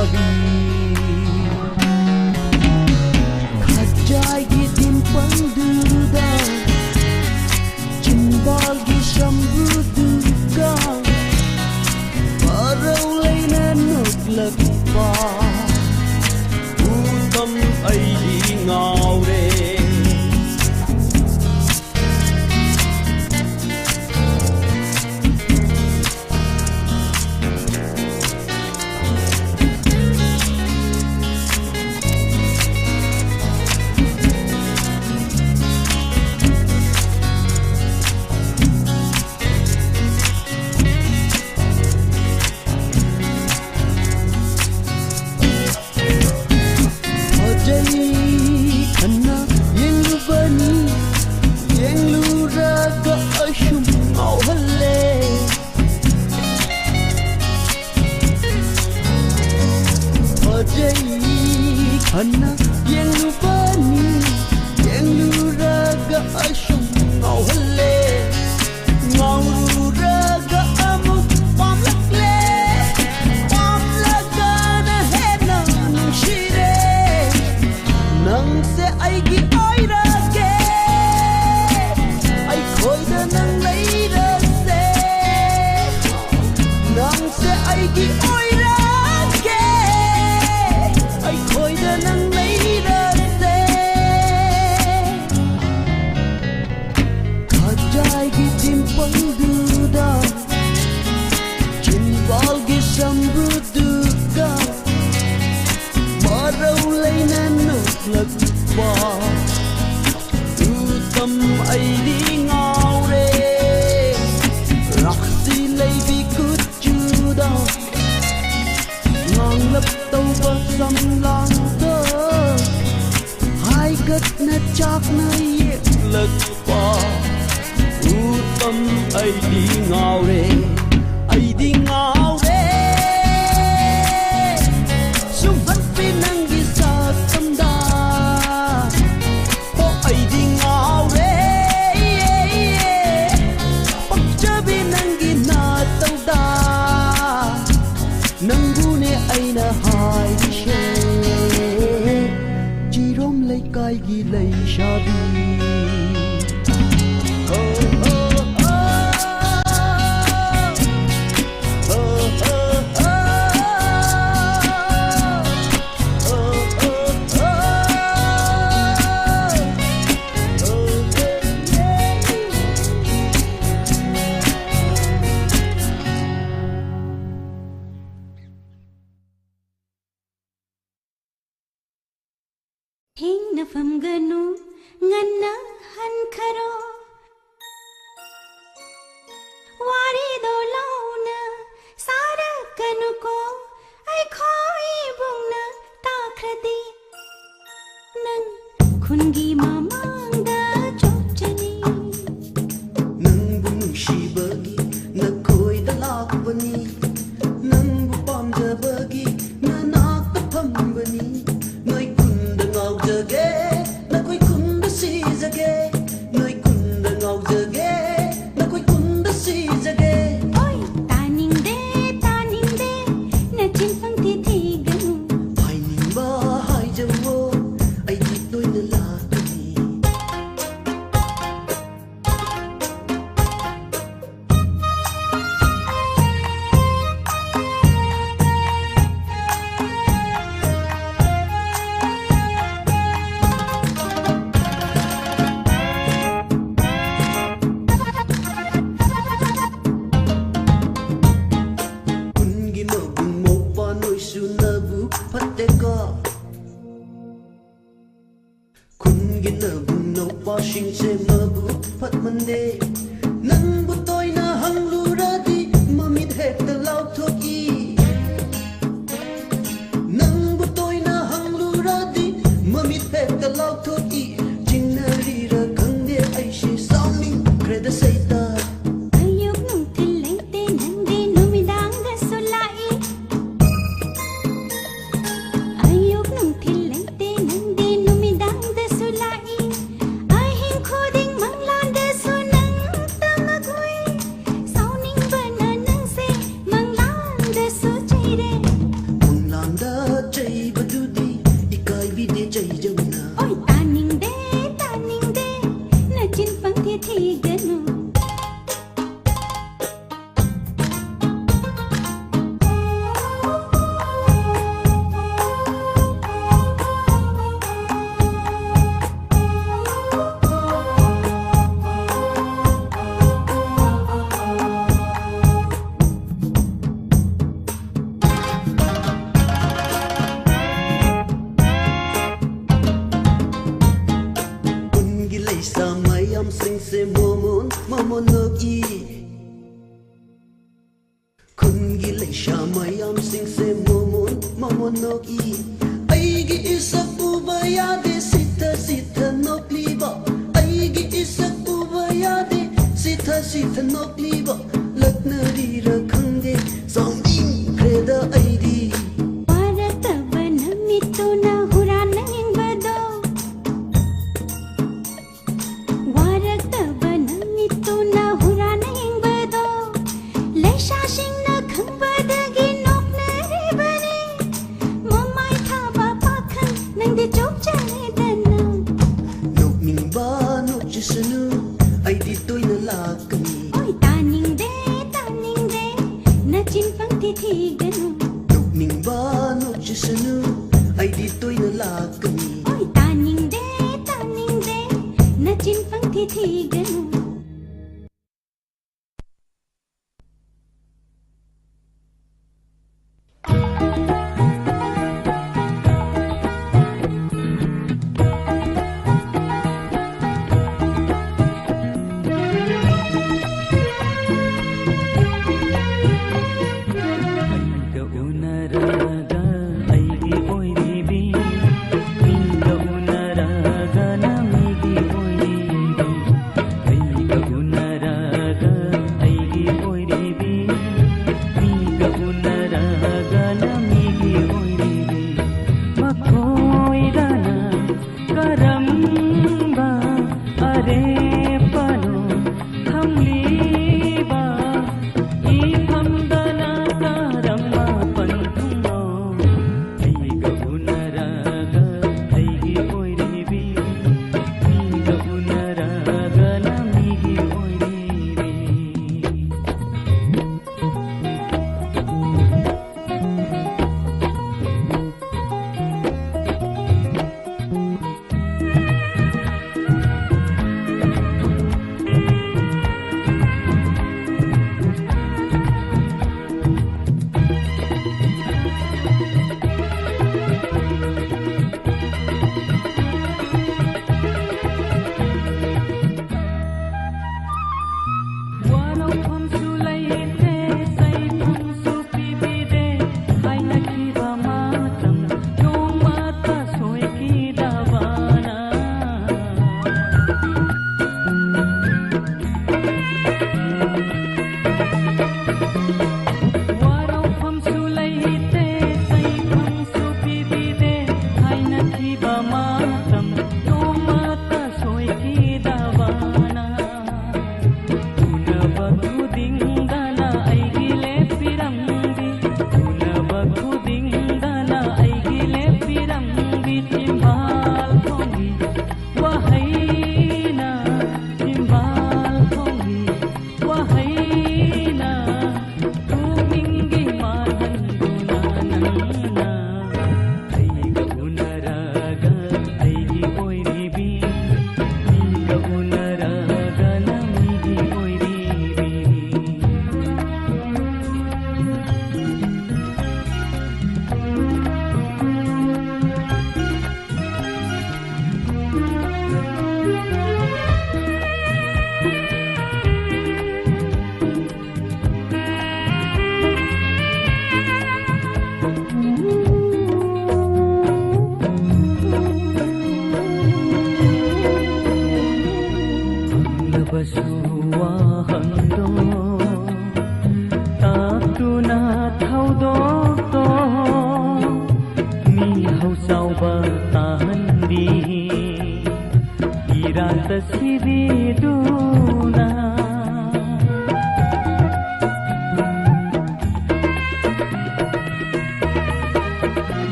ꯂꯩꯁꯥꯕꯤ ꯈꯖꯥꯏꯒꯤ ꯗꯤꯝꯄꯜꯗꯨꯗ ꯆꯤꯟꯕꯥꯜꯒꯤ ꯁꯝꯕ꯭ꯔꯨꯗꯨꯒ ꯃꯔꯧ ꯂꯩꯅ ꯅꯣꯛꯂꯛꯄ ꯎꯇꯝ ꯑꯩꯗꯤ ꯉꯥꯎꯔꯦ Hana yang lubani yang luraga asyum ngauhale ngaururaga amu pamlakle pamlagana hena nungshire nang se aigi oirage ai khoida nang leira se nang se aigi oirage ai khoida nang leira se khajai gi dimple duda chinwal gi sambru duga marau leina nuklak pa utam ai di ngaure rakhsi leibi kuchuda ngang lap tau ba sam lang da hai gat na chak na ye lag pa utam ai di ngaure sum hat pinang gi sa tam da o ai di ngaure pak chabi nang gi na tau da nangune aina hai she jirom lai kai gi lai shabi Hingna famganu nganna hankharo wari do launa sara kanuko ai khoi bungna takradi nang khungi mamanga chopchani nang bung shibagi na koi da lakbani nang bu pamjabagi na nak ta phambani noi kunda ngau jage na koi kunda si jage noi kunda ngau jage na koi kunda si jage oi taning de na chin phang thi thi ganu hai ning ba hai jawo ai di toi na la kani kungi no bung mo pa noi su na bu phatte ka kungi na bung no pa shing se na bu phat mande nang bu toi na hang lu ra di mamit het ta lau thoki nang bu toi na hang lu ra di mamit het ta lau thoki jing na ri ra kang de ai she sounding kreda sai ta ayuk nung thil lente nandi numidang ga sulai ayuk nung thil lente nandi numidang da sulai ai hing khoding manglan da sunang leisha mayam sing se momon momon nok I aigi isak uba yade sita sita nok liba aigi isak uba yade sita sita nok liba lakna rira khangde song ding kreda aidi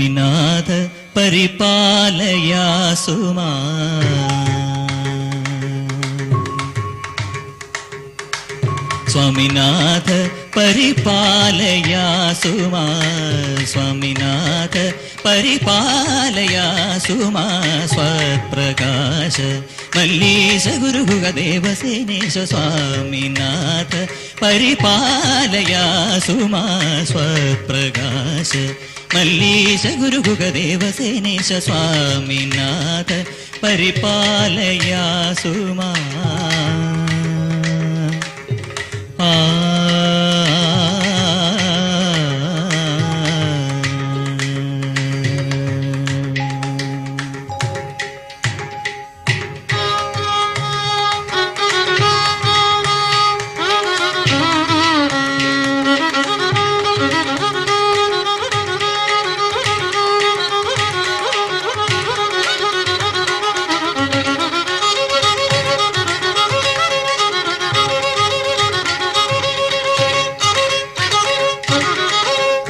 Swaminath परिपालयासु माम् स्वामीनाथ परिपालयासु माम् स्वामीनाथ परिपालयासु माम् स्वत्प्रकाश मल्लीश गुरुगुगदेवसेनेश स्वामीनाथ परिपालयासु माम् स्वत्प्रकाश मल्लीश गुरुगुगदेवसेनेश स्वामीनाथ परिपालयासु माम्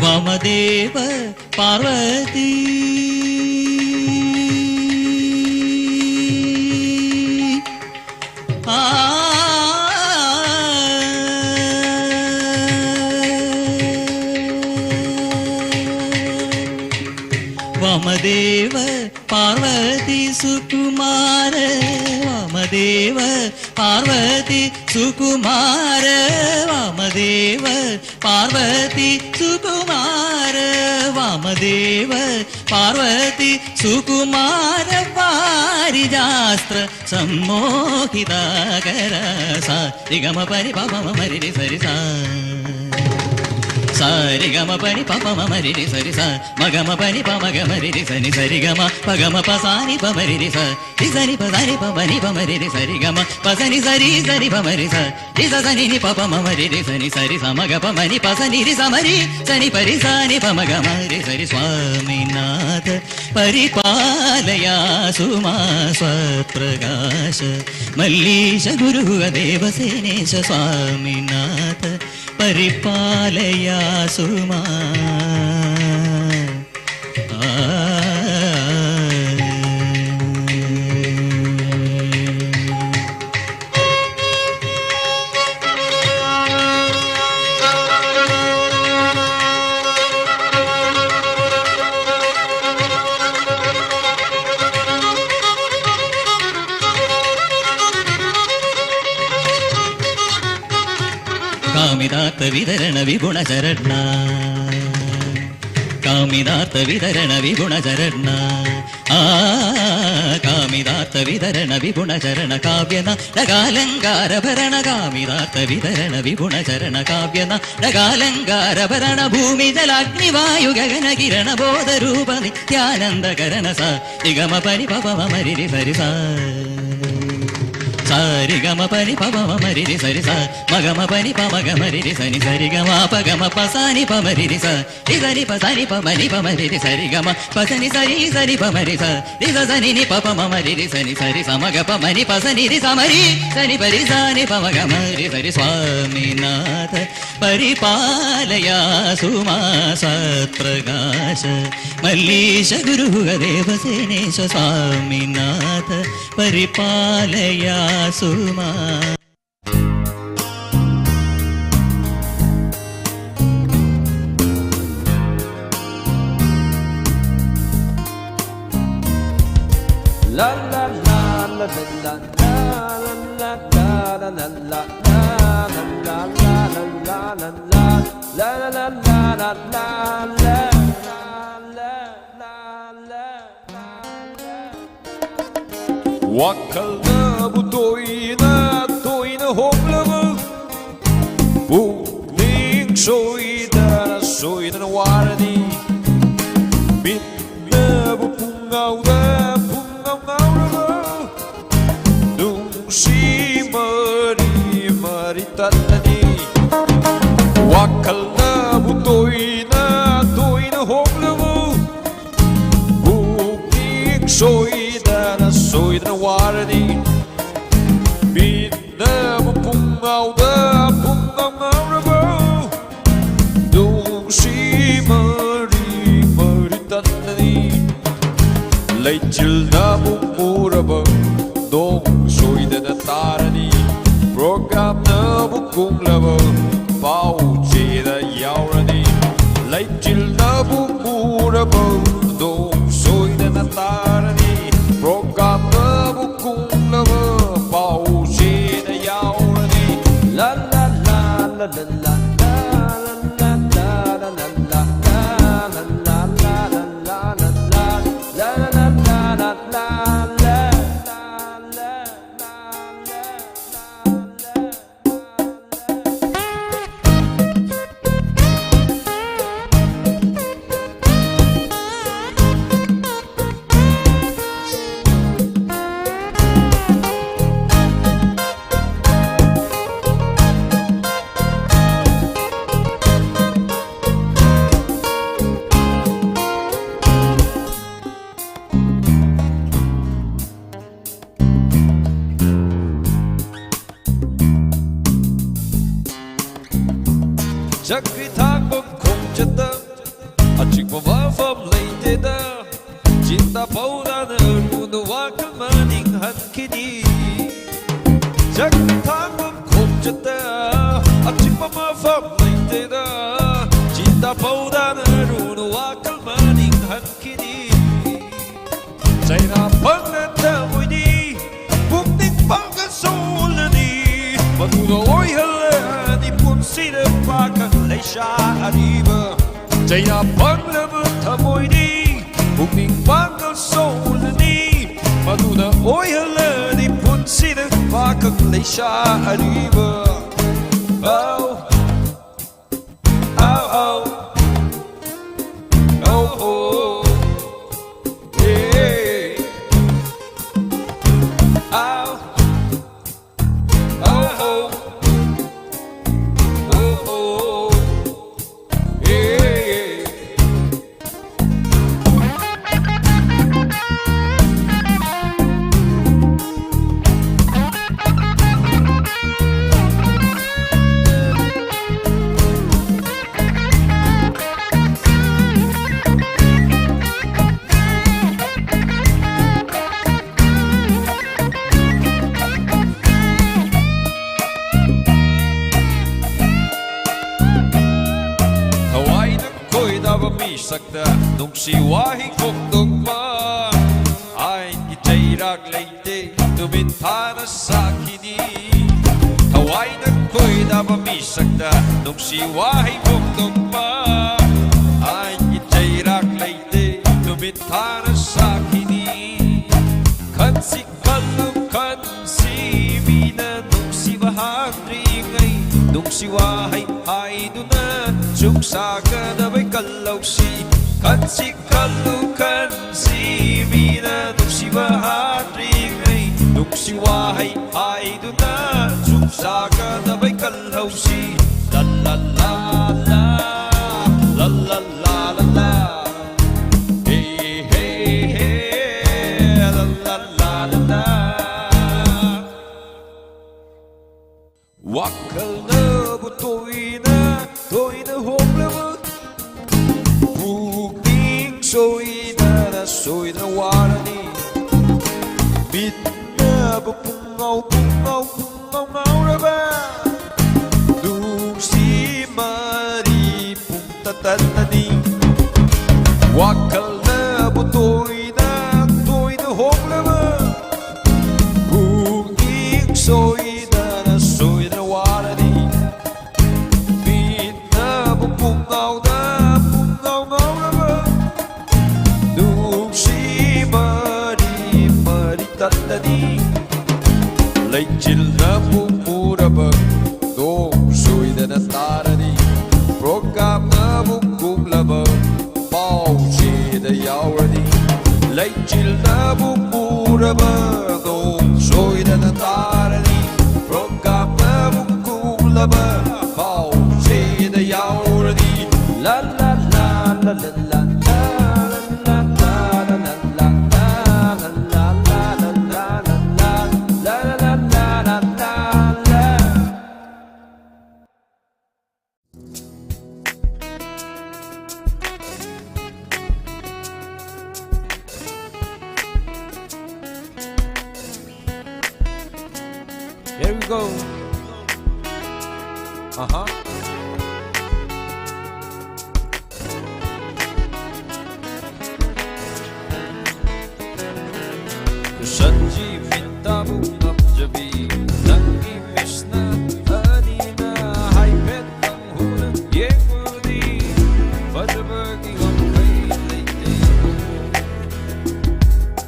वामदेव पार्वती वामदेव पार्वती सुकुमार वामदेव पार्वती सुकुमार वामदेव पार्वती सुकुमार वामदेव पार्वती सुकुमार पारिजास्त्र सम्मोहिताकर सा रिगम परि पम मरि सरि सा सारि गम पनि पम मरि सरि सा मगम पनि पम गमरि सनि सरि गम पगम पसानि पमरि स सनि पसानि पमनि पमरि सरि गम पसनि सरि सरि पमरि स सनि नि पम मरि सनि सरि स मग पमनि पसनि रि समरि सनि परि सनि पम गमरि सरि स्वामीनाथ परिपालयासु माम् स्वत्प्रकाश मल्लीश गुरुगदेवसेनेश स्वामीनाथ परिपालयासु माम् कामिदार्थ वितरण विगुण चरणा कामिदार्थ वितरण विगुण चरणा कामिदार्थ वितरण विगुण चरण काव्यन डगालंकार भरण कामिदार्थ वितरण विगुण चरण काव्यन डगालंकार भरण भूमि जलाग्नि वायु गगन किरण बोध रूप नित्यानंद करण सा निगम परि पम मरि सरि सा सारि गम परि पम मरि सरि सा मगम परि पम गमरि सनि सरि गम पगम पसानि पमरि स सरि पसनि पमनि पमरि सरि गम पसनि सरि सरि पमरि स सनि नि पम मरि सनि सरि समग पमनि पसनि रि समरि सनि परि सनि पम गमरि सरि स्वामीनाथ परिपालयासु माम् सत्प्रकाश मल्लीश गुरुगदेवसेनेश स्वामीनाथ परिपालयासु माम् la la la la la la la la la la la Wakkalda bu toyuna hoğlağı Bugün soydan vardı Bitti bu pungavda Nungsi mari tatani Wakkalda bu toyuna hoğlağı Bugün soydan vardı Bir ꯂꯩꯆꯤꯜꯅꯕꯨ ꯎꯔꯕ ꯅꯣꯡ ꯁꯣꯏꯗꯅ ꯇꯥꯔꯅꯤ ꯄ꯭ꯔꯣꯒ꯭ꯔꯥꯝꯅꯕꯨ ꯀꯨꯡꯂꯕ ꯄꯥꯎ ꯆꯦꯗ ꯌꯥꯎꯔꯅꯤ ꯂꯩꯆꯤꯜꯅꯕꯨ ꯎꯔꯕ ꯅꯣꯡ ꯁꯣꯏꯗꯅ ꯇꯥꯔꯅꯤ ꯄ꯭ꯔꯣꯒ꯭ꯔꯥꯝꯅꯕу ꯀꯨꯡꯂꯕ ꯄꯥꯎ ꯆꯦꯗ ꯌꯥꯎꯔꯅꯤ ꯂꯥ ꯂꯥ ꯂꯥ ꯂꯥ ꯂꯥ ꯂꯥ Chakri thang bom không chất tơ Achik pa wafam leite da Cinta pauda na runo waka maning han kini Chakri thang bom không chất tơ Achik pa wafam leite da Cinta pauda na runo waka maning han kini Say na pang na ta mui di Buk ting pang ka sol na di Matuno oi hala ni pun sida paka Leisha arriba Chạy na băng lơ bước thầm môi đi Bụng mình băng cơ sâu lên đi Mà dù na ôi hơ lơ đi Pun si được và cực Leisha arriba Oh Oh oh Oh oh Yeah Oh Oh oh Sakta nung siwahi kong dugma Ay itayrak leite Tumin para sa kini Haway ng ko'y napamisakta Nung siwahi kong dugma Ay itayrak leite Tumin para sa kini Kansi kalukan si Mina Nung siwahan ringay Nung siwahay ay dunan Suksaga na may kalaw si Kansi kalukan si Mina Nung siwahan ringay Nung siwahay ay dunan Suksaga na may kalaw si La la la la La la la la la Hey hey hey La la la la la Wakal na butoy na hôm lắm Buk ting soi na warani Bit na ba pungaw ra ba Dung si mari pung tatatani Wakal na butoy na hôm lắm Buk ting soi na warani Pungaw ra ba Nung si mari tatani Leicil na pumura ba Nung soy na natarani Program na bukong laba Pao si da yaurani Leicil na pumura ba Nung soy na natarani Program na bukong laba Pao si da yaurani La la la la la la Here we go. Sanji mintabu napjabi nangi misna adina haipet ang hula yekudi fajabagi gamkai leite.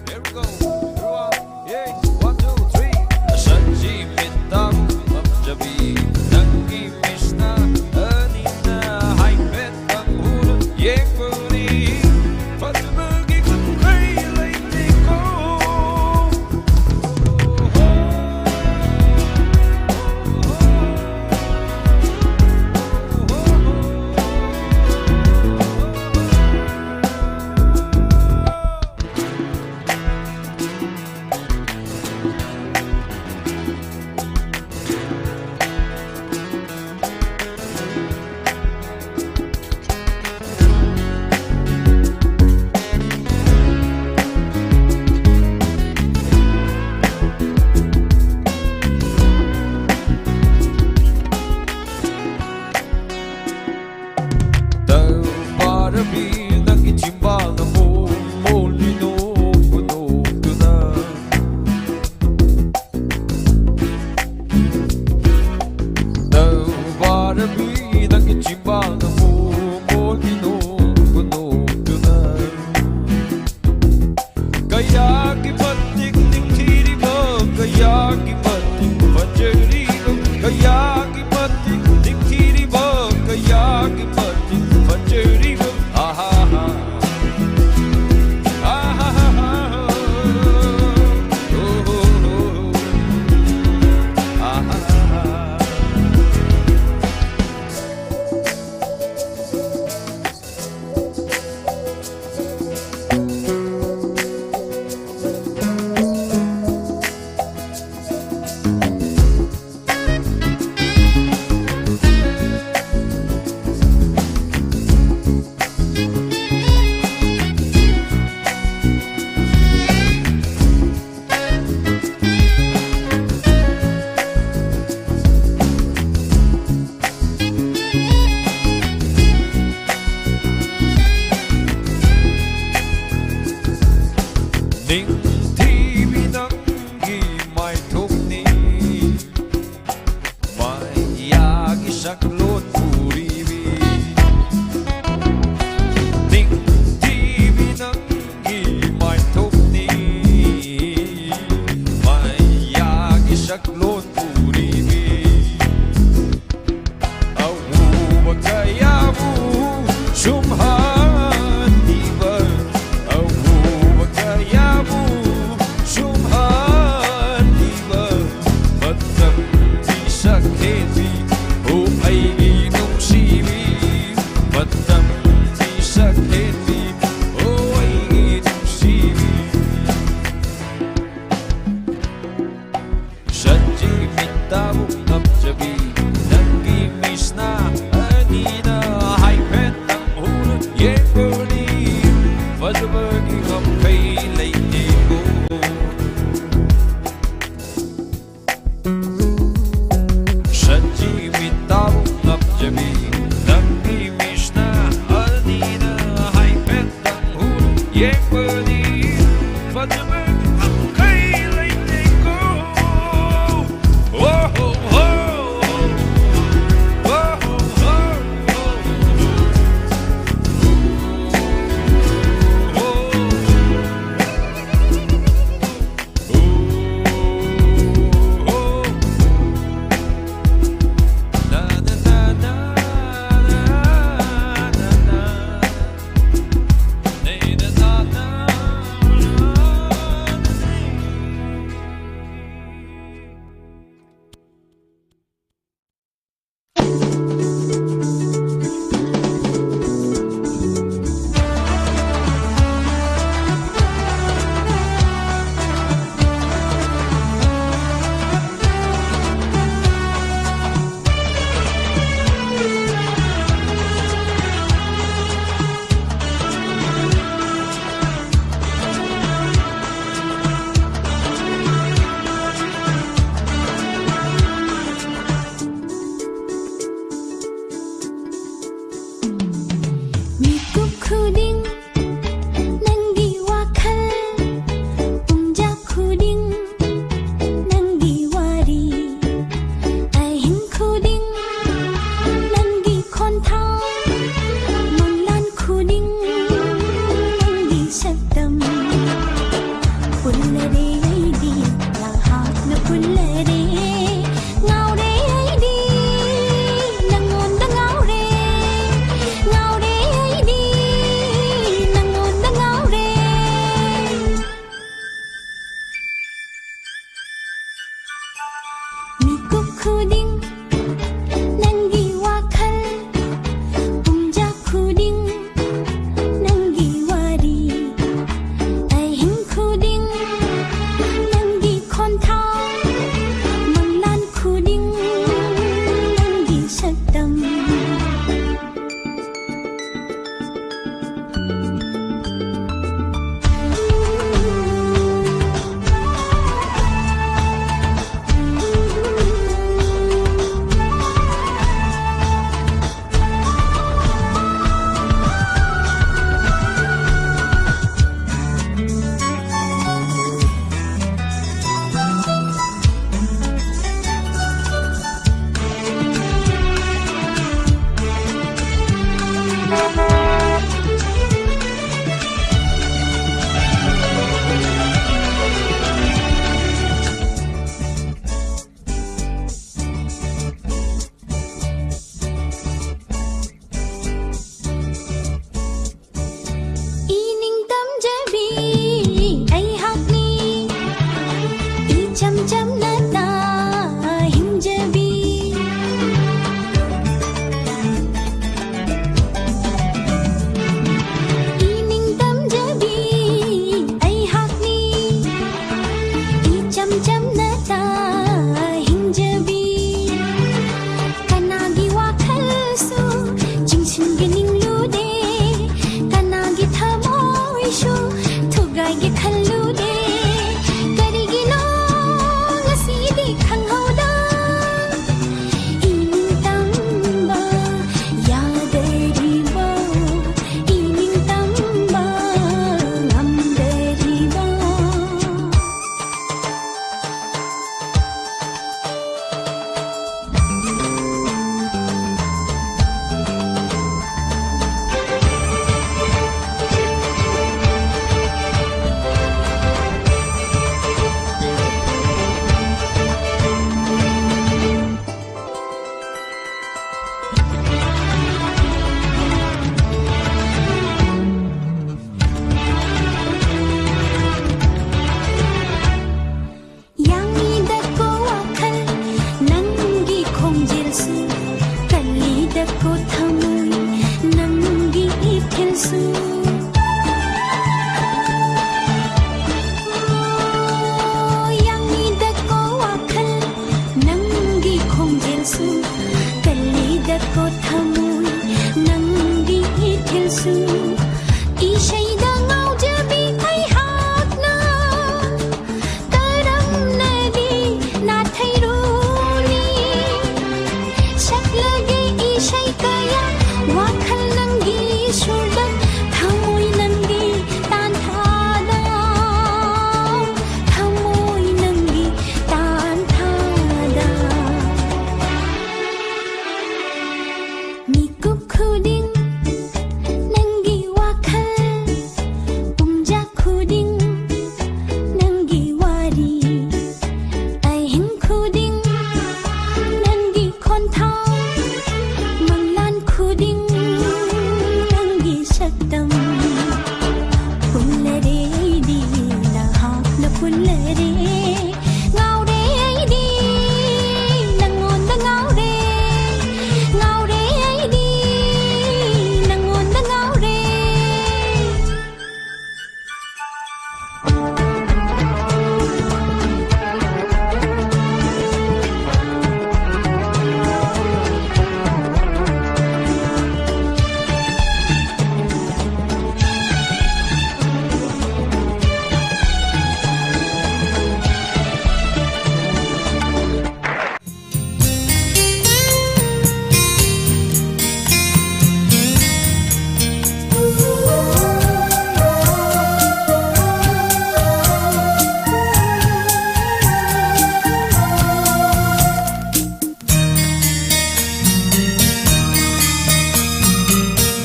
Here we go. 1, 2, 3. Sanji mintabu napjabi nangi misna adina haipet ang hula yekudi fajabagi gamkai leite ko. chăm chăm na ta hinjabi kanagi wa khalsu jingsin gining lu de kanagi thamoi shu thugai ge khallu de karigino ngasi di khanghauda ining tamba yadariba ining tamba ngamdariba Yangida ko wakal nangi khongjilsu kalida ko thamoi nangi ithilsu Yangida ko wakal nangi khongjilsu kalida ko thamoi nangi ithilsu Ishaida ngaujabi ai hakna Taram nadi na thairuni Shaklage ishai kaya wakhal nangi surda thamoi nangi tanthada thamoi nangi tanthada Mikuk khuding nangi wakhal Pumja khuding nangi wari Aihing khuding nangi khonthau Manglan khuding nangi saktam Pullare aidi na hapna pullare Ngaure aidi nangonda ngaure Ngaure aidi nangonda ngaure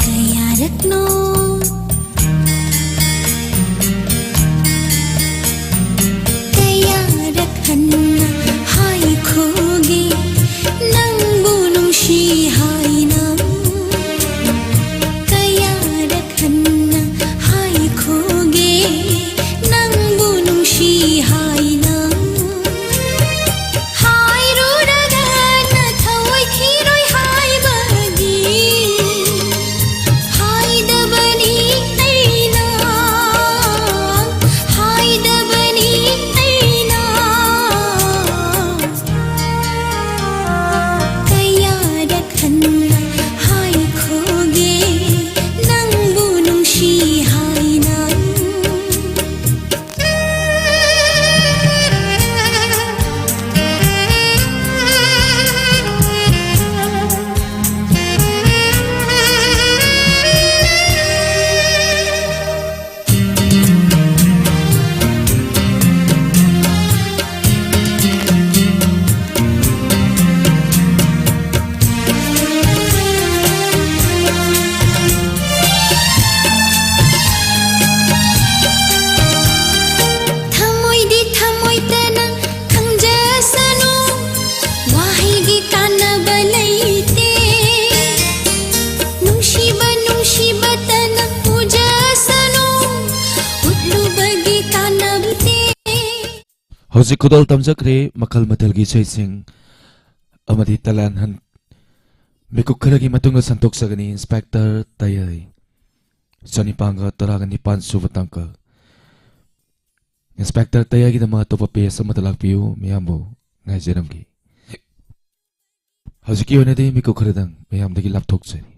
Kaya rakno Kaya rakhanna hai khoge nangbu nungshi hai nam Kaya rakhanna hai khoge nangbu nungshi hai nam Hai ruraga na thawai khiroi hai bagi Hai dabani aina Hai dabani aina Kaya rakhanna hai khoge nangbu nungshi hai nam Thamoi di thamoi tana khangjasanu Wahigi kanaba laite Nungsiba tana pujasanu Utlu bagi kanabte Hojik kudol tamjakre makal matalgi chaising amadi talan han mikuk kharagi matungna santok sagani Inspector Tayai Sanipanga Taragani Pansu Vatangka Inspector Tayagidama topa PS amata lakpiyu miyambu ngaijaramgi. Haujuki oinadi miko kharadang miyamdagi lapthokjari.